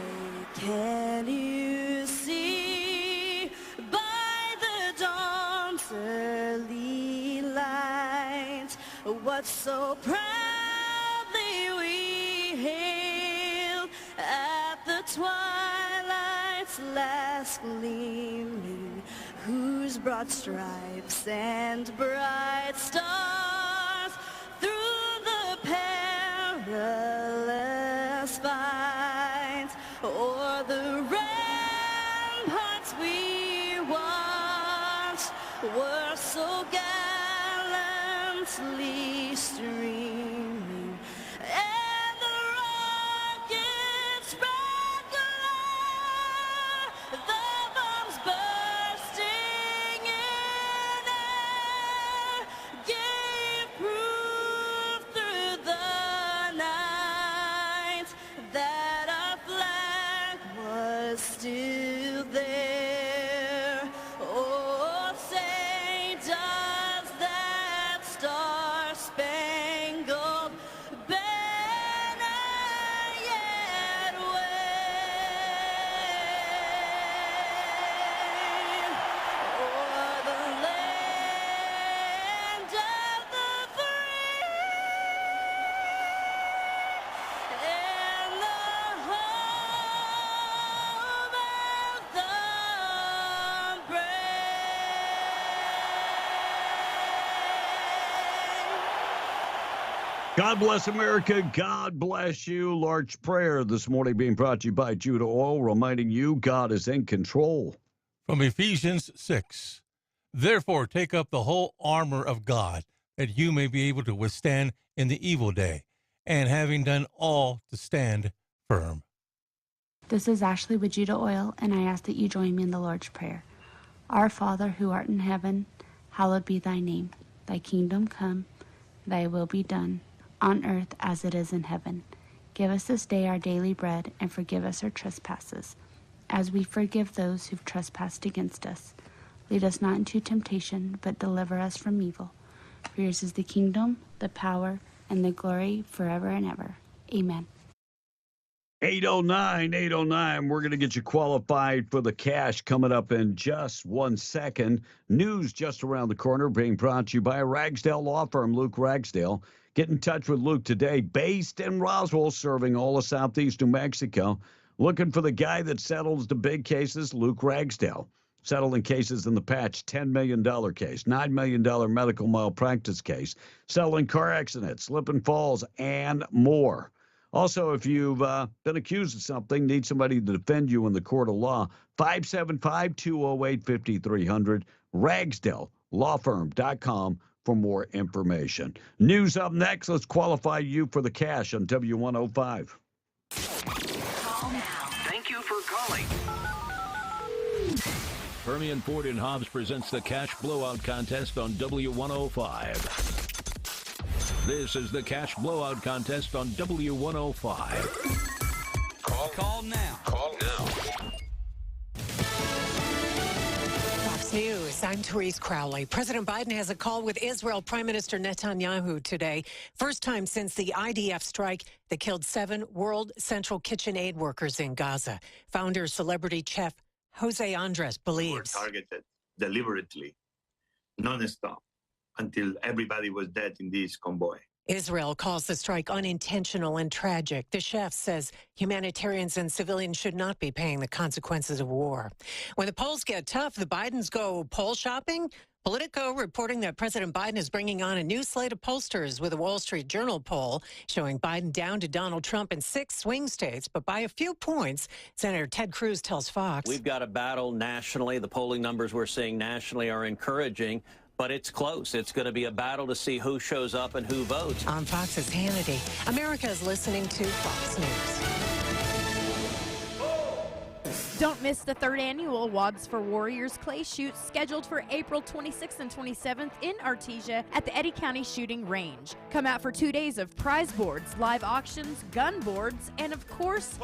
can you see by the dawn's early light what so proudly we hailed at the twilight's last gleaming, whose broad stripes and bright stars through the perilous fight o'er the ramparts we watched were so gallantly streaming, and the rockets sparkle, the bombs burst God bless America. God bless you. Large prayer this morning being brought to you by Judah Oil, reminding you God is in control. From Ephesians 6. Therefore, take up the whole armor of God, that you may be able to withstand in the evil day, and having done all, to stand firm. This is Ashley with Judah Oil, and I ask that you join me in the Lord's Prayer. Our Father, who art in heaven, hallowed be thy name. Thy kingdom come, thy will be done, on earth as it is in heaven. Give us this day our daily bread, and forgive us our trespasses, as we forgive those who've trespassed against us. Lead us not into temptation, but deliver us from evil. For yours is the kingdom, the power, and the glory forever and ever. Amen. 809. We're going to get you qualified for the cash coming up in just 1 second. News just around the corner being brought to you by a Ragsdale law firm, Luke Ragsdale. Get in touch with Luke today, based in Roswell, serving all of southeast New Mexico. Looking for the guy that settles the big cases, Luke Ragsdale. Settling cases in the patch, $10 million case, $9 million medical malpractice case, settling car accidents, slip and falls, and more. Also, if you've been accused of something, need somebody to defend you in the court of law, 575-208-5300, RagsdaleLawFirm.com for more information. News up next. Let's qualify you for the cash on W105. Call now. Thank you for calling. Permian Ford in Hobbs presents the Cash Blowout Contest on W105. This is the Cash Blowout Contest on W105. Call now. Call now. Fox News, I'm Therese Crowley. President Biden has a call with Israel Prime Minister Netanyahu today. First time since the IDF strike that killed 7 World Central Kitchen aid workers in Gaza. Founder, celebrity chef Jose Andres believes. Were targeted deliberately, non-stop, until everybody was dead in this convoy. Israel calls the strike unintentional and tragic. The chef says humanitarians and civilians should not be paying the consequences of war. When the polls get tough, the Bidens go poll shopping. Politico reporting that President Biden is bringing on a new slate of pollsters with a Wall Street Journal poll showing Biden down to Donald Trump in 6 swing states, but by a few points. Senator Ted Cruz tells Fox. We've got a battle nationally. The polling numbers we're seeing nationally are encouraging, but it's close. It's going to be a battle to see who shows up and who votes. On Fox's Hannity, America is listening to Fox News. Don't miss the 3rd annual Wads for Warriors Clay Shoot scheduled for April 26th and 27th in Artesia at the Eddy County Shooting Range. Come out for 2 days of prize boards, live auctions, gun boards, and of course,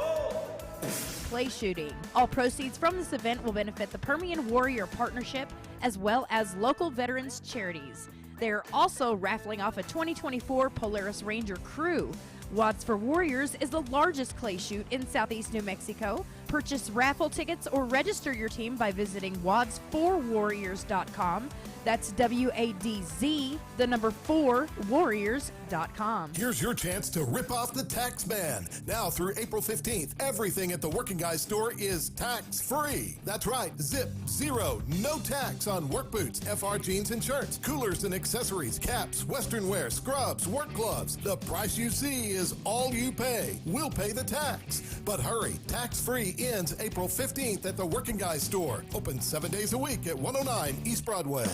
clay shooting. All proceeds from this event will benefit the Permian Warrior Partnership as well as local veterans charities. They're also raffling off a 2024 Polaris Ranger crew. Wads for Warriors is the largest clay shoot in southeast New Mexico. Purchase raffle tickets or register your team by visiting wads4warriors.com. That's WADZ, the number 4, warriors.com. Here's your chance to rip off the tax man. Now through April 15th, everything at the Working Guys store is tax-free. That's right, zip, zero, no tax on work boots, FR jeans and shirts, coolers and accessories, caps, western wear, scrubs, work gloves. The price you see is all you pay. We'll pay the tax. But hurry, tax-free ends April 15th at the Working Guys store. Open 7 days a week at 109 East Broadway.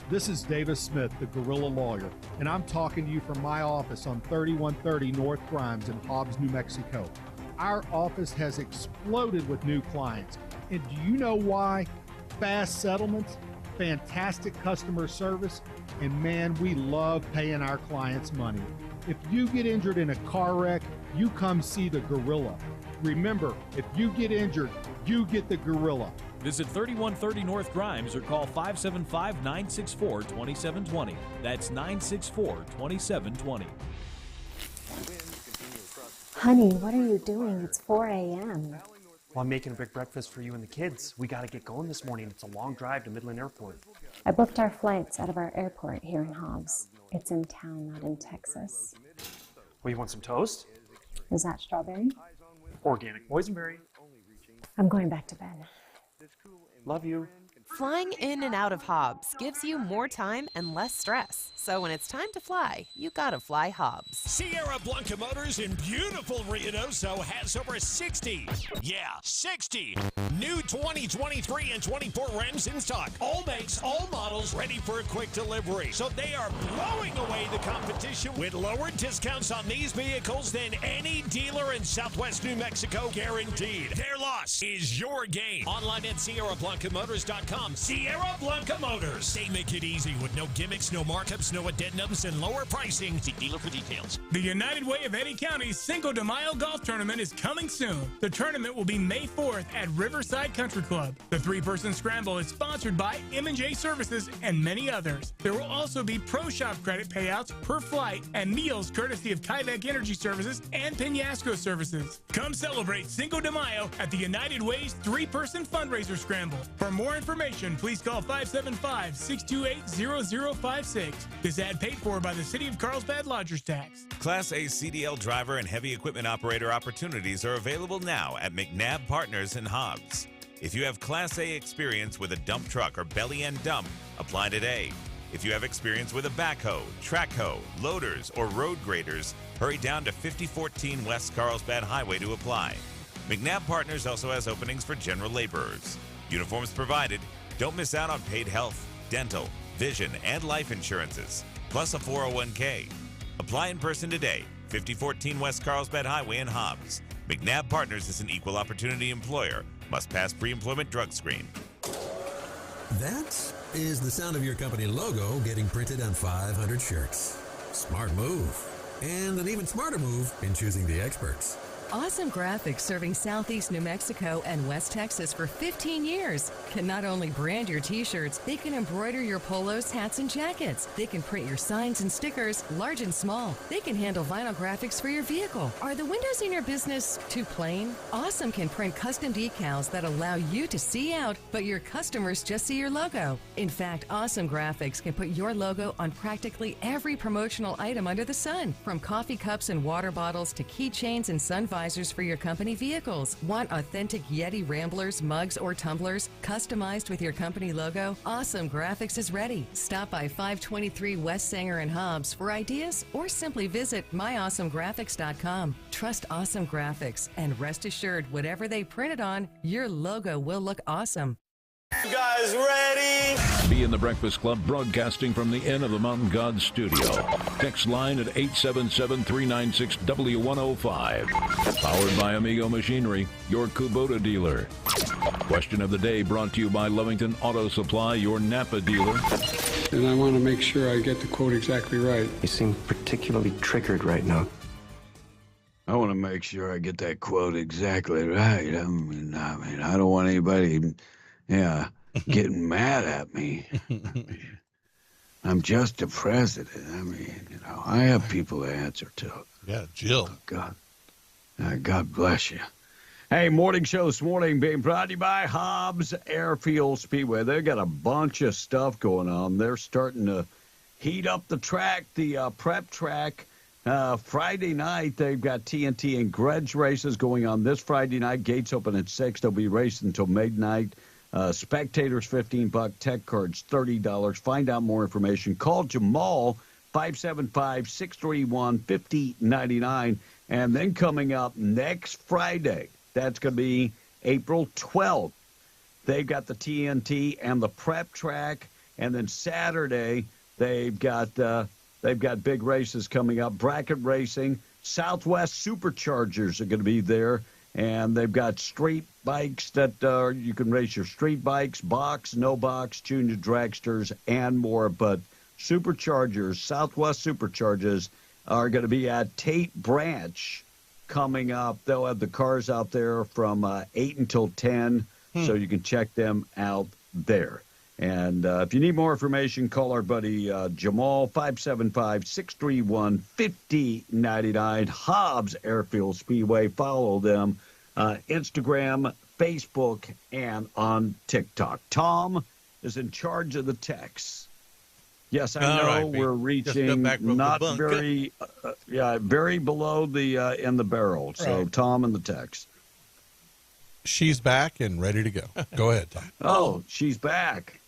This is Davis Smith, the Guerrilla Lawyer, and I'm talking to you from my office on 3130 North Grimes in Hobbs, New Mexico. Our office has exploded with new clients. And do you know why? Fast settlements, fantastic customer service, and man, we love paying our clients money. If you get injured in a car wreck, you come see the Gorilla. Remember, if you get injured, you get the Gorilla. Visit 3130 North Grimes or call 575-964-2720. That's 964-2720. Honey, what are you doing? It's 4 a.m. Well, I'm making a big breakfast for you and the kids. We got to get going this morning. It's a long drive to Midland Airport. I booked our flights out of our airport here in Hobbs. It's in town, not in Texas. Well, you want some toast? Is that strawberry? Organic boysenberry. I'm going back to bed. Love you. Flying in and out of Hobbs gives you more time and less stress. So when it's time to fly, you gotta fly Hobbs. Sierra Blanca Motors in beautiful Ruidoso has over 60 new 2023 and 24 rims in stock. All makes, all models ready for a quick delivery. So they are blowing away the competition with lower discounts on these vehicles than any dealer in Southwest New Mexico, guaranteed. Their loss is your gain. Online at SierraBlancaMotors.com. Sierra Blanca Motors. They make it easy with no gimmicks, no markups, no addendums, and lower pricing. See dealer for details. The United Way of Eddy County's Cinco de Mayo Golf Tournament is coming soon. The tournament will be May 4th at Riverside Country Club. The three-person scramble is sponsored by M&J Services and many others. There will also be Pro Shop credit payouts per flight and meals courtesy of Kyvek Energy Services and Peñasco Services. Come celebrate Cinco de Mayo at the United Way's three-person fundraiser scramble. For more information, please call 575-628-0056. This ad paid for by the City of Carlsbad Lodgers Tax. Class A CDL driver and heavy equipment operator opportunities are available now at McNabb Partners in Hobbs. If you have Class A experience with a dump truck or belly end dump, apply today. If you have experience with a backhoe, track hoe, loaders, or road graders, hurry down to 5014 West Carlsbad Highway to apply. McNabb Partners also has openings for general laborers. Uniforms provided. Don't miss out on paid health, dental, vision, and life insurances, plus a 401k. Apply in person today, 5014 West Carlsbad Highway in Hobbs. McNabb Partners is an equal opportunity employer. Must pass pre-employment drug screen. That is the sound of your company logo getting printed on 500 shirts. Smart move. And an even smarter move in choosing the experts. Awesome Graphics, serving Southeast New Mexico and West Texas for 15 years, can not only brand your t-shirts, they can embroider your polos, hats, and jackets. They can print your signs and stickers, large and small. They can handle vinyl graphics for your vehicle. Are the windows in your business too plain? Awesome can print custom decals that allow you to see out, but your customers just see your logo. In fact, Awesome Graphics can put your logo on practically every promotional item under the sun, from coffee cups and water bottles to keychains and sun visors for your company vehicles. Want authentic Yeti Ramblers, mugs, or tumblers customized with your company logo? Awesome Graphics is ready. Stop by 523 West Sanger and Hobbs for ideas, or simply visit myawesomegraphics.com. Trust Awesome Graphics and rest assured, whatever they print it on, your logo will look awesome. You guys ready? Be in the Breakfast Club, broadcasting from the Inn of the Mountain God studio. Text line at 877-396-W105. Powered by Amigo Machinery, your Kubota dealer. Question of the day brought to you by Lovington Auto Supply, your Napa dealer. And I want to make sure I get the quote exactly right. You seem particularly triggered right now. I want to make sure I get that quote exactly right. I mean, I don't want anybody... getting mad at me. I'm just a president. I mean, I have people to answer to. Yeah, Jill. Oh, God. God bless you. Hey, morning show this morning being brought to you by Hobbs Airfield Speedway. They've got a bunch of stuff going on. They're starting to heat up the track, the prep track. Friday night, they've got TNT and Grudge races going on this Friday night. Gates open at 6. They'll be racing until midnight. Spectators, $15. Tech cards, $30. Find out more information. Call Jamal, 575-631-5099. And then coming up next Friday, that's going to be April 12th. They've got the TNT and the prep track. And then Saturday, they've got big races coming up. Bracket racing. Southwest Superchargers are going to be there. And they've got street bikes that you can race your street bikes, box, no box, junior dragsters, and more. But Superchargers, Southwest Superchargers, are going to be at Tate Branch coming up. They'll have the cars out there from 8 until 10, so you can check them out there. And if you need more information, call our buddy Jamal, 575-631-5099, Hobbs Airfield Speedway. Follow them Instagram, Facebook, and on TikTok. Tom is in charge of the texts. Yes, I know we're reaching not very, very below the in the barrel. So Tom and the text. She's back and ready to go. Go ahead, Tom. Oh, she's back.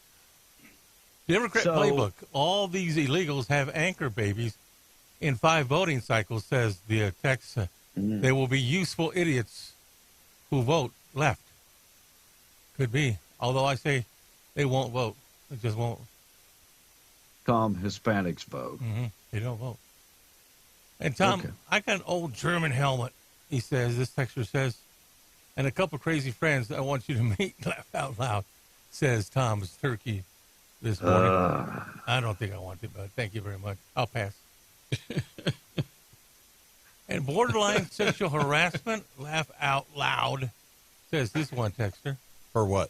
Democrat playbook. All these illegals have anchor babies in 5 voting cycles, says the text. They will be useful idiots who vote left. Could be. Although I say they won't vote. They just won't. Tom, Hispanics vote. They don't vote. And Tom, I got an old German helmet, he says, this texter says, and a couple crazy friends that I want you to meet. Laugh out loud, says Tom's turkey this morning. I don't think I want to, but thank you very much. I'll pass. And borderline sexual harassment, laugh out loud, says this one texter. For what?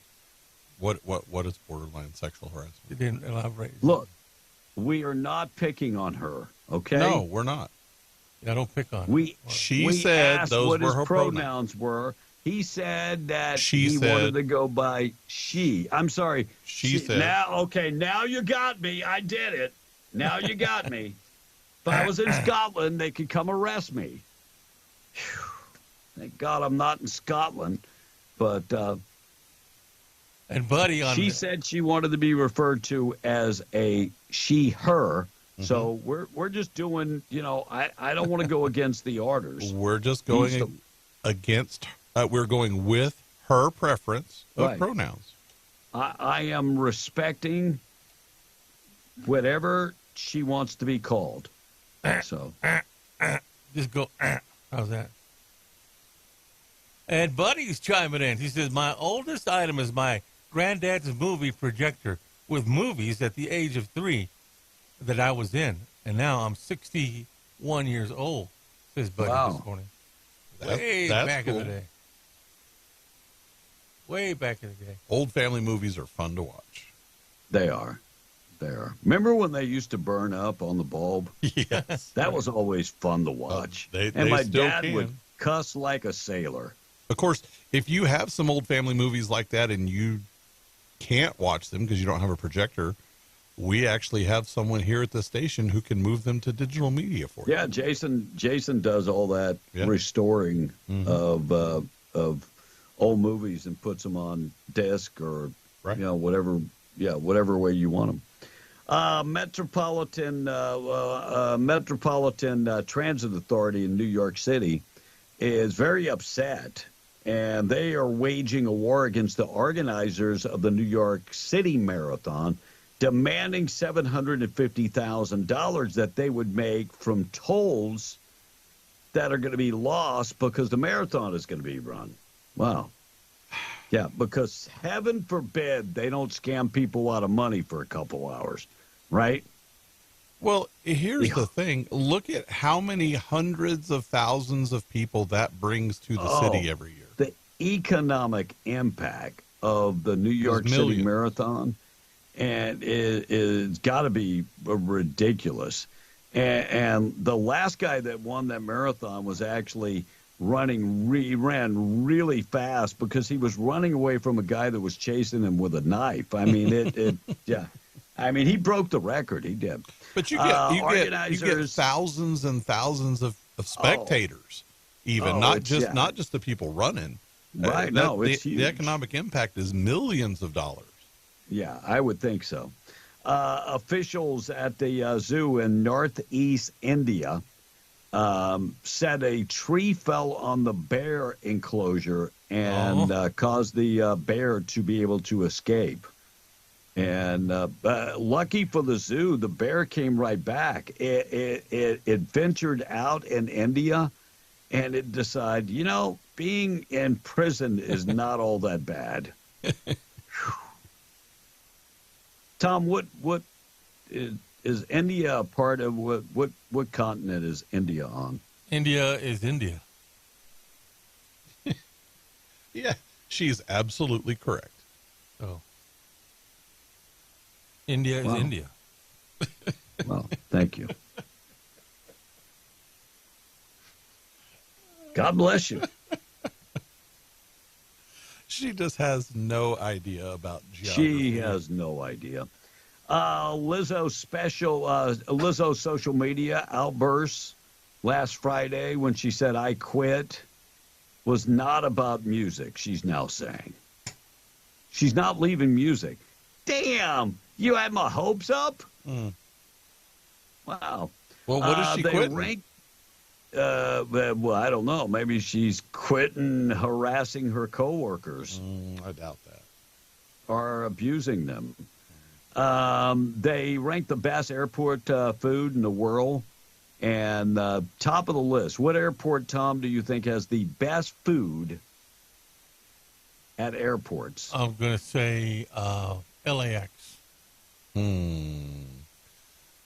What is borderline sexual harassment? They didn't elaborate. Look, we are not picking on her, okay? No, we're not. I don't pick on her. She said asked those what were his her pronouns were. He said that She he said- wanted to go by she. I'm sorry. She said- Now you got me. I did it. Now you got me. If I was in Scotland, they could come arrest me. Whew. Thank God I'm not in Scotland. But and Buddy on she said she wanted to be referred to as a she, her. So we're just doing, I don't want to go against the orders. We're just going against, we're going with her preference of Right. pronouns. I am respecting whatever she wants to be called. So just go. How's that? And Buddy's chiming in. He says, my oldest item is my granddad's movie projector with movies at the age of 3 that I was in. And now I'm 61 years old, says Buddy this morning. Way That's back in cool. the day. Way back in the day. Old family movies are fun to watch. they are. They are. Remember when they used to burn up on the bulb? Yes. That was always fun to watch. They and my still dad can. would cuss like a sailor. Of course, if you have some old family movies like that and you can't watch them because you don't have a projector, we actually have someone here at the station who can move them to digital media for you. Yeah, Jason does all that restoring of old movies and puts them on disc or whatever way you want them. Metropolitan Transit Authority in New York City is very upset, and they are waging a war against the organizers of the New York City Marathon, demanding $750,000 that they would make from tolls that are going to be lost because the marathon is going to be run. Wow. Yeah, because heaven forbid they don't scam people out of money for a couple hours, right? Well, here's the thing. Look at how many hundreds of thousands of people that brings to the city every year. The economic impact of the New York City Marathon, and it's got to be ridiculous. And the last guy that won that marathon was actually ran really fast because he was running away from a guy that was chasing him with a knife. I mean, yeah. I mean, he broke the record. He did. But you get thousands and thousands of spectators, not just the people running. Right. It's huge. The economic impact is millions of dollars. Yeah, I would think so. Officials at the zoo in northeast India said a tree fell on the bear enclosure and caused the bear to be able to escape. And lucky for the zoo, the bear came right back. It ventured out in India, and it decided, being in prison is not all that bad. Tom, what is India a part of? What continent is India on? India is India. Yeah, she's absolutely correct. Oh. India is India. Well, thank you. God bless you. She just has no idea about geography. She has no idea. Lizzo social media outbursts last Friday when she said, "I quit." was not about music, she's now saying. She's not leaving music. Damn, you had my hopes up? Wow. Well, what is she quitting? Well, I don't know. Maybe she's quitting harassing her coworkers. I doubt that. Or abusing them. They ranked the best airport food in the world. And top of the list, what airport, Tom, do you think has the best food at airports? I'm going to say LAX.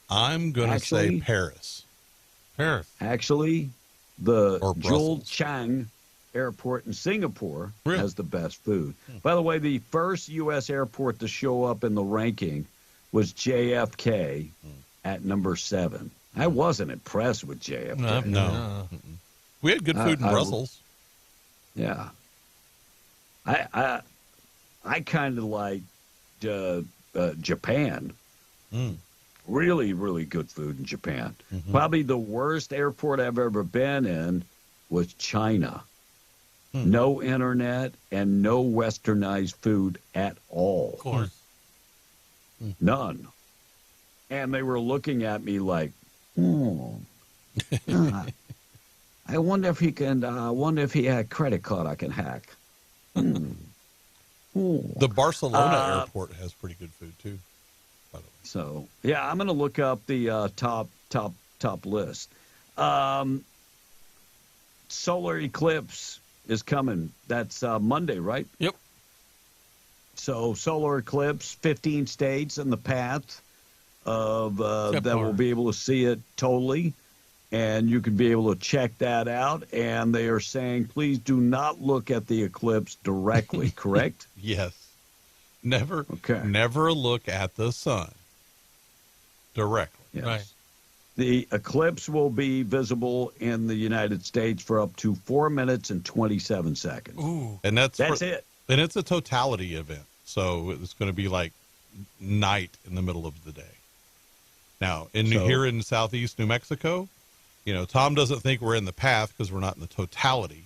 I'm going to say Paris. Paris. Actually, the Zhuo Chang Airport in Singapore has the best food. By the way, the first U.S. airport to show up in the ranking was JFK at number 7. I wasn't impressed with JFK. No. We had good food in Brussels. Yeah. I kind of like Japan. Really, really good food in Japan. Probably the worst airport I've ever been in was China. No internet and no westernized food at all. Of course. None. And they were looking at me like, I wonder if he can. I wonder if he had a credit card I can hack. The Barcelona airport has pretty good food too, by the way. So yeah, I'm going to look up the top list. Solar eclipse is coming. That's Monday, right? Yep. So solar eclipse, 15 states in the path of that will be able to see it totally, and you can be able to check that out. And they are saying, please do not look at the eclipse directly. Correct? Yes. Never look at the sun directly. Yes. Right. The eclipse will be visible in the United States for up to 4 minutes and 27 seconds. Ooh. And that's it. And it's a totality event. So it's going to be like night in the middle of the day. Now, here in southeast New Mexico, Tom doesn't think we're in the path because we're not in the totality,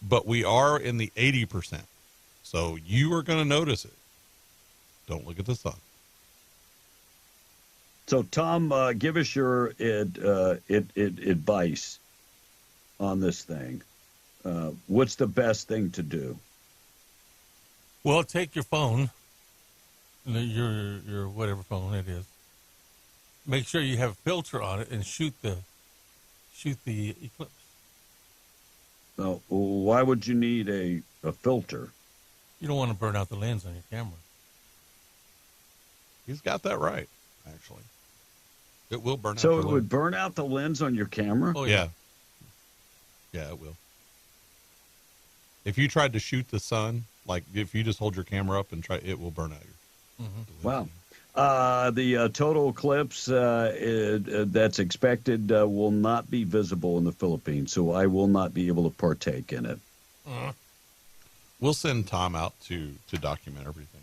but we are in the 80%. So you are going to notice it. Don't look at the sun. So, Tom, give us your advice on this thing. What's the best thing to do? Well, take your phone, your whatever phone it is. Make sure you have a filter on it and shoot the eclipse. Well, why would you need a filter? You don't want to burn out the lens on your camera. He's got that right, actually. It will burn out. So it would burn out the lens on your camera? Oh, yeah. Yeah, it will. If you tried to shoot the sun, like if you just hold your camera up and try, it will burn out your. Wow. The total eclipse that's expected will not be visible in the Philippines, so I will not be able to partake in it. We'll send Tom out to document everything.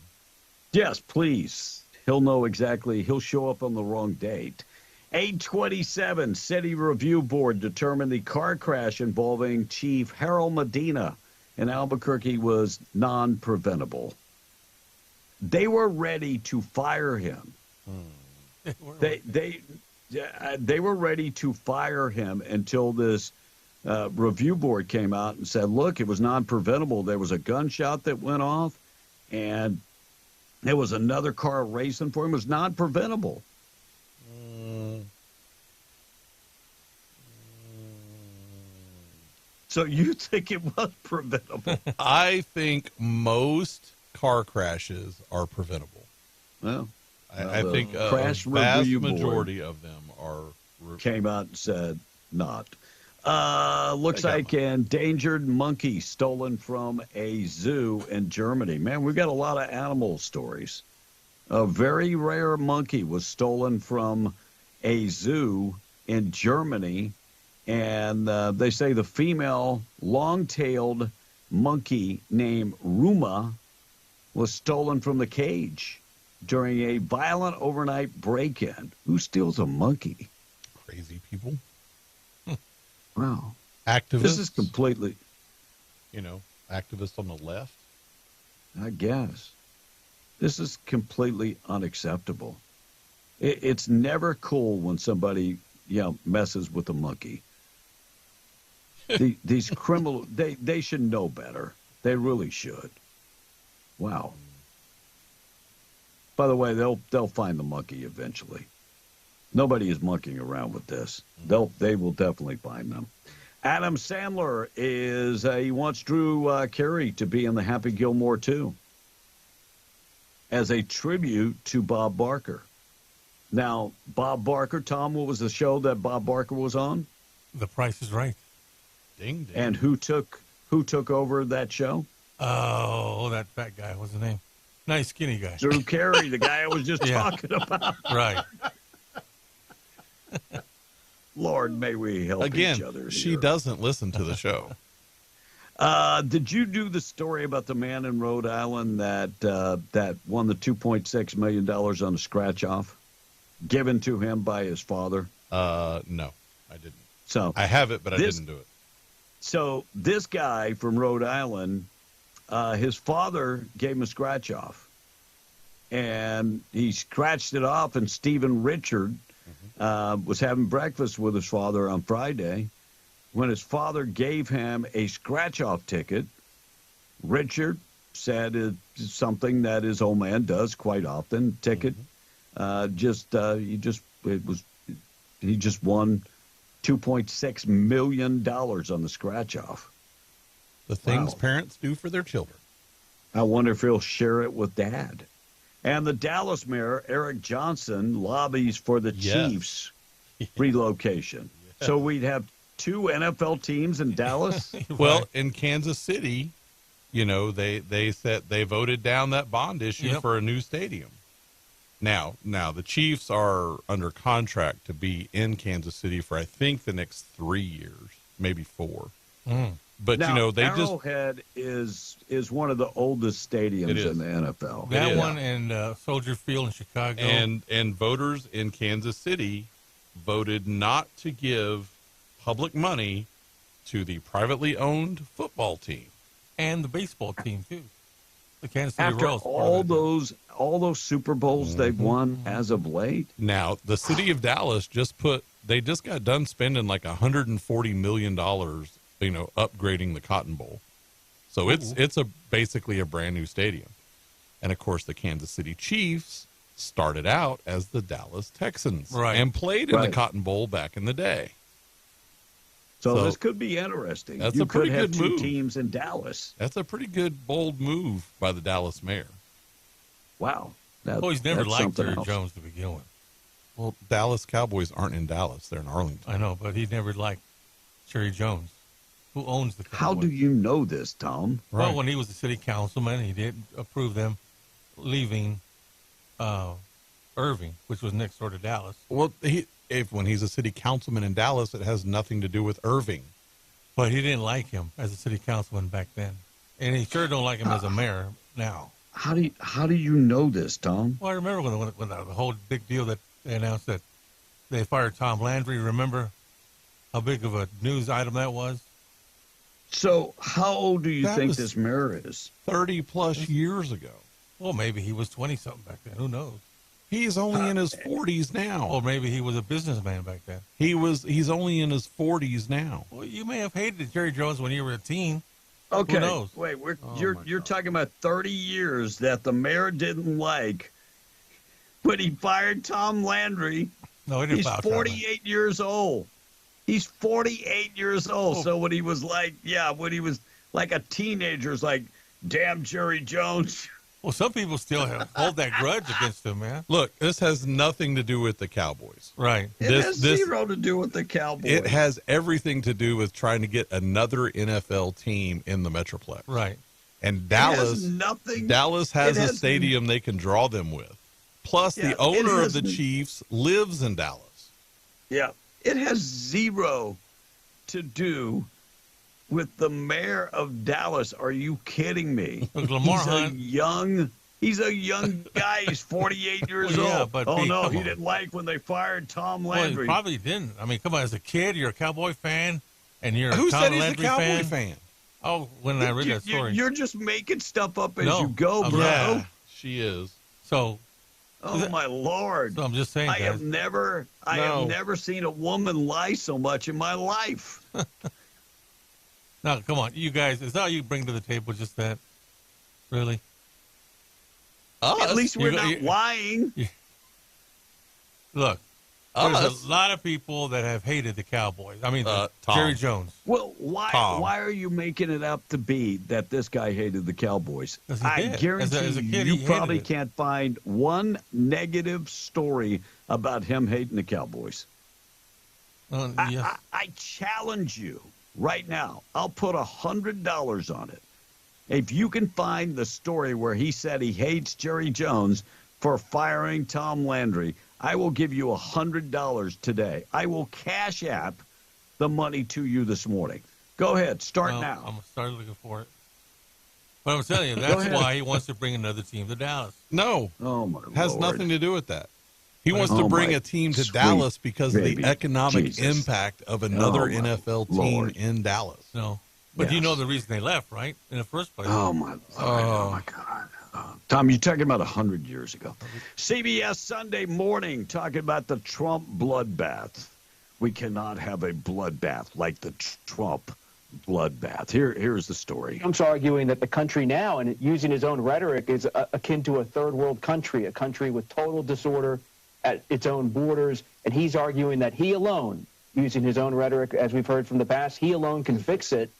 Yes, please. He'll know exactly. He'll show up on the wrong date. 827 City Review Board determined the car crash involving Chief Harold Medina in Albuquerque was non-preventable. They were ready to fire him. They were ready to fire him until this review board came out and said, look, it was non-preventable. There was a gunshot that went off, and there was another car racing for him. It was non-preventable. So you think it was preventable? I think most car crashes are preventable. Well, I think a vast majority of them are. Came out and said not. Looks like an endangered monkey stolen from a zoo in Germany. Man, we've got a lot of animal stories. A very rare monkey was stolen from a zoo in Germany. And they say the female long-tailed monkey named Ruma was stolen from the cage during a violent overnight break-in. Who steals a monkey? Crazy people. Wow. Activists. This is completely... activist on the left. I guess. This is completely unacceptable. It's never cool when somebody, messes with a monkey. These criminals, they should know better. They really should. Wow. By the way, they'll find the monkey eventually. Nobody is monkeying around with this. They will definitely find them. Adam Sandler he wants Drew Carey to be in the Happy Gilmore 2 as a tribute to Bob Barker. Now, Bob Barker, Tom, what was the show that Bob Barker was on? The Price is Right. Ding, ding. And who took over that show? Oh, that fat guy. What's his name? Nice skinny guy. Drew Carey, the guy I was just talking about. Right. Lord, may we help each other. Again, she doesn't listen to the show. Did you do the story about the man in Rhode Island that won the $2.6 million on a scratch-off given to him by his father? No, I didn't. So I have it, but I didn't do it. So this guy from Rhode Island, his father gave him a scratch-off. And he scratched it off, and Stephen Richard was having breakfast with his father on Friday. When his father gave him a scratch-off ticket, Richard said it's something that his old man does quite often. Ticket, he just won $2.6 million on the scratch-off. The things parents do for their children. I wonder if he'll share it with Dad. And the Dallas mayor, Eric Johnson, lobbies for the Chiefs relocation. So we'd have 2 NFL teams in Dallas? Well, in Kansas City, they said they voted down that bond issue for a new stadium. Now the Chiefs are under contract to be in Kansas City for, I think, the next 3 years, maybe 4. But now, they Arrowhead is one of the oldest stadiums in the NFL. That one and Soldier Field in Chicago. And voters in Kansas City voted not to give public money to the privately owned football team and the baseball team too. The Kansas City After Royals. all those Super Bowls they've won as of late. Now the city of Dallas just got done spending like $140 million, upgrading the Cotton Bowl. So it's basically a brand new stadium. And of course the Kansas City Chiefs started out as the Dallas Texans and played in the Cotton Bowl back in the day. So this could be interesting. That's you a pretty could have good 2 move. teams in Dallas. That's a pretty good, bold move by the Dallas mayor. Wow. He's never liked Jerry Jones to begin with. Well, Dallas Cowboys aren't in Dallas. They're in Arlington. I know, but he never liked Jerry Jones, who owns the Cowboys. How do you know this, Tom? Well, when he was the city councilman, he did approve them leaving Irving, which was next door to Dallas. Well, when he's a city councilman in Dallas, it has nothing to do with Irving. But he didn't like him as a city councilman back then, and he sure don't like him as a mayor now. How do you know this, Tom? Well, I remember when the whole big deal that they announced that they fired Tom Landry. Remember how big of a news item that was? So how old do you think this mayor is? 30+ years ago. Well, maybe he was 20-something back then. Who knows? He's only in his 40s now. Or maybe he was a businessman back then. He's only in his 40s now. Well, you may have hated Jerry Jones when you were a teen. Okay. Who knows? Wait, you're talking about 30 years that the mayor didn't like, but he fired Tom Landry. No, he didn't. He's 48 years old. He's 48 years old. So when he was like a teenager, it's like, damn Jerry Jones. Well, some people still hold that grudge against him, man. Look, this has nothing to do with the Cowboys. Right. It has zero to do with the Cowboys. It has everything to do with trying to get another NFL team in the Metroplex. Right. And Dallas has a stadium they can draw them with. Plus, the owner of the Chiefs lives in Dallas. Yeah. It has zero to do with the mayor of Dallas. Are you kidding me? Lamar Hunt. He's a young guy. He's 48 years old. But he didn't like when they fired Tom Landry. Well, he probably didn't. I mean, come on, as a kid, you're a Cowboy fan, and you're Who a Tom said he's Landry a Cowboy fan? Oh, when I read that story. You're just making stuff up as you go, bro. Yeah, she is. So. Oh my Lord! So I'm just saying, I guys. have never seen a woman lie so much in my life. No, come on, you guys. Is that all you bring to the table? Just that? Really? At least we're not lying. Look, there's a lot of people that have hated the Cowboys. I mean, Jerry Jones. Well, why are you making it up to be that this guy hated the Cowboys? I guarantee as a kid, you he probably hated it. can't find one negative story about him hating the Cowboys. Yes. I challenge you right now. I'll put $100 on it. If you can find the story where he said he hates Jerry Jones for firing Tom Landry, I will give you $100 today. I will cash app the money to you this morning. Go ahead. Start now. I'm going to start looking for it. But I'm telling you, that's why he wants to bring another team to Dallas. No. Oh, my Has Lord. nothing to do with that. He wants to bring a team to Dallas because of the economic impact of another NFL team in Dallas. No. But you know the reason they left, right? In the first place. Oh, my Lord. Oh, my God. Tom, you're talking about 100 years ago. CBS Sunday Morning talking about the Trump bloodbath. We cannot have a bloodbath like the Trump bloodbath. Here's the story. Trump's arguing that the country now, and using his own rhetoric, is akin to a third world country, a country with total disorder at its own borders. And he's arguing that he alone, using his own rhetoric, as we've heard from the past, he alone can fix it.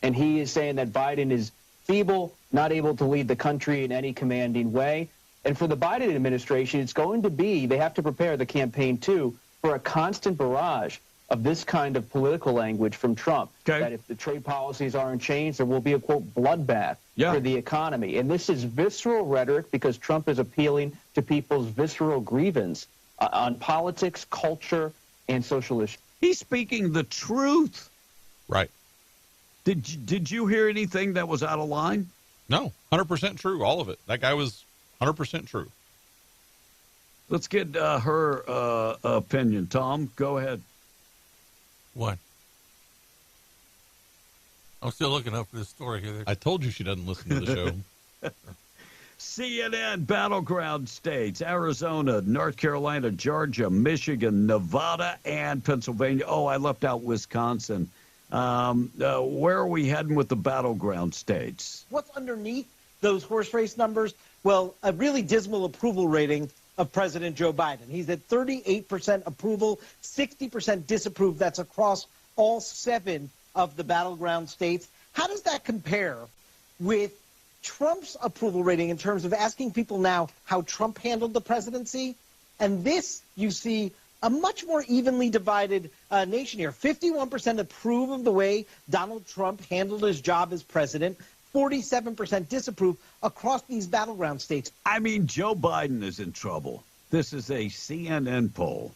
And he is saying that Biden is feeble, not able to lead the country in any commanding way. And for the Biden administration, it's going to be, they have to prepare the campaign too, for a constant barrage of this kind of political language from Trump. Okay. That if the trade policies aren't changed, there will be a, quote, bloodbath for the economy. And this is visceral rhetoric because Trump is appealing to people's visceral grievance on politics, culture, and social issues. He's speaking the truth. Right. Did you hear anything that was out of line? No, 100% true, all of it. That guy was 100% true. Let's get her opinion. Tom, go ahead. What? I'm still looking up for this story here. I told you she doesn't listen to the show. CNN battleground states, Arizona, North Carolina, Georgia, Michigan, Nevada, and Pennsylvania. Oh, I left out Wisconsin. Where are we heading with the battleground states? What's underneath those horse race numbers? Well, a really dismal approval rating of President Joe Biden. He's at 38% approval, 60% disapprove. That's across all 7 of the battleground states. How does that compare with Trump's approval rating in terms of asking people now how Trump handled the presidency? And this, you see, a much more evenly divided nation here. 51% approve of the way Donald Trump handled his job as president. 47% disapprove across these battleground states. I mean, Joe Biden is in trouble. This is a CNN poll.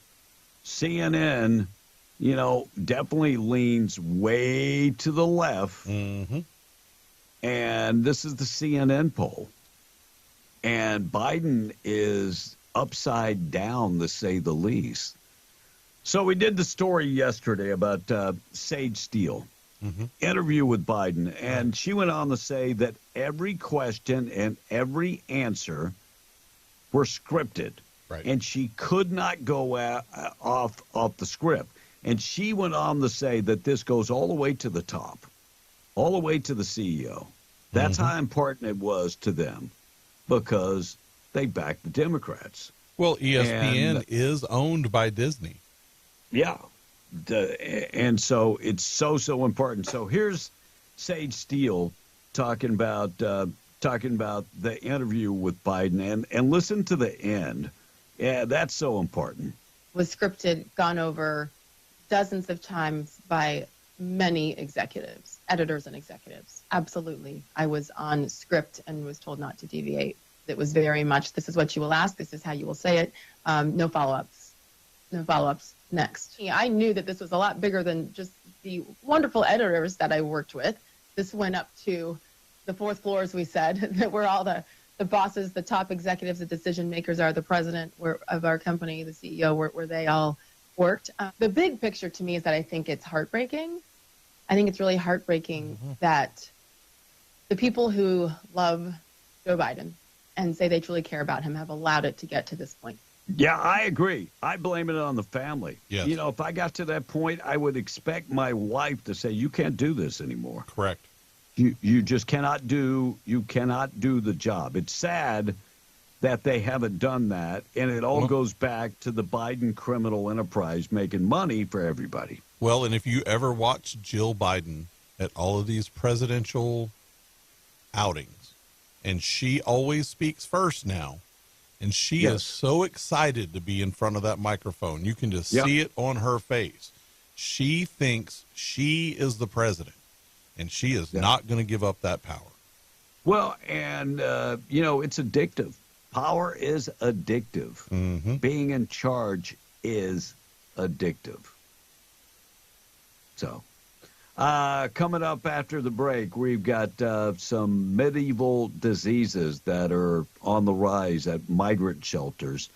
CNN, definitely leans way to the left. Mm-hmm. And this is the CNN poll. And Biden is upside down, to say the least. So we did the story yesterday about Sage Steele. Mm-hmm. Interview with Biden, and she went on to say that every question and every answer were scripted, right. And she could not go off the script. And she went on to say that this goes all the way to the top, all the way to the CEO. That's how important it was to them because they backed the Democrats. Well, ESPN is owned by Disney. Yeah. And so it's so important. So here's Sage Steele talking about the interview with Biden, and listen to the end. Yeah, that's so important. Was scripted, gone over dozens of times by many executives, editors and executives. Absolutely. I was on script and was told not to deviate. It was very much, this is what you will ask, this is how you will say it, no follow-ups. No follow-ups. Next. I knew that this was a lot bigger than just the wonderful editors that I worked with. This went up to the 4th floor, as we said, that where all the bosses, the top executives, the decision makers are, the president of our company, the CEO, where they all worked. The big picture to me is that I think it's heartbreaking. I think it's really heartbreaking that the people who love Joe Biden and say they truly care about him have allowed it to get to this point. Yeah, I agree. I blame it on the family. Yes. You know, if I got to that point, I would expect my wife to say, "You can't do this anymore." Correct. You just cannot do the job. It's sad that they haven't done that, and it all goes back to the Biden criminal enterprise making money for everybody. Well, and if you ever watch Jill Biden at all of these presidential outings, and she always speaks first now, and she is so excited to be in front of that microphone. You can just see it on her face. She thinks she is the president, and she is not going to give up that power. Well, and, you know, it's addictive. Power is addictive. Mm-hmm. Being in charge is addictive. So, coming up after the break, we've got some medieval diseases that are on the rise at migrant shelters.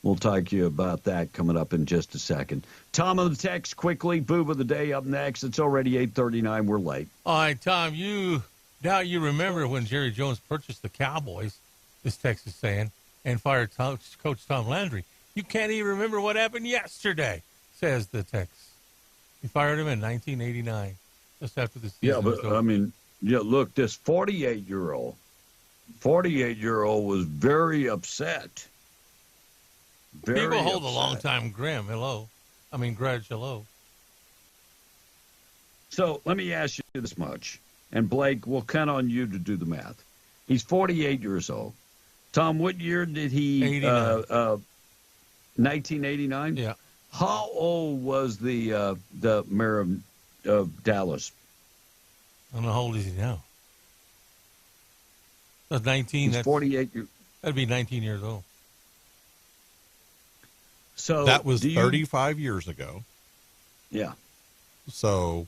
We'll talk to you about that coming up in just a second. Tom on the text quickly. Boob of the day up next. It's already 8:39. We're late. All right, Tom, you remember when Jerry Jones purchased the Cowboys, this text is saying, and fired Coach Tom Landry. You can't even remember what happened yesterday, says the text. He fired him in 1989, just after the season was over. I mean, look, this 48-year-old was very upset. People hold a long-time grudge, hello. So let me ask you this much, and Blake, we'll count on you to do the math. He's 48 years old. Tom, what year did he? 1989? Yeah. How old was the mayor of Dallas? I don't know how old is he now. That's 19. He's 48. That'd be 19 years old. So that was 35 years ago. Yeah. So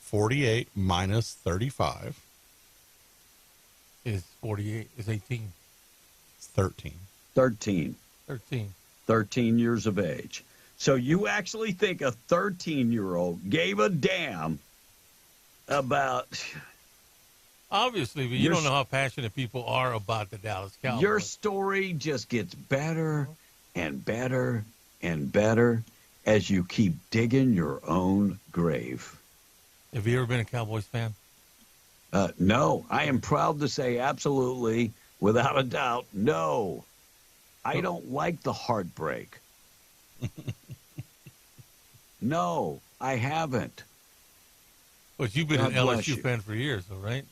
48 minus 35 is 48. Is 18. It's 13. 13. 13 years of age. So you actually think a 13-year-old gave a damn about... Obviously, but you don't know how passionate people are about the Dallas Cowboys. Your story just gets better and better and better as you keep digging your own grave. Have you ever been a Cowboys fan? No. I am proud to say absolutely, without a doubt, no. I don't like the heartbreak. No, I haven't. But you've been an LSU fan for years, though, right?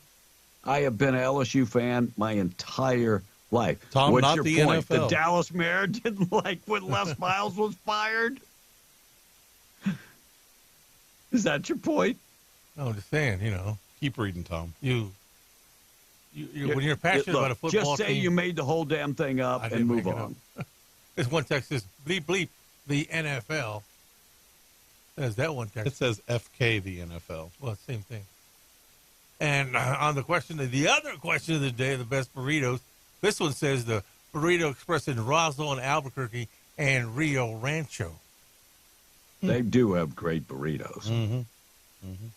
I have been an LSU fan my entire life. Tom, what's not your the point? NFL. The Dallas Mayor didn't like when Les Miles was fired? Is that your point? No, I'm just saying, Keep reading, Tom. When you're passionate about a football team. Just say you made the whole damn thing up and move on. This one text says, bleep, bleep, the NFL. There's that one text. It says FK, the NFL. Well, same thing. And on the other question of the day, the best burritos, this one says the Burrito Express in Roswell and Albuquerque and Rio Rancho. They do have great burritos. Mm-hmm. Mm-hmm.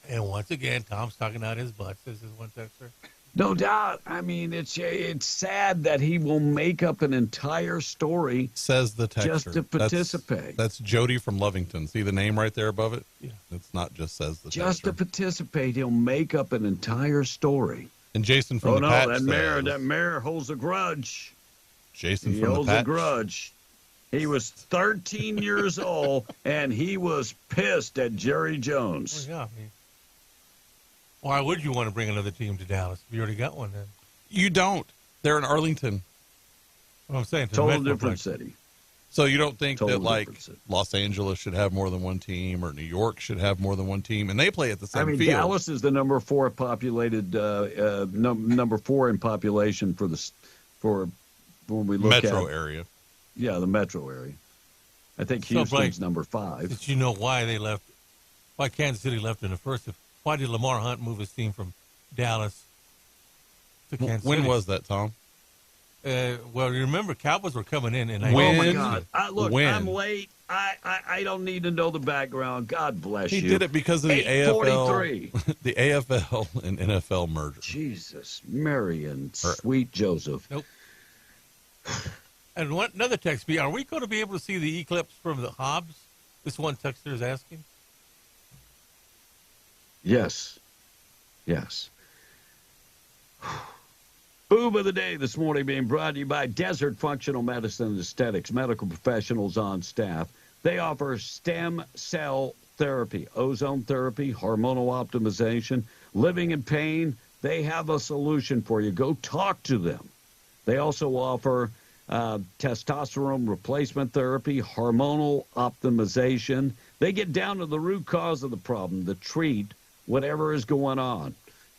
And once again, Tom's talking out his butt, says this one texter. No doubt. I mean, it's sad that he will make up an entire story, says the texter, just to participate. That's Jody from Lovington. See the name right there above it? Yeah. It's not just says the just texter. to participate, he'll make up an entire story. And Jason from the Patch that mayor holds a grudge. Jason he from the holds Patch. a grudge. He was 13 years old, and he was pissed at Jerry Jones. Well, yeah, why would you want to bring another team to Dallas? You already got one then. You don't. They're in Arlington. What I'm saying. Total different city. So you don't think that, like, Los Angeles should have more than one team or New York should have more than one team? And they play at the same field. Dallas is the number 4 populated, number 4 in population for when we look at metro area. Yeah, the metro area. I think Houston's number 5. Did you know why they left? Why Kansas City left in the first? Why did Lamar Hunt move his team from Dallas to Kansas City? When was that, Tom? Well, you remember Cowboys were coming in. Oh, my God. Look, when? I'm late. I don't need to know the background. God bless you. He did it because of the AFL, 8:43. the AFL and NFL merger. Jesus, Mary and sweet Joseph. Nope. And another text, are we going to be able to see the eclipse from the Hobbs? This one texter is asking. Yes. Boob of the day this morning being brought to you by Desert Functional Medicine and Aesthetics, medical professionals on staff. They offer stem cell therapy, ozone therapy, hormonal optimization, living in pain. They have a solution for you. Go talk to them. They also offer testosterone replacement therapy, hormonal optimization. They get down to the root cause of the problem to treat whatever is going on.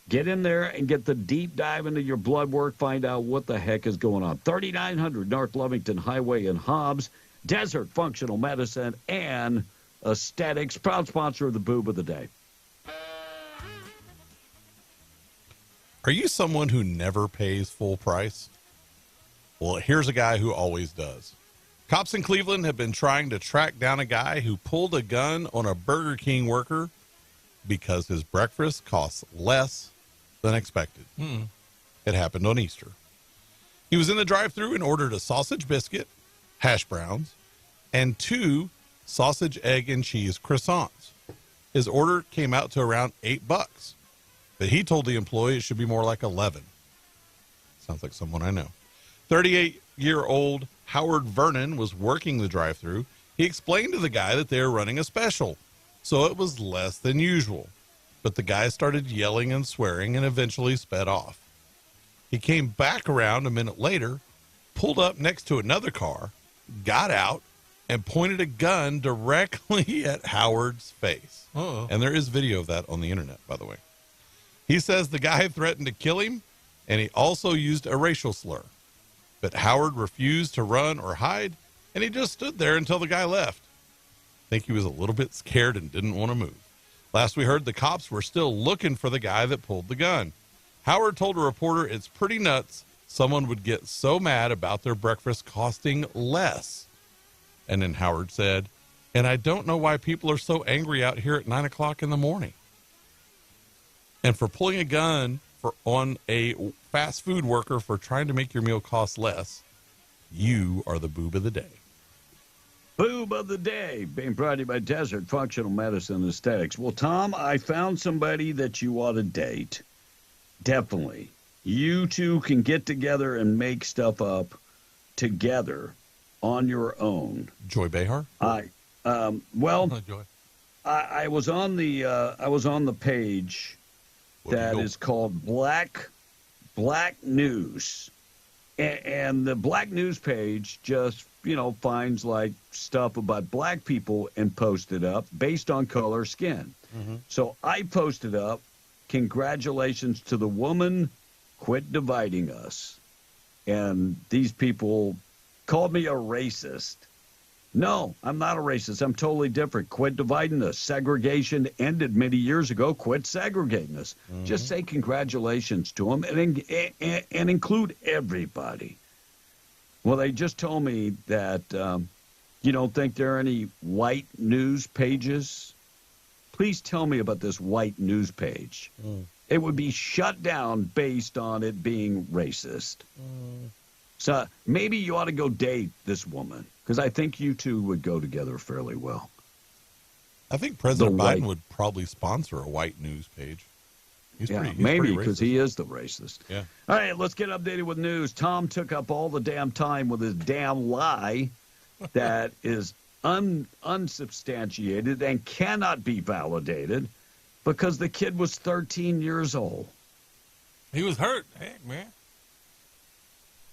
Get in there and get the deep dive into your blood work. Find out what the heck is going on. 3900 North Lovington Highway in Hobbs. Desert Functional Medicine and Aesthetics. Proud sponsor of the Boob of the Day. Are you someone who never pays full price? Well, here's a guy who always does. Cops in Cleveland have been trying to track down a guy who pulled a gun on a Burger King worker because his breakfast costs less than expected. It happened on Easter. He was in the drive-thru and ordered a sausage biscuit, hash browns, and 2 sausage, egg, and cheese croissants. His order came out to around $8, but he told the employee it should be more like 11. Sounds like someone I know. 38-year-old Howard Vernon was working the drive-thru. He explained to the guy that they were running a special, so it was less than usual. But the guy started yelling and swearing and eventually sped off. He came back around a minute later, pulled up next to another car, got out, and pointed a gun directly at Howard's face. Uh-oh. And there is video of that on the internet, by the way. He says the guy threatened to kill him, and he also used a racial slur. But Howard refused to run or hide, and he just stood there until the guy left. I think he was a little bit scared and didn't want to move. Last we heard, the cops were still looking for the guy that pulled the gun. Howard told a reporter it's pretty nuts someone would get so mad about their breakfast costing less. And then Howard said, and I don't know why people are so angry out here at 9 o'clock in the morning. And for pulling a gun on a fast food worker for trying to make your meal cost less, you are the boob of the day. Boob of the day, being brought to you by Desert Functional Medicine and Aesthetics. Well, Tom, I found somebody that you ought to date. Definitely. You two can get together and make stuff up together on your own. Joy Behar? I was on the page that is called Black News. And the Black News page just, finds like stuff about black people and post it up based on color skin. Mm-hmm. So I posted up, congratulations to the woman, quit dividing us. And these people called me a racist. No, I'm not a racist. I'm totally different. Quit dividing us. Segregation ended many years ago. Quit segregating us. Mm-hmm. Just say congratulations to them and include everybody. Well, they just told me that you don't think there are any white news pages. Please tell me about this white news page. It would be shut down based on it being racist. So maybe you ought to go date this woman, because I think you two would go together fairly well. I think President Biden would probably sponsor a white news page. He's maybe because he is the racist. Yeah. All right, let's get updated with news. Tom took up all the damn time with his damn lie that is unsubstantiated and cannot be validated because the kid was 13 years old. He was hurt. Heck, man.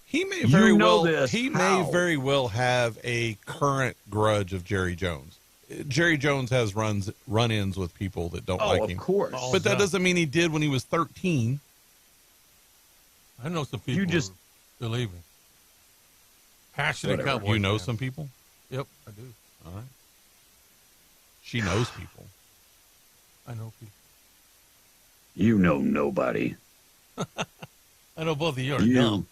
He may very very well have a current grudge of Jerry Jones. Jerry Jones has run-ins with people that don't like him. Of course. But that doesn't mean he did when he was 13. I know some people who believe me. Passionate Cowboy. You know some people? Yep, I do. All right. She knows people. I know people. You know nobody. I know both of you are dumb.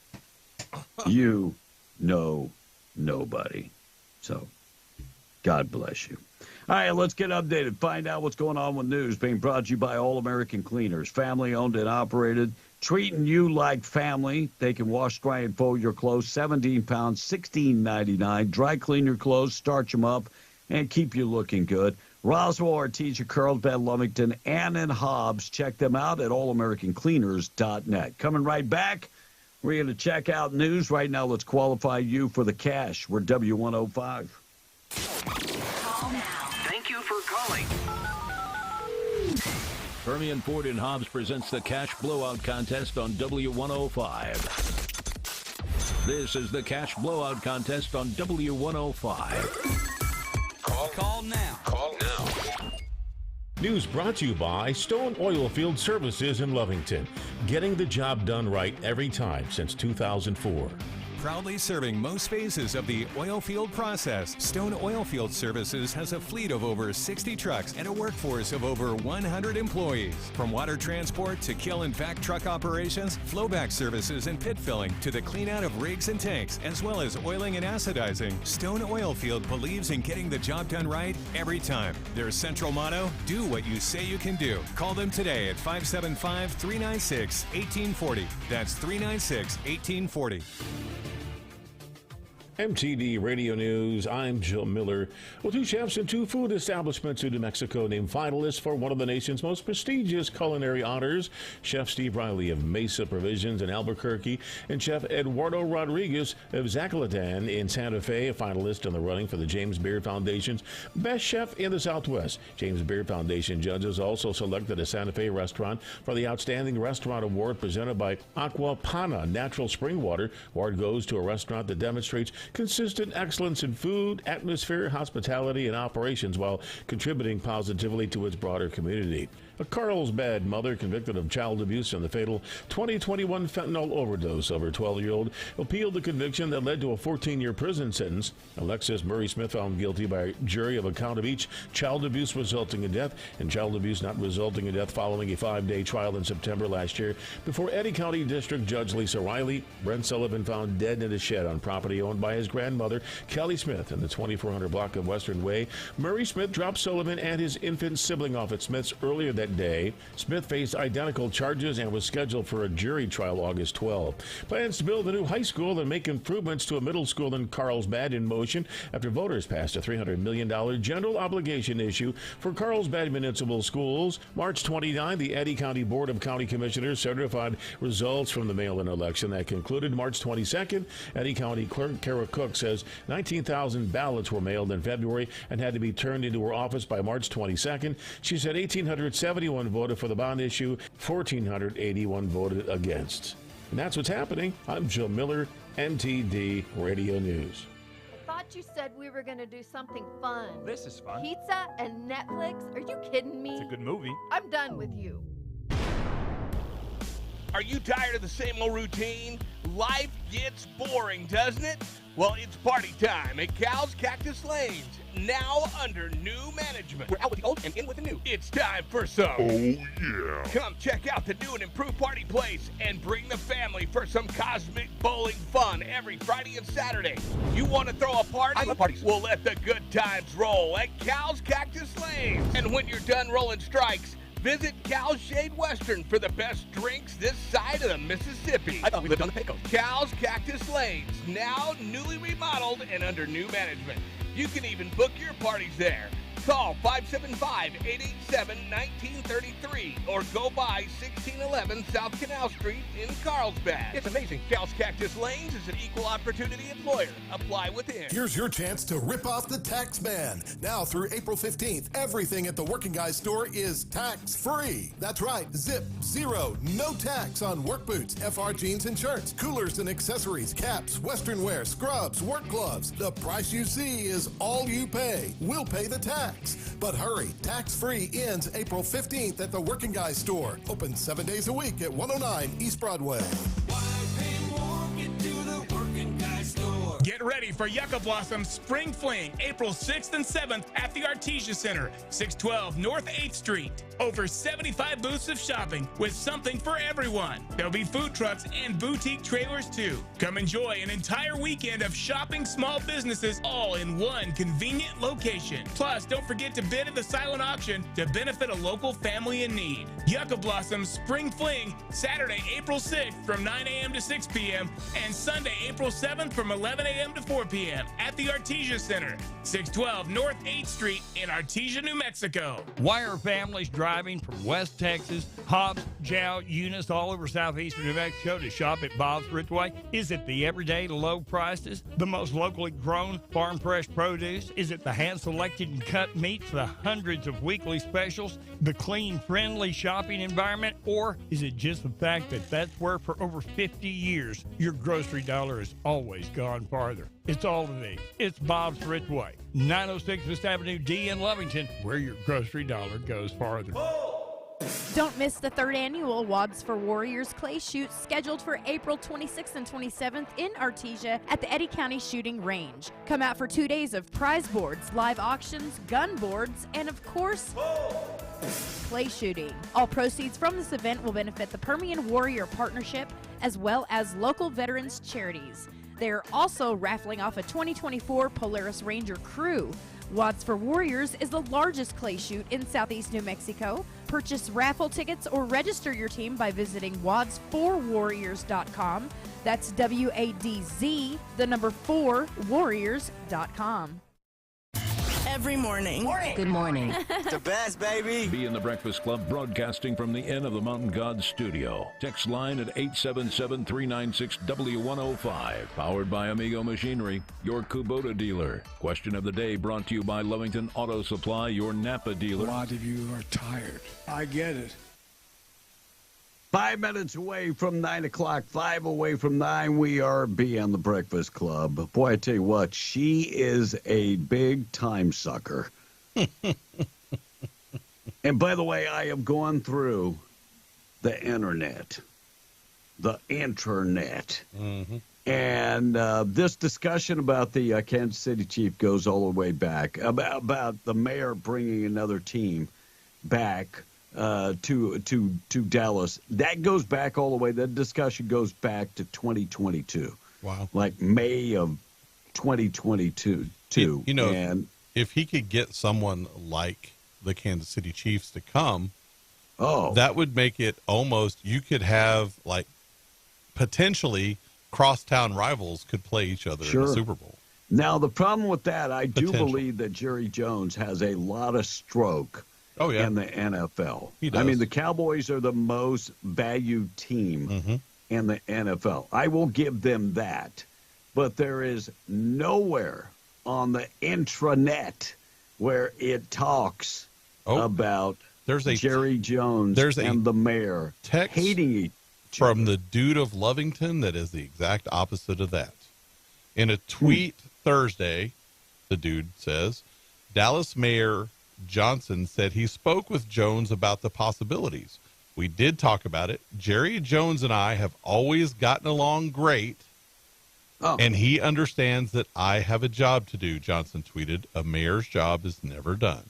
You know nobody. So God bless you. All right, let's get updated. Find out what's going on with news. Being brought to you by All American Cleaners, family owned and operated, treating you like family. They can wash, dry, and fold your clothes. 17 pounds, $16.99. Dry clean your clothes, starch them up, and keep you looking good. Roswell, Artesia, Carlsbad, Lovington, and in Hobbs. Check them out at allamericancleaners.net. Coming right back, we're going to check out news. Right now, let's qualify you for the cash. We're W105. Call now. Thank you for calling. Permian Ford in Hobbs presents the Cash Blowout Contest on W105. This is the Cash Blowout Contest on W105. Call now. Call now. News brought to you by Stone Oilfield Services in Lovington. Getting the job done right every time since 2004. Proudly serving most phases of the oil field process, Stone Oilfield Services has a fleet of over 60 trucks and a workforce of over 100 employees. From water transport to kill and vac truck operations, flowback services and pit filling to the clean out of rigs and tanks, as well as oiling and acidizing, Stone Oilfield believes in getting the job done right every time. Their central motto, do what you say you can do. Call them today at 575-396-1840. That's 396-1840. MTD Radio News, I'm Joe Miller. Well, two chefs and two food establishments in New Mexico named finalists for one of the nation's most prestigious culinary honors. Chef Steve Riley of Mesa Provisions in Albuquerque and Chef Eduardo Rodriguez of Zacatlan in Santa Fe, a finalist in the running for the James Beard Foundation's Best Chef in the Southwest. James Beard Foundation judges also selected a Santa Fe restaurant for the Outstanding Restaurant Award presented by Aqua Pana Natural Spring Water. Award goes to a restaurant that demonstrates consistent excellence in food, atmosphere, hospitality, and operations while contributing positively to its broader community. A Carlsbad mother convicted of child abuse in the fatal 2021 fentanyl overdose of her 12-year-old appealed the conviction that led to a 14-year prison sentence. Alexis Murray Smith found guilty by a jury of a count of each child abuse resulting in death and child abuse not resulting in death following a 5-day trial in September last year before Eddy County District Judge Lisa Riley. Brent Sullivan found dead in a shed on property owned by his grandmother, Kelly Smith, in the 2400 block of Western Way. Murray Smith dropped Sullivan and his infant sibling off at Smith's earlier that day. Smith faced identical charges and was scheduled for a jury trial August 12. Plans to build a new high school and make improvements to a middle school in Carlsbad in motion after voters passed a $300 million general obligation issue for Carlsbad Municipal Schools. March 29, the Eddy County Board of County Commissioners certified results from the mail-in election that concluded March 22nd. Eddy County Clerk Kara Cook says 19,000 ballots were mailed in February and had to be turned into her office by March 22nd. She said 1,871 voted for the bond issue, 1,481 voted against. And that's what's happening. I'm Joe Miller, MTD Radio News. Thought you said we were going to do something fun. This is fun. Pizza and Netflix? Are you kidding me? It's a good movie. I'm done with you. Are you tired of the same old routine? Life gets boring, doesn't it? Well, it's party time at Cal's Cactus Lanes, now under new management. We're out with the old and in with the new. It's time for some. Oh, yeah. Come check out the new and improved party place and bring the family for some cosmic bowling fun every Friday and Saturday. You want to throw a party? I love parties. Well, let the good times roll at Cal's Cactus Lanes. And when you're done rolling strikes, visit Cal's Shade Western for the best drinks this side of the Mississippi. I thought we lived on the Pecos. Cal's Cactus Lanes, now newly remodeled and under new management. You can even book your parties there. Call 575-887-1933 or go by 1611 South Canal Street in Carlsbad. It's amazing. Cal's Cactus Lanes is an equal opportunity employer. Apply within. Here's your chance to rip off the tax man. Now through April 15th, everything at the Working Guys store is tax-free. That's right. Zip, zero, no tax on work boots, FR jeans and shirts, coolers and accessories, caps, western wear, scrubs, work gloves. The price you see is all you pay. We'll pay the tax. But hurry, tax-free ends April 15th at the Working Guys store. Open 7 days a week at 109 East Broadway. Get Get ready for Yucca Blossom Spring Fling, April 6th and 7th at the Artesia Center, 612 North 8th Street. Over 75 booths of shopping with something for everyone. There'll be food trucks and boutique trailers too. Come enjoy an entire weekend of shopping small businesses all in one convenient location. Plus, don't forget to bid at the silent auction to benefit a local family in need. Yucca Blossom Spring Fling, Saturday, April 6th from 9 a.m. to 6 p.m. and Sunday, April 7th from 11 a.m. to 4 p.m. at the Artesia Center, 612 North 8th Street in Artesia, New Mexico. Why are families driving from West Texas, Hobbs, Jow, Eunice, all over southeastern New Mexico to shop at Bob's Ridgeway? Is it the everyday low prices, the most locally grown farm fresh produce? Is it the hand-selected and cut meats, the hundreds of weekly specials, the clean, friendly shopping environment? Or is it just the fact that that's where for over 50 years your grocery dollar has always gone farther? It's all of these. It's Bob's Ridgeway, 906 West Avenue D in Lovington, where your grocery dollar goes farther. Don't miss the 3rd annual Wads for Warriors Clay Shoot scheduled for April 26th and 27th in Artesia at the Eddy County Shooting Range. Come out for 2 days of prize boards, live auctions, gun boards, and of course, clay shooting. All proceeds from this event will benefit the Permian Warrior Partnership as well as local veterans charities. They're also raffling off a 2024 Polaris Ranger Crew. Wads for Warriors is the largest clay shoot in southeast New Mexico. Purchase raffle tickets or register your team by visiting wads4warriors.com. That's WADZ, the number 4, warriors.com. Every morning. Good morning. The best, baby. Be in the Breakfast Club, broadcasting from the Inn of the Mountain Gods studio. Text line at 877-396-W105. Powered by Amigo Machinery, your Kubota dealer. Question of the day brought to you by Lovington Auto Supply, your Napa dealer. A lot of you are tired. I get it. 5 minutes away from 9 o'clock, 5 away from 9, we are beyond the Breakfast Club. Boy, I tell you what, she is a big time sucker. And by the way, I have gone through the internet. Mm-hmm. And this discussion about the Kansas City Chief goes all the way back, about the mayor bringing another team back to Dallas. That goes back all the way. That discussion goes back to 2022. Wow. Like May of 2022. You know, and if he could get someone like the Kansas City Chiefs to come, that would make it almost, you could have like potentially crosstown rivals could play each other in the Super Bowl. Now, the problem with that, I do believe that Jerry Jones has a lot of stroke in the NFL. He does. I mean, the Cowboys are the most valued team in the NFL. I will give them that. But there is nowhere on the intranet where it talks about Jerry Jones and the mayor hating each other. From the dude of Lovington that is the exact opposite of that. In a tweet Thursday, the dude says, Dallas Mayor Johnson said he spoke with Jones about the possibilities. We did talk about it. Jerry Jones and I have always gotten along great, and he understands that I have a job to do, Johnson tweeted. A mayor's job is never done.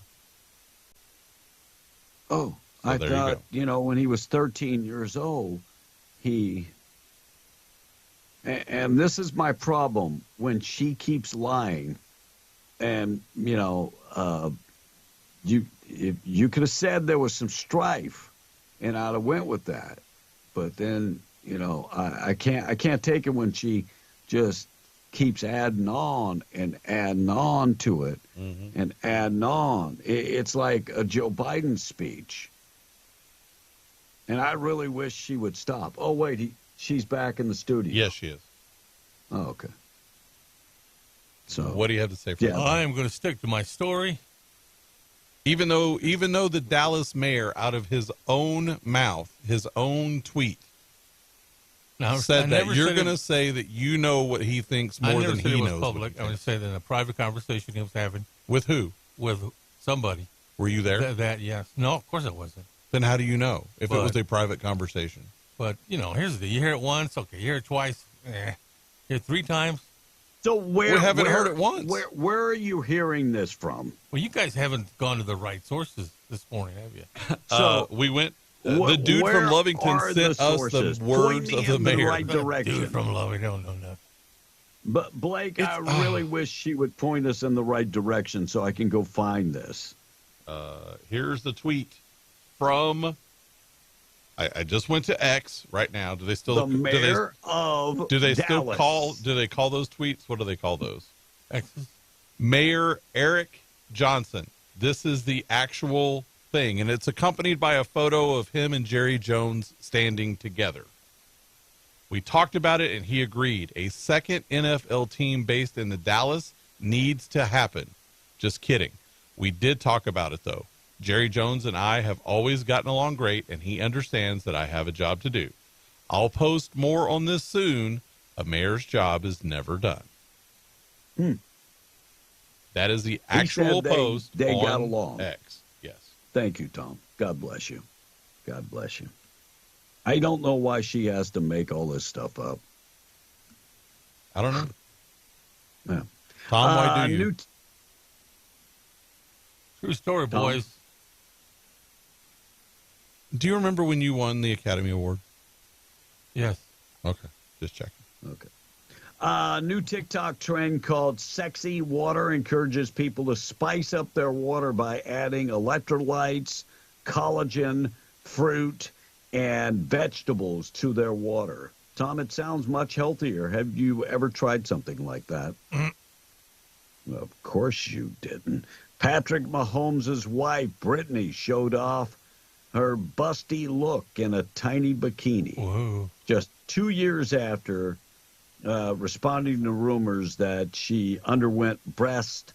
I thought, when he was 13 years old, and this is my problem, when she keeps lying, and, you could have said there was some strife, and I'd have went with that. But then, I can't take it when she just keeps adding on and adding on to it and adding on. It's like a Joe Biden speech. And I really wish she would stop. Oh, wait, she's back in the studio. Yes, she is. Oh, okay. So what do you have to say for that? I am going to stick to my story. Even though the Dallas mayor, out of his own mouth, his own tweet, said that you're going to say that you know what he thinks more than he knows. Public. I'm going to say that in a private conversation he was having. With who? With somebody. Were you there? Yes. No, of course I wasn't. Then how do you know if it was a private conversation? But, here's the deal. You hear it once, okay. You hear it twice, hear it 3 times. So we haven't heard it once. Where are you hearing this from? Well, you guys haven't gone to the right sources this morning, have you? So we went. The dude from Lovington sent us the words of the mayor. Right direction. Dude from Lovington, don't know nothing. But Blake, I really wish she would point us in the right direction so I can go find this. Here's the tweet from. I just went to X right now. Do they still? The mayor of Do they Dallas. still call? Do they call those tweets? What do they call those? X's? Mayor Eric Johnson. This is the actual thing, and it's accompanied by a photo of him and Jerry Jones standing together. We talked about it, and he agreed. A second NFL team based in the Dallas needs to happen. Just kidding. We did talk about it, though. Jerry Jones and I have always gotten along great, and he understands that I have a job to do. I'll post more on this soon. A mayor's job is never done. That is the actual post they on got along. X. Yes. Thank you, Tom. God bless you. God bless you. I don't know why she has to make all this stuff up. I don't know. Yeah. Tom, why do you? True story, Tom? boys. Do you remember when you won the Academy Award? Yes. Okay. Just checking. Okay. New TikTok trend called Sexy Water encourages people to spice up their water by adding electrolytes, collagen, fruit, and vegetables to their water. Tom, it sounds much healthier. Have you ever tried something like that? Well, of course you didn't. Patrick Mahomes' wife, Brittany, showed off her busty look in a tiny bikini. Whoa. Just 2 years after responding to rumors that she underwent breast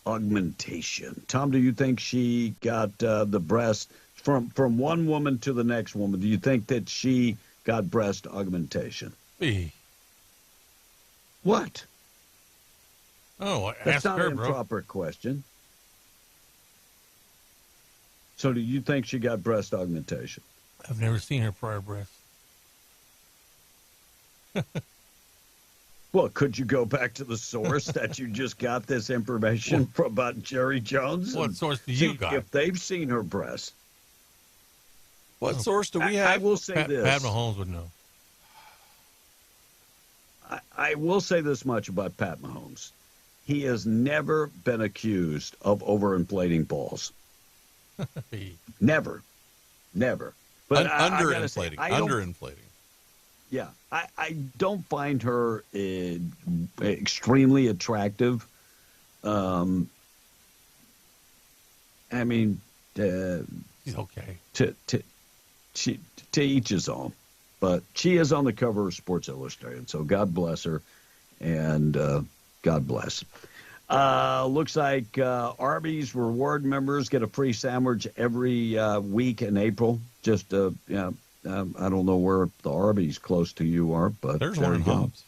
augmentation. Tom, do you think she got the breast from one woman to the next woman? Do you think that she got breast augmentation? What? Oh, that's ask not her, an bro. improper question. So do you think she got breast augmentation? I've never seen her prior breast. Well, could you go back to the source that you just got this information from about Jerry Jones? What and source do see you got? if they've seen her breast? What source do we have? I will say this. Pat Mahomes would know. I will say this much about Pat Mahomes. He has never been accused of overinflating balls. Never. But underinflating. Underinflating. Yeah, I don't find her extremely attractive. I mean, she's okay. To each his own, but she is on the cover of Sports Illustrated, so God bless her, and God bless. Looks like Arby's reward members get a free sandwich every week in April. Just I don't know where the Arby's close to you are, but there's one in Hobbs.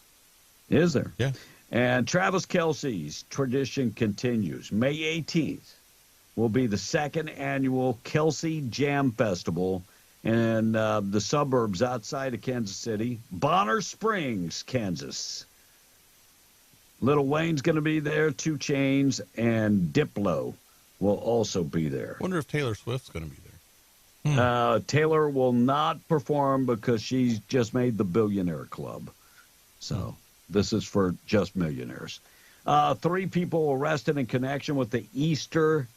Is there? Yeah. And Travis Kelce's tradition continues. May 18th will be the second annual Kelce Jam Festival in the suburbs outside of Kansas City, Bonner Springs, Kansas. Lil Wayne's going to be there, 2 Chainz, and Diplo will also be there. Wonder if Taylor Swift's going to be there. Taylor will not perform because she's just made the Billionaire Club. So this is for just millionaires. 3 people arrested in connection with the Easter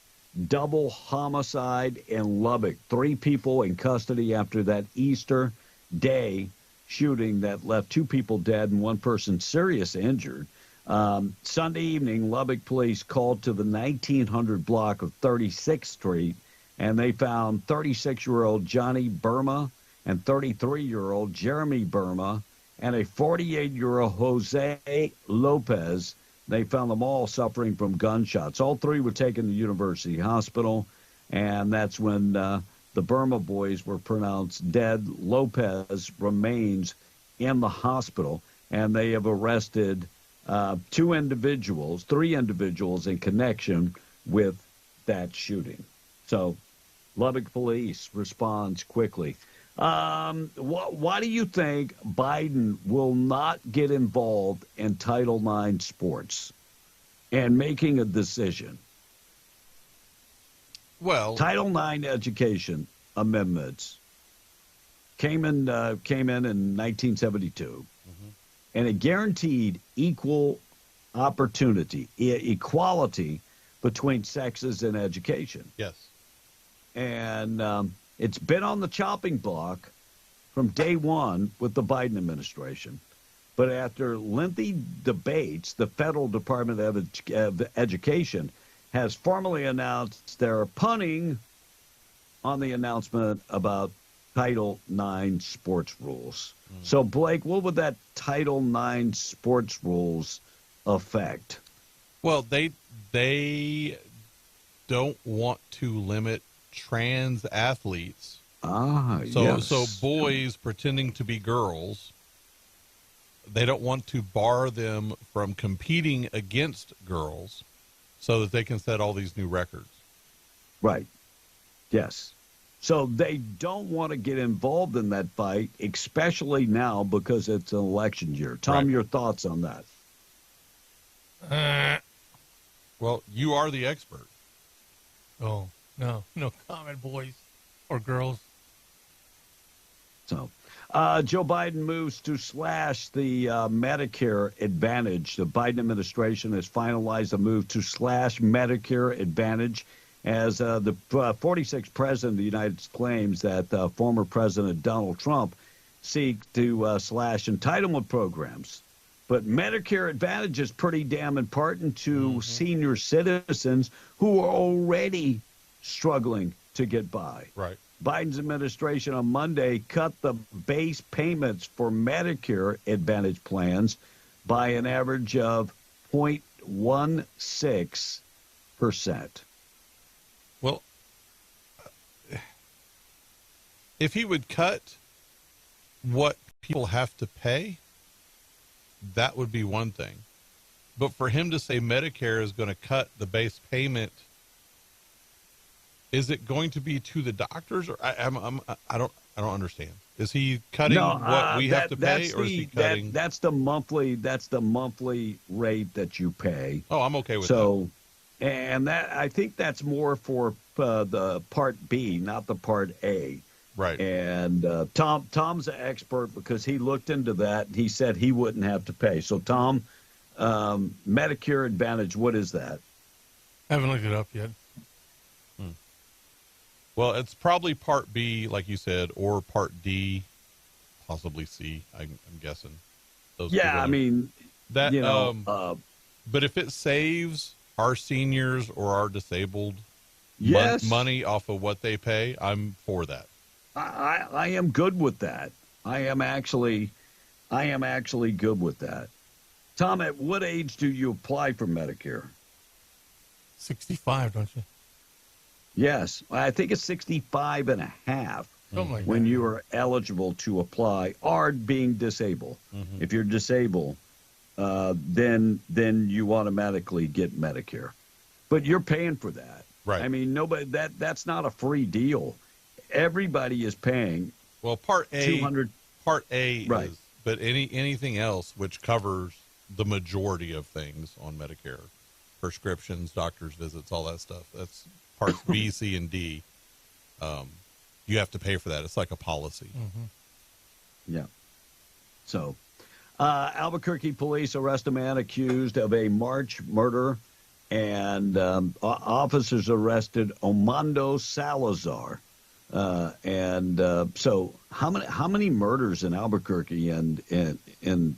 double homicide in Lubbock. 3 people in custody after that Easter day shooting that left 2 people dead and 1 person seriously injured. Sunday evening, Lubbock police called to the 1900 block of 36th Street, and they found 36-year-old Johnny Burma and 33-year-old Jeremy Burma and a 48-year-old Jose Lopez. They found them all suffering from gunshots. All 3 were taken to University Hospital, and that's when the Burma boys were pronounced dead. Lopez remains in the hospital, and they have arrested 3 individuals in connection with that shooting. So Lubbock police responds quickly. Why do you think Biden will not get involved in Title IX sports and making a decision? Well, Title IX education amendments came in 1972, and it guaranteed equal opportunity, equality between sexes in education. Yes. And it's been on the chopping block from day one with the Biden administration. But after lengthy debates, the Federal Department of Education has formally announced they're punting on the announcement about Title IX sports rules. So, Blake, what would that Title IX sports rules affect? Well, they don't want to limit trans athletes. So boys pretending to be girls, they don't want to bar them from competing against girls so that they can set all these new records. Right. Yes. So they don't want to get involved in that fight, especially now because it's an election year. Tom, your thoughts on that? Well, you are the expert. Oh, no comment, boys or girls. So, Joe Biden moves to slash the Medicare Advantage. The Biden administration has finalized a move to slash Medicare Advantage as the 46th president of the United States claims that former President Donald Trump seek to slash entitlement programs. But Medicare Advantage is pretty damn important to senior citizens who are already struggling to get by. Right. Biden's administration on Monday cut the base payments for Medicare Advantage plans by an average of 0.16%. Well, if he would cut what people have to pay, that would be one thing. But for him to say Medicare is going to cut the base payment, is it going to be to the doctors, or I don't understand. Is he cutting what we have to pay, or is he cutting? That's the monthly rate that you pay. Oh, I'm okay with that. And that, I think that's more for the Part B, not the Part A. Right. And Tom's an expert because he looked into that. He said he wouldn't have to pay. So, Tom, Medicare Advantage, what is that? Haven't looked it up yet. Well, it's probably Part B, like you said, or Part D, possibly C, I'm guessing. I mean, that, but if it saves our seniors or our disabled money off of what they pay, I'm for that. I am good with that. I am actually good with that. Tom, at what age do you apply for Medicare? 65, don't you? Yes, I think it's 65 and a half when you are eligible to apply or being disabled. If you're disabled, then you automatically get Medicare. But you're paying for that. Right. I mean, nobody that's not a free deal. Everybody is paying. Well, Part A, right. is, but anything else which covers the majority of things on Medicare, prescriptions, doctor's visits, all that stuff. That's Parts B, C, and D. You have to pay for that. It's like a policy. Yeah. So, Albuquerque police arrest a man accused of a March murder, and officers arrested Omando Salazar. So how many murders in Albuquerque in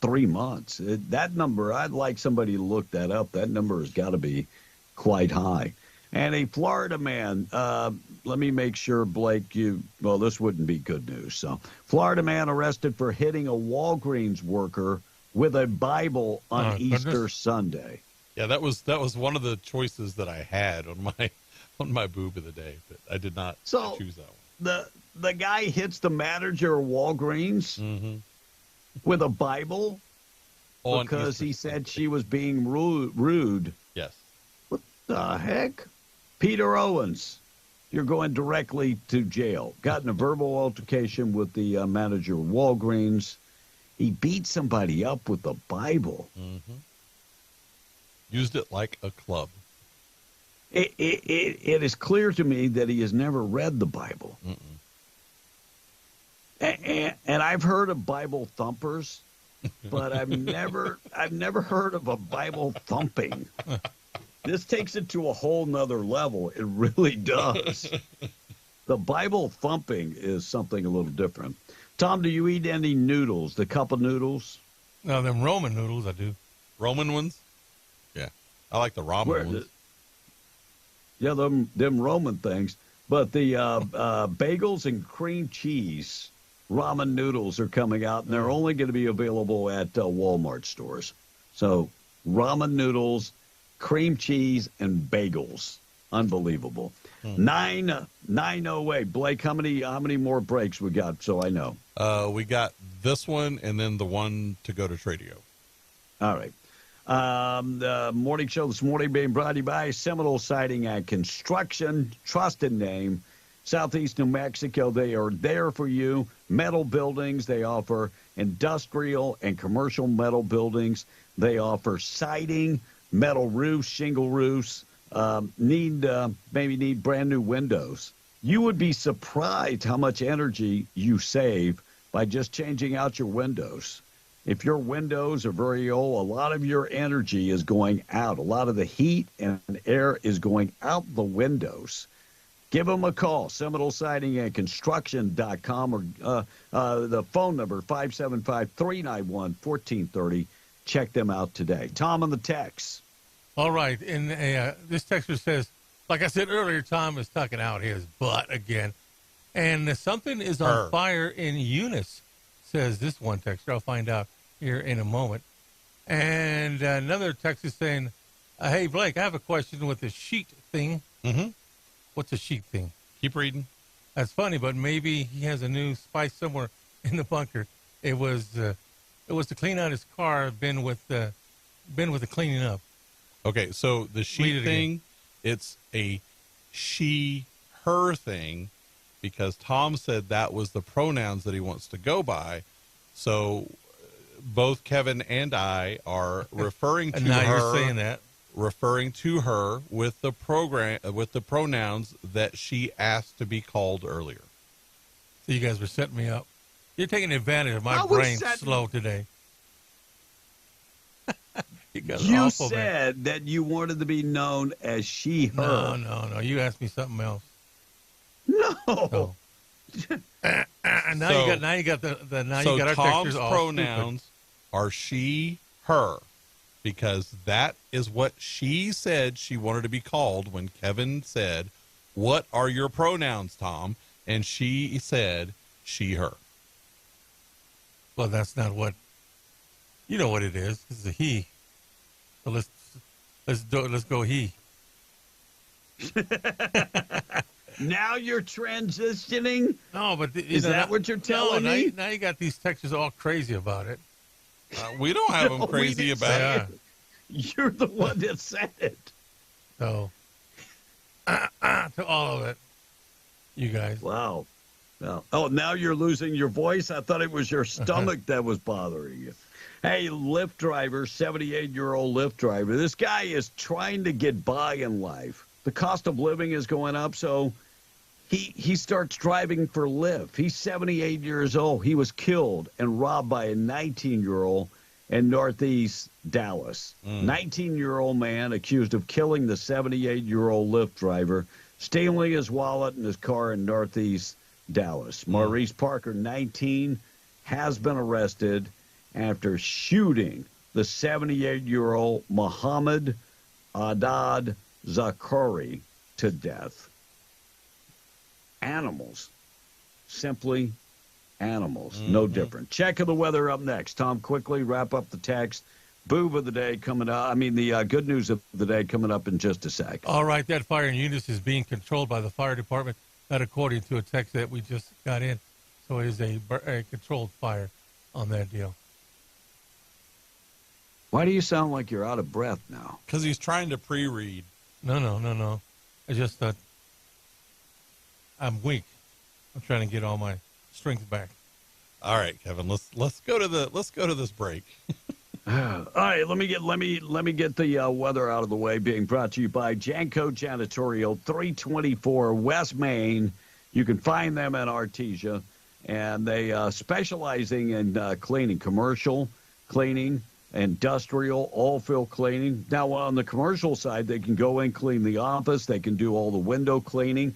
3 months? That number, I'd like somebody to look that up. That number has got to be quite high. And a Florida man, let me make sure, Blake, this wouldn't be good news. So, Florida man arrested for hitting a Walgreens worker with a Bible on Easter Sunday. Yeah, that was one of the choices that I had on my boob of the day, but I did not choose that one. The guy hits the manager of Walgreens with a Bible because he said she was being rude. Yes. What the heck? Peter Owens, you're going directly to jail. Got in a verbal altercation with the manager of Walgreens. He beat somebody up with the Bible. Mm-hmm. Used it like a club. It is clear to me that he has never read the Bible. And I've heard of Bible thumpers, but I've never heard of a Bible thumping. This takes it to a whole nother level. It really does. The Bible thumping is something a little different. Tom, do you eat any noodles? The cup of noodles? No, them Roman noodles, I do. Roman ones? Yeah. I like the ramen ones. Yeah, them Roman things. But the bagels and cream cheese ramen noodles are coming out, and they're only going to be available at Walmart stores. So ramen noodles, cream cheese, and bagels. Unbelievable. 908. Blake, how many more breaks we got, so I know? We got this one and then the one to go to Tradio. All right. The morning show this morning being brought to you by Seminole Siding and Construction, trusted name, Southeast New Mexico. They are there for you. Metal buildings. They offer industrial and commercial metal buildings. They offer siding, metal roofs, shingle roofs. Maybe need brand new windows. You would be surprised how much energy you save by just changing out your windows. If your windows are very old, a lot of your energy is going out. A lot of the heat and air is going out the windows. Give them a call, Seminole Siding and Construction.com, or the phone number, 575-391-1430. Check them out today. Tom on the text. All right. And this texter says, like I said earlier, Tom is tucking out his butt again. And something is on fire in Eunice, says this one texter. I'll find out here in a moment. And another text is saying, hey, Blake, I have a question with the sheet thing. Mm-hmm. What's a sheet thing? Keep reading. That's funny, but maybe he has a new spice somewhere in the bunker. It was to clean out his car, been with the cleaning up. Okay, so the she thing, it's a she, her thing, because Tom said that was the pronouns that he wants to go by. So both Kevin and I are referring to now her. You're saying that. Referring to her with the pronouns that she asked to be called earlier. So you guys were setting me up. You're taking advantage of my brain slow today. You said that you wanted to be known as she, her. No. You asked me something else. No. Now you got our Tom's textures all pronouns are she, her, because that is what she said she wanted to be called when Kevin said, "What are your pronouns, Tom?" And she said, she, her. Well, that's not what. You know what it is. This is a he. So let's go he. Now you're transitioning? No, but is that what you're telling me? Now you got these textures all crazy about it. We don't have them crazy about it. You're the one that said it. So, to all of it, you guys. Wow. No. Oh, now you're losing your voice? I thought it was your stomach that was bothering you. Hey, Lyft driver, 78-year-old Lyft driver. This guy is trying to get by in life. The cost of living is going up, so he starts driving for Lyft. He's 78 years old. He was killed and robbed by a 19-year-old in Northeast Dallas. 19-year-old man accused of killing the 78-year-old Lyft driver, stealing his wallet and his car in Northeast Dallas. Maurice Parker, 19, has been arrested after shooting the 78-year-old Muhammad Adad Zakari to death. Animals. Simply animals. No different. Check of the weather up next. Tom, quickly wrap up the text. Boob of the day coming up. I mean, the good news of the day coming up in just a sec. All right, that fire in Eunice is being controlled by the fire department. That according to a text that we just got in. So it is a controlled fire on that deal. Why do you sound like you're out of breath now? Because he's trying to pre-read. No. I just thought I'm weak. I'm trying to get all my strength back. All right, Kevin. Let's go to this break. All right, let me get the weather out of the way. Being brought to you by Janko Janitorial, 324 West Main. You can find them at Artesia, and they specializing in cleaning, commercial cleaning, industrial, oil-field cleaning. Now, on the commercial side, they can go in, clean the office. They can do all the window cleaning.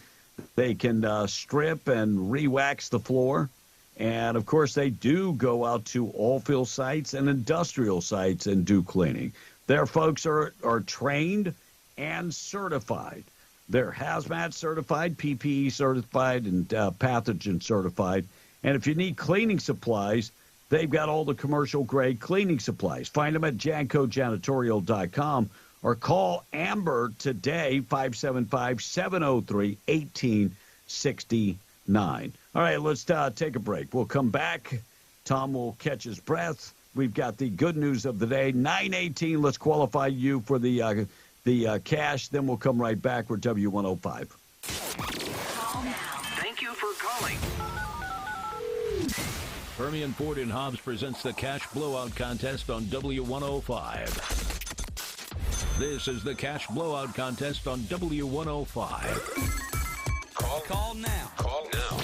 They can strip and re-wax the floor. And, of course, they do go out to oil-field sites and industrial sites and do cleaning. Their folks are trained and certified. They're hazmat certified, PPE certified, and pathogen certified. And if you need cleaning supplies, they've got all the commercial-grade cleaning supplies. Find them at jancojanitorial.com or call Amber today, 575-703-1869. All right, let's take a break. We'll come back. Tom will catch his breath. We've got the good news of the day. 9:18. Let's qualify you for the cash. Then we'll come right back. We're W105. Call now. Thank you for calling. Permian Ford in Hobbs presents the Cash Blowout Contest on W105. This is the Cash Blowout Contest on W105. Call now. Call now.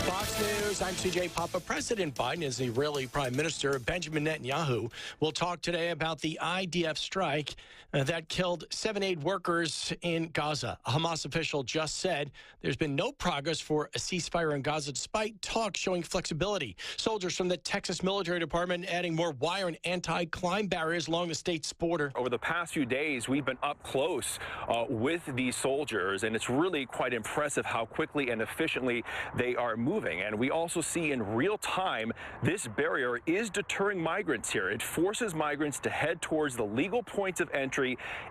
Fox News, I'm CJ Papa. President Biden and the Israeli Prime Minister Benjamin Netanyahu will talk today about the IDF strike that killed 7 aid workers in Gaza. A Hamas official just said there's been no progress for a ceasefire in Gaza despite talks showing flexibility. Soldiers from the Texas Military Department adding more wire and anti-climb barriers along the state's border. Over the past few days, we've been up close with these soldiers, and it's really quite impressive how quickly and efficiently they are moving. And we also see in real time this barrier is deterring migrants here. It forces migrants to head towards the legal points of entry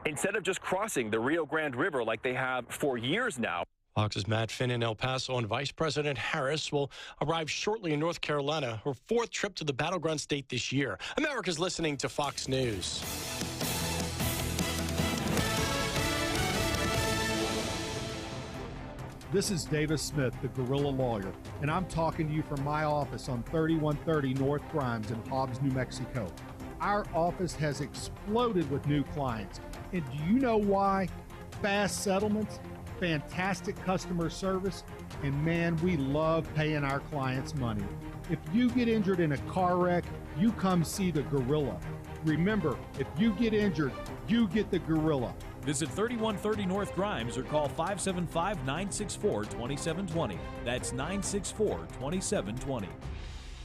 instead of just crossing the Rio Grande River like they have for years now. Fox's Matt Finn in El Paso, and Vice President Harris will arrive shortly in North Carolina, her 4th trip to the battleground state this year. America's listening to Fox News. This is Davis Smith, the Guerrilla Lawyer, and I'm talking to you from my office on 3130 North Grimes in Hobbs, New Mexico. Our office has exploded with new clients. And do you know why? Fast settlements, fantastic customer service, and man, we love paying our clients money. If you get injured in a car wreck, you come see the Gorilla. Remember, if you get injured, you get the Gorilla. Visit 3130 North Grimes or call 575-964-2720. That's 964-2720.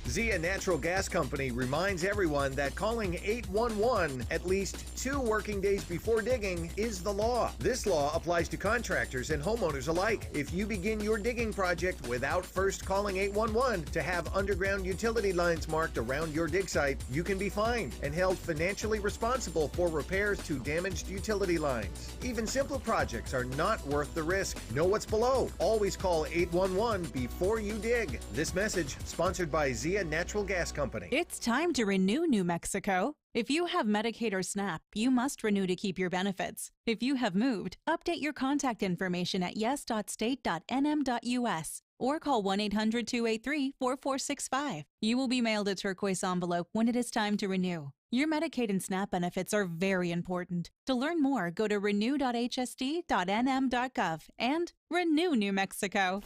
Zia Natural Gas Company reminds everyone that calling 811 at least 2 working days before digging is the law. This law applies to contractors and homeowners alike. If you begin your digging project without first calling 811 to have underground utility lines marked around your dig site, you can be fined and held financially responsible for repairs to damaged utility lines. Even simple projects are not worth the risk. Know what's below. Always call 811 before you dig. This message sponsored by Zia Natural Gas Company. It's time to renew New Mexico. If you have Medicaid or SNAP, you must renew to keep your benefits. If you have moved, update your contact information at yes.state.nm.us or call 1-800-283-4465. You will be mailed a turquoise envelope when it is time to renew. Your Medicaid and SNAP benefits are very important. To learn more, go to renew.hsd.nm.gov and renew New Mexico.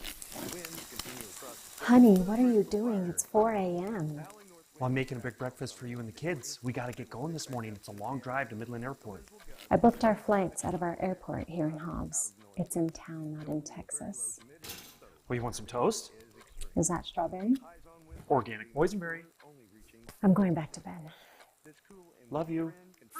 Honey, what are you doing? It's 4 a.m. Well, I'm making a big breakfast for you and the kids. We got to get going this morning. It's a long drive to Midland Airport. I booked our flights out of our airport here in Hobbs. It's in town, not in Texas. Well, you want some toast? Is that strawberry? Organic boysenberry. I'm going back to bed. Love you.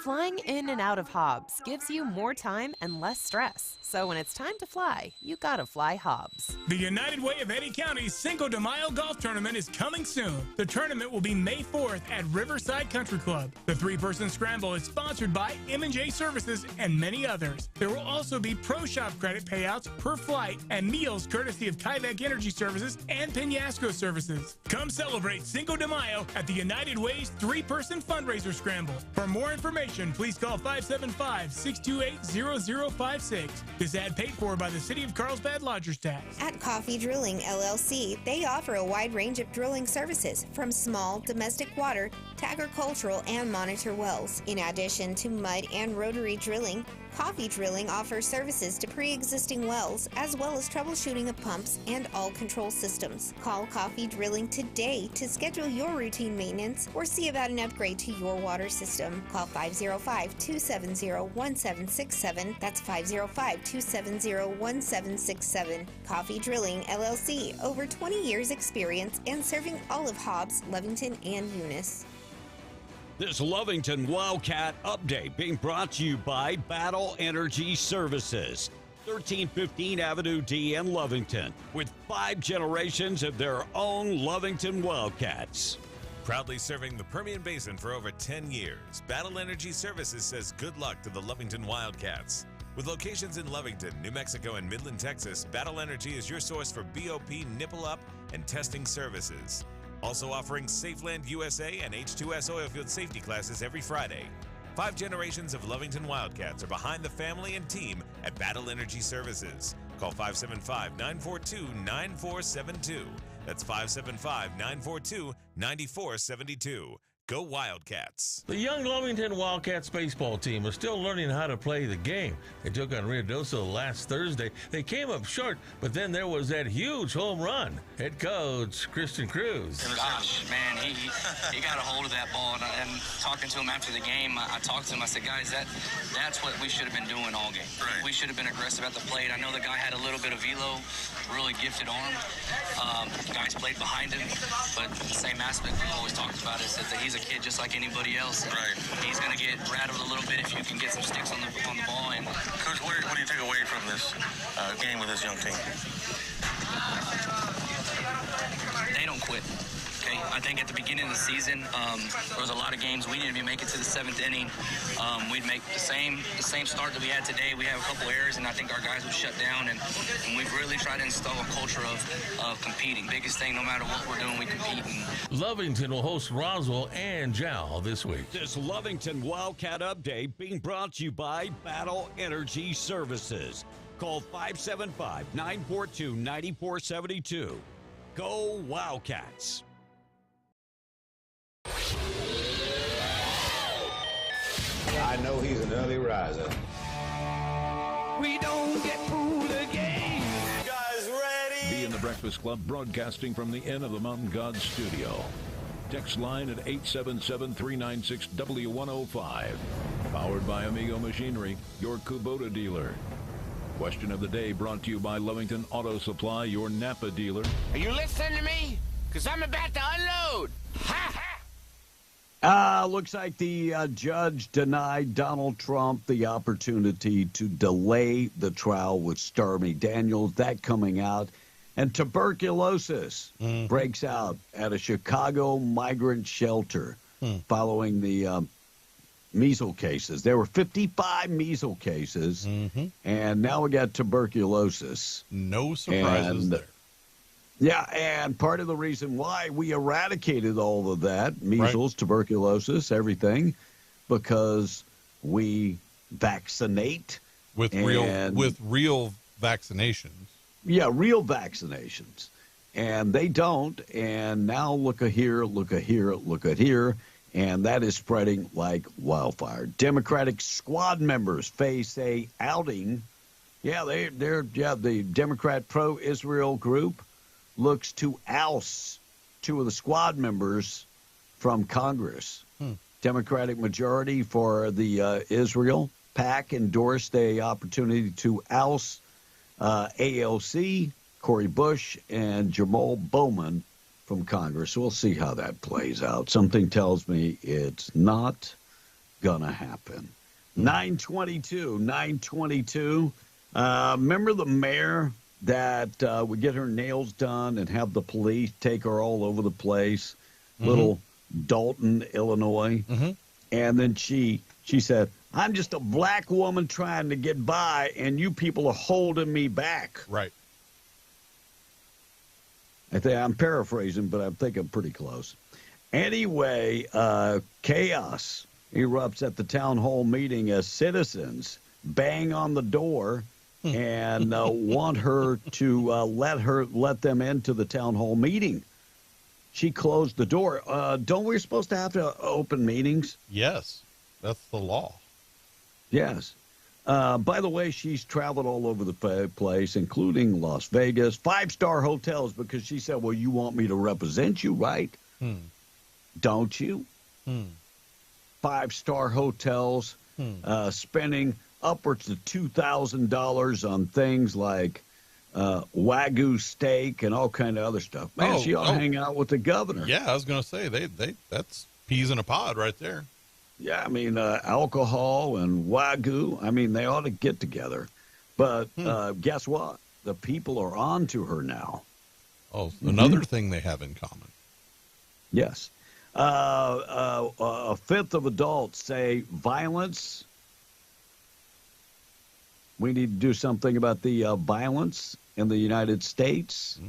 Flying in and out of Hobbs gives you more time and less stress. So when it's time to fly, you gotta fly Hobbs. The United Way of Eddy County's Cinco de Mayo Golf Tournament is coming soon. The tournament will be May 4th at Riverside Country Club. The 3-person scramble is sponsored by M&J Services and many others. There will also be Pro Shop credit payouts per flight and meals courtesy of Kyvek Energy Services and Peñasco Services. Come celebrate Cinco de Mayo at the United Way's 3-person fundraiser scramble. For more information, information, please call 575-628-0056. This ad paid for by the City of Carlsbad Lodgers Tax. At Coffee Drilling LLC, they offer a wide range of drilling services from small domestic water to agricultural and monitor wells. In addition to mud and rotary drilling, Coffee Drilling offers services to pre-existing wells as well as troubleshooting of pumps and all control systems. Call Coffee Drilling today to schedule your routine maintenance or see about an upgrade to your water system. Call 505-270-1767. That's 505-270-1767. Coffee Drilling LLC, over 20 years experience and serving all of Hobbs, Lovington, and Eunice. This Lovington Wildcat update being brought to you by Battle Energy Services, 1315 Avenue D in Lovington, with 5 generations of their own Lovington Wildcats. Proudly serving the Permian Basin for over 10 years, Battle Energy Services says good luck to the Lovington Wildcats. With locations in Lovington, New Mexico, and Midland, Texas, Battle Energy is your source for BOP nipple up and testing services. Also offering Safeland USA and H2S Oilfield safety classes every Friday. 5 generations of Lovington Wildcats are behind the family and team at Battle Energy Services. Call 575-942-9472. That's 575-942-9472. Go Wildcats. The young Lovington Wildcats baseball team is still learning how to play the game. They took on Ruidoso last Thursday. They came up short, but then there was that huge home run. Head coach Christian Cruz. Gosh, man, he got a hold of that ball. And talking to him after the game, I talked to him. I said, guys, that's what we should have been doing all game. Right. We should have been aggressive at the plate. I know the guy had a little bit of velo, really gifted arm. Guys played behind him, but the same aspect we always talked about is that he's a kid just like anybody else. Right. He's going to get rattled a little bit if you can get some sticks on the ball. And Coach, what do you take away from this game with this young team? They don't quit. Okay, I think at the beginning of the season, there was a lot of games we didn't even make it to the 7th inning. We'd make the same start that we had today. We have a couple errors, and I think our guys would shut down. And we've really tried to install a culture of competing. Biggest thing, no matter what we're doing, we compete. Lovington will host Roswell and Jowl this week. This Lovington Wildcat update being brought to you by Battle Energy Services. Call 575-942-9472. Go Wildcats. I know he's an early riser. We don't get fooled again. You guys ready? Be in the Breakfast Club, broadcasting from the Inn of the Mountain God studio. Text line at 877-396-W105. Powered by Amigo Machinery, your Kubota dealer. Question of the day brought to you by Lovington Auto Supply, your Napa dealer. Are you listening to me? Because I'm about to unload. Ha! Looks like the judge denied Donald Trump the opportunity to delay the trial with Stormy Daniels. That coming out. And tuberculosis breaks out at a Chicago migrant shelter following the measles cases. There were 55 measles cases, and now we got tuberculosis. No surprises there. Yeah, and part of the reason why we eradicated all of that, measles, tuberculosis, everything, because we vaccinate. With real vaccinations. Yeah, real vaccinations. And they don't, and now look at here, look at here, look at here, and that is spreading like wildfire. Democratic squad members face a outing. Yeah, the Democrat pro-Israel group looks to oust 2 of the squad members from Congress. Democratic majority for the Israel PAC endorsed a opportunity to oust AOC, Cori Bush, and Jamal Bowman from Congress. We'll see how that plays out. Something tells me it's not going to happen. 922. Remember the mayor that would get her nails done and have the police take her all over the place? Little Dalton, Illinois. And then she said, I'm just a black woman trying to get by, and you people are holding me back. Right. I think I'm paraphrasing, but I think I'm pretty close. Anyway, chaos erupts at the town hall meeting as citizens bang on the door and want her to let them into the town hall meeting. She closed the door. Don't we supposed to have to open meetings? Yes, that's the law. Yes. By the way, she's traveled all over the place, including Las Vegas, 5-star hotels, because she said, well, you want me to represent you, right? Don't you? 5-star hotels, spending upwards of $2,000 on things like Wagyu steak and all kind of other stuff. Man, she ought to hang out with the governor. Yeah, I was going to say, that's peas in a pod right there. Yeah, I mean, alcohol and Wagyu, I mean, they ought to get together. But guess what? The people are on to her now. Oh, another thing they have in common. Yes. A fifth of adults say violence. We need to do something about the violence in the United States.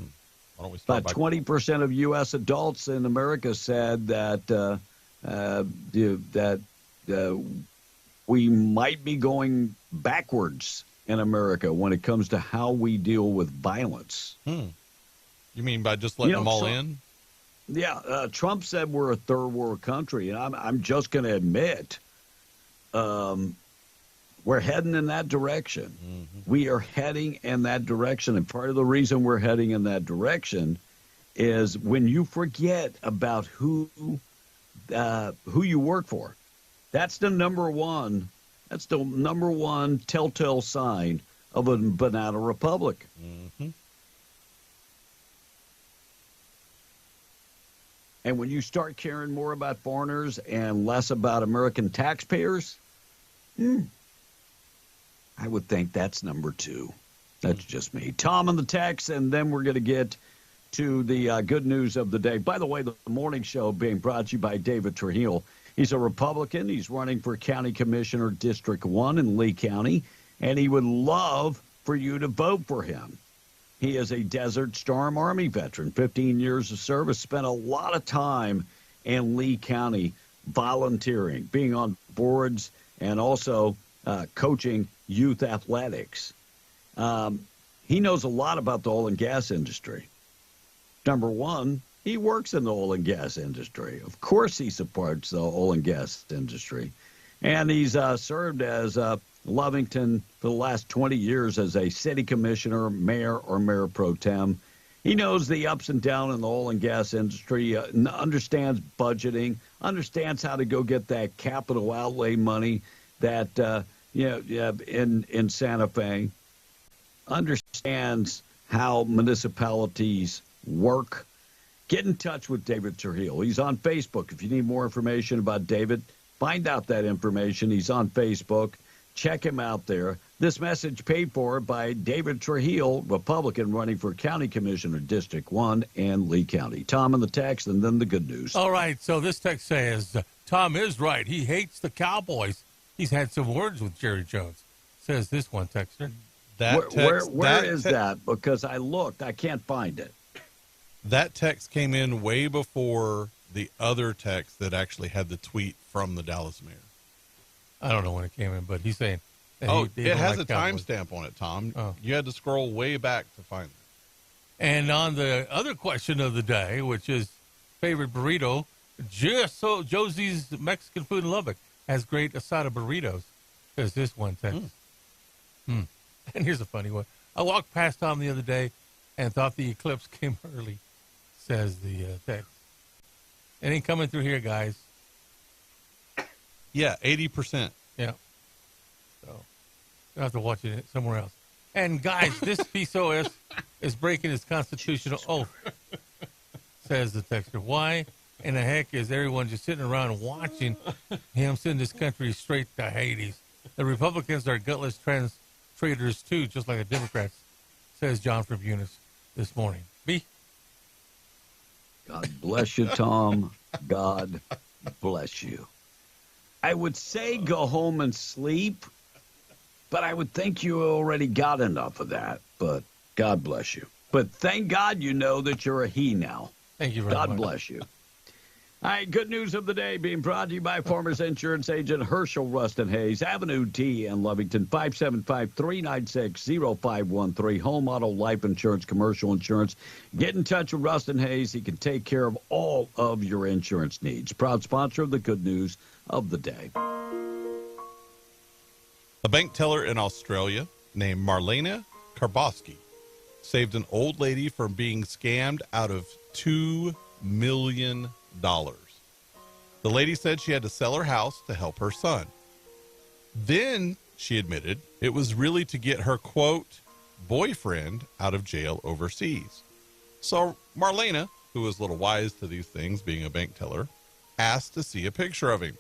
Why don't we start About 20% of U.S. adults in America said that we might be going backwards in America when it comes to how we deal with violence. You mean by just letting them all in? Yeah, Trump said we're a third world country, and I'm just going to admit we're heading in that direction. We are heading in that direction, and part of the reason we're heading in that direction is when you forget about who you work for. That's the number one telltale sign of a banana republic. And when you start caring more about foreigners and less about American taxpayers, I would think that's number 2. That's just me. Tom on the text, and then we're going to get to the good news of the day. By the way, the morning show being brought to you by David Trujillo. He's a Republican. He's running for County Commissioner District 1 in Lee County, and he would love for you to vote for him. He is a Desert Storm Army veteran, 15 years of service, spent a lot of time in Lee County volunteering, being on boards, and also coaching youth athletics. He knows a lot about the oil and gas industry. Number one, he works in the oil and gas industry. Of course he supports the oil and gas industry. And he's served as Lovington for the last 20 years as a city commissioner, mayor, or mayor pro tem. He knows the ups and downs in the oil and gas industry, understands budgeting, understands how to go get that capital outlay money that in Santa Fe, understands how municipalities work. Get in touch with David Trujillo. He's on Facebook. If you need more information about David, find out that information. He's on Facebook. Check him out there. This message paid for by David Trujillo, Republican, running for County Commissioner, District 1 and Lee County. Tom in the text, and then the good news. All right, so this text says, Tom is right. He hates the Cowboys. He's had some words with Jerry Jones, says this one texter. Where is that? Because I looked. I can't find it. That text came in way before the other text that actually had the tweet from the Dallas mayor. I don't know when it came in, but he's saying. It has a timestamp on it, Tom. Oh. You had to scroll way back to find it. And on the other question of the day, which is favorite burrito, Josie's Mexican food in Lubbock has great asada burritos. There's this one text. And here's a funny one. I walked past Tom the other day and thought the eclipse came early, says the text. It ain't coming through here, guys. Yeah, 80%. Yeah. So you'll have to watch it somewhere else. And guys, this PSOS is breaking his constitutional oath, says the texter. Why in the heck is everyone just sitting around watching him send this country straight to Hades? The Republicans are gutless traitors too, just like the Democrats, says John from Eunice this morning. B. God bless you, Tom. God bless you. I would say go home and sleep, but I would think you already got enough of that. But God bless you. But thank God you know that you're a he now. Thank you very much. God bless you. All right, good news of the day being brought to you by Farmers Insurance Agent Herschel Rustin Hayes, Avenue D in Lovington, 575-396-0513. Home, auto, life insurance, commercial insurance. Get in touch with Rustin Hayes. He can take care of all of your insurance needs. Proud sponsor of the good news of the day. A bank teller in Australia named Marlena Karbowski saved an old lady from being scammed out of $2 million. The lady said she had to sell her house to help her son. Then she admitted it was really to get her, quote, boyfriend out of jail overseas. So Marlena, who was a little wise to these things, being a bank teller, asked to see a picture of him.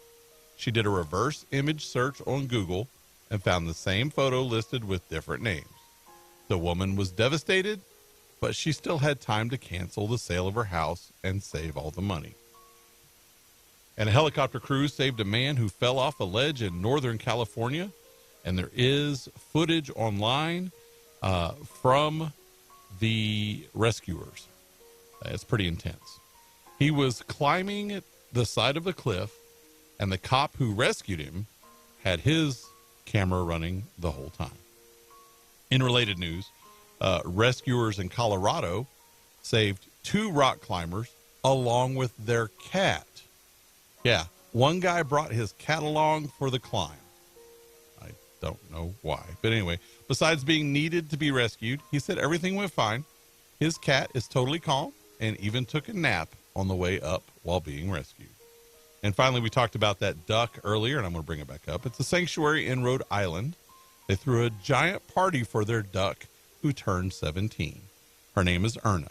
She did a reverse image search on Google and found the same photo listed with different names. The woman was devastated, but she still had time to cancel the sale of her house and save all the money. And a helicopter crew saved a man who fell off a ledge in Northern California, and there is footage online from the rescuers. It's pretty intense. He was climbing the side of the cliff, and the cop who rescued him had his camera running the whole time. In related news, rescuers in Colorado saved 2 rock climbers along with their cat. Yeah, one guy brought his cat along for the climb. I don't know why. But anyway, besides being needed to be rescued, he said everything went fine. His cat is totally calm and even took a nap on the way up while being rescued. And finally, we talked about that duck earlier, and I'm going to bring it back up. It's a sanctuary in Rhode Island. They threw a giant party for their duck who turned 17. Her name is Erna.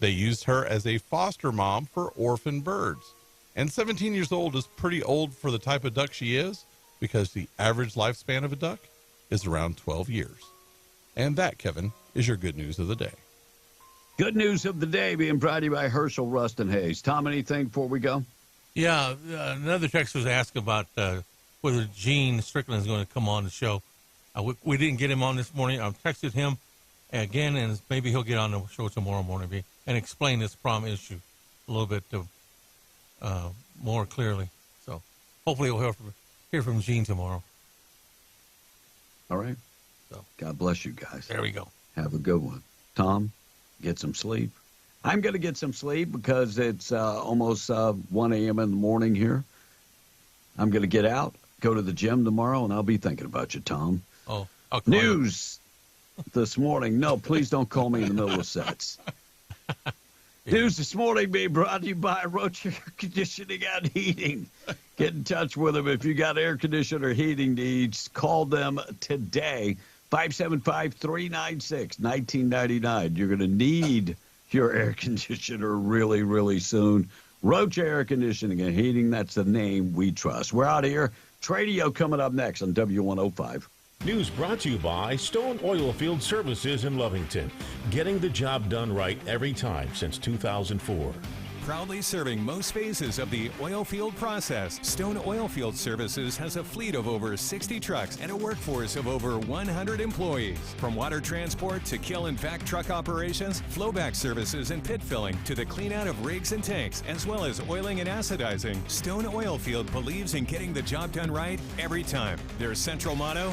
They used her as a foster mom for orphan birds. And 17 years old is pretty old for the type of duck she is, because the average lifespan of a duck is around 12 years. And that, Kevin, is your good news of the day. Good news of the day being brought to you by Herschel Rustin Hayes. Tom, anything before we go? Yeah, another text was asked about whether Gene Strickland is going to come on the show. We didn't get him on this morning. I texted him again, and maybe he'll get on the show tomorrow morning and explain this prom issue a little bit more clearly. So hopefully we'll hear from Gene tomorrow. All right. So God bless you guys. There we go. Have a good one. Tom, get some sleep. I'm going to get some sleep because it's almost 1 a.m. in the morning here. I'm going to get out, go to the gym tomorrow, and I'll be thinking about you, Tom. Oh, news this morning. No, please don't call me in the middle of sets. News this morning being brought to you by Roach Air Conditioning and Heating. Get in touch with them if you got air conditioner or heating needs. Call them today, 575-396-1999. You're going to need your air conditioner really, really soon. Roach Air Conditioning and Heating, that's the name we trust. We're out here. Tradio coming up next on W105. News brought to you by Stone Oilfield Services in Lovington. Getting the job done right every time since 2004. Proudly serving most phases of the oil field process, Stone Oilfield Services has a fleet of over 60 trucks and a workforce of over 100 employees. From water transport to kill and vac truck operations, flowback services and pit filling to the clean out of rigs and tanks, as well as oiling and acidizing, Stone Oilfield believes in getting the job done right every time. Their central motto,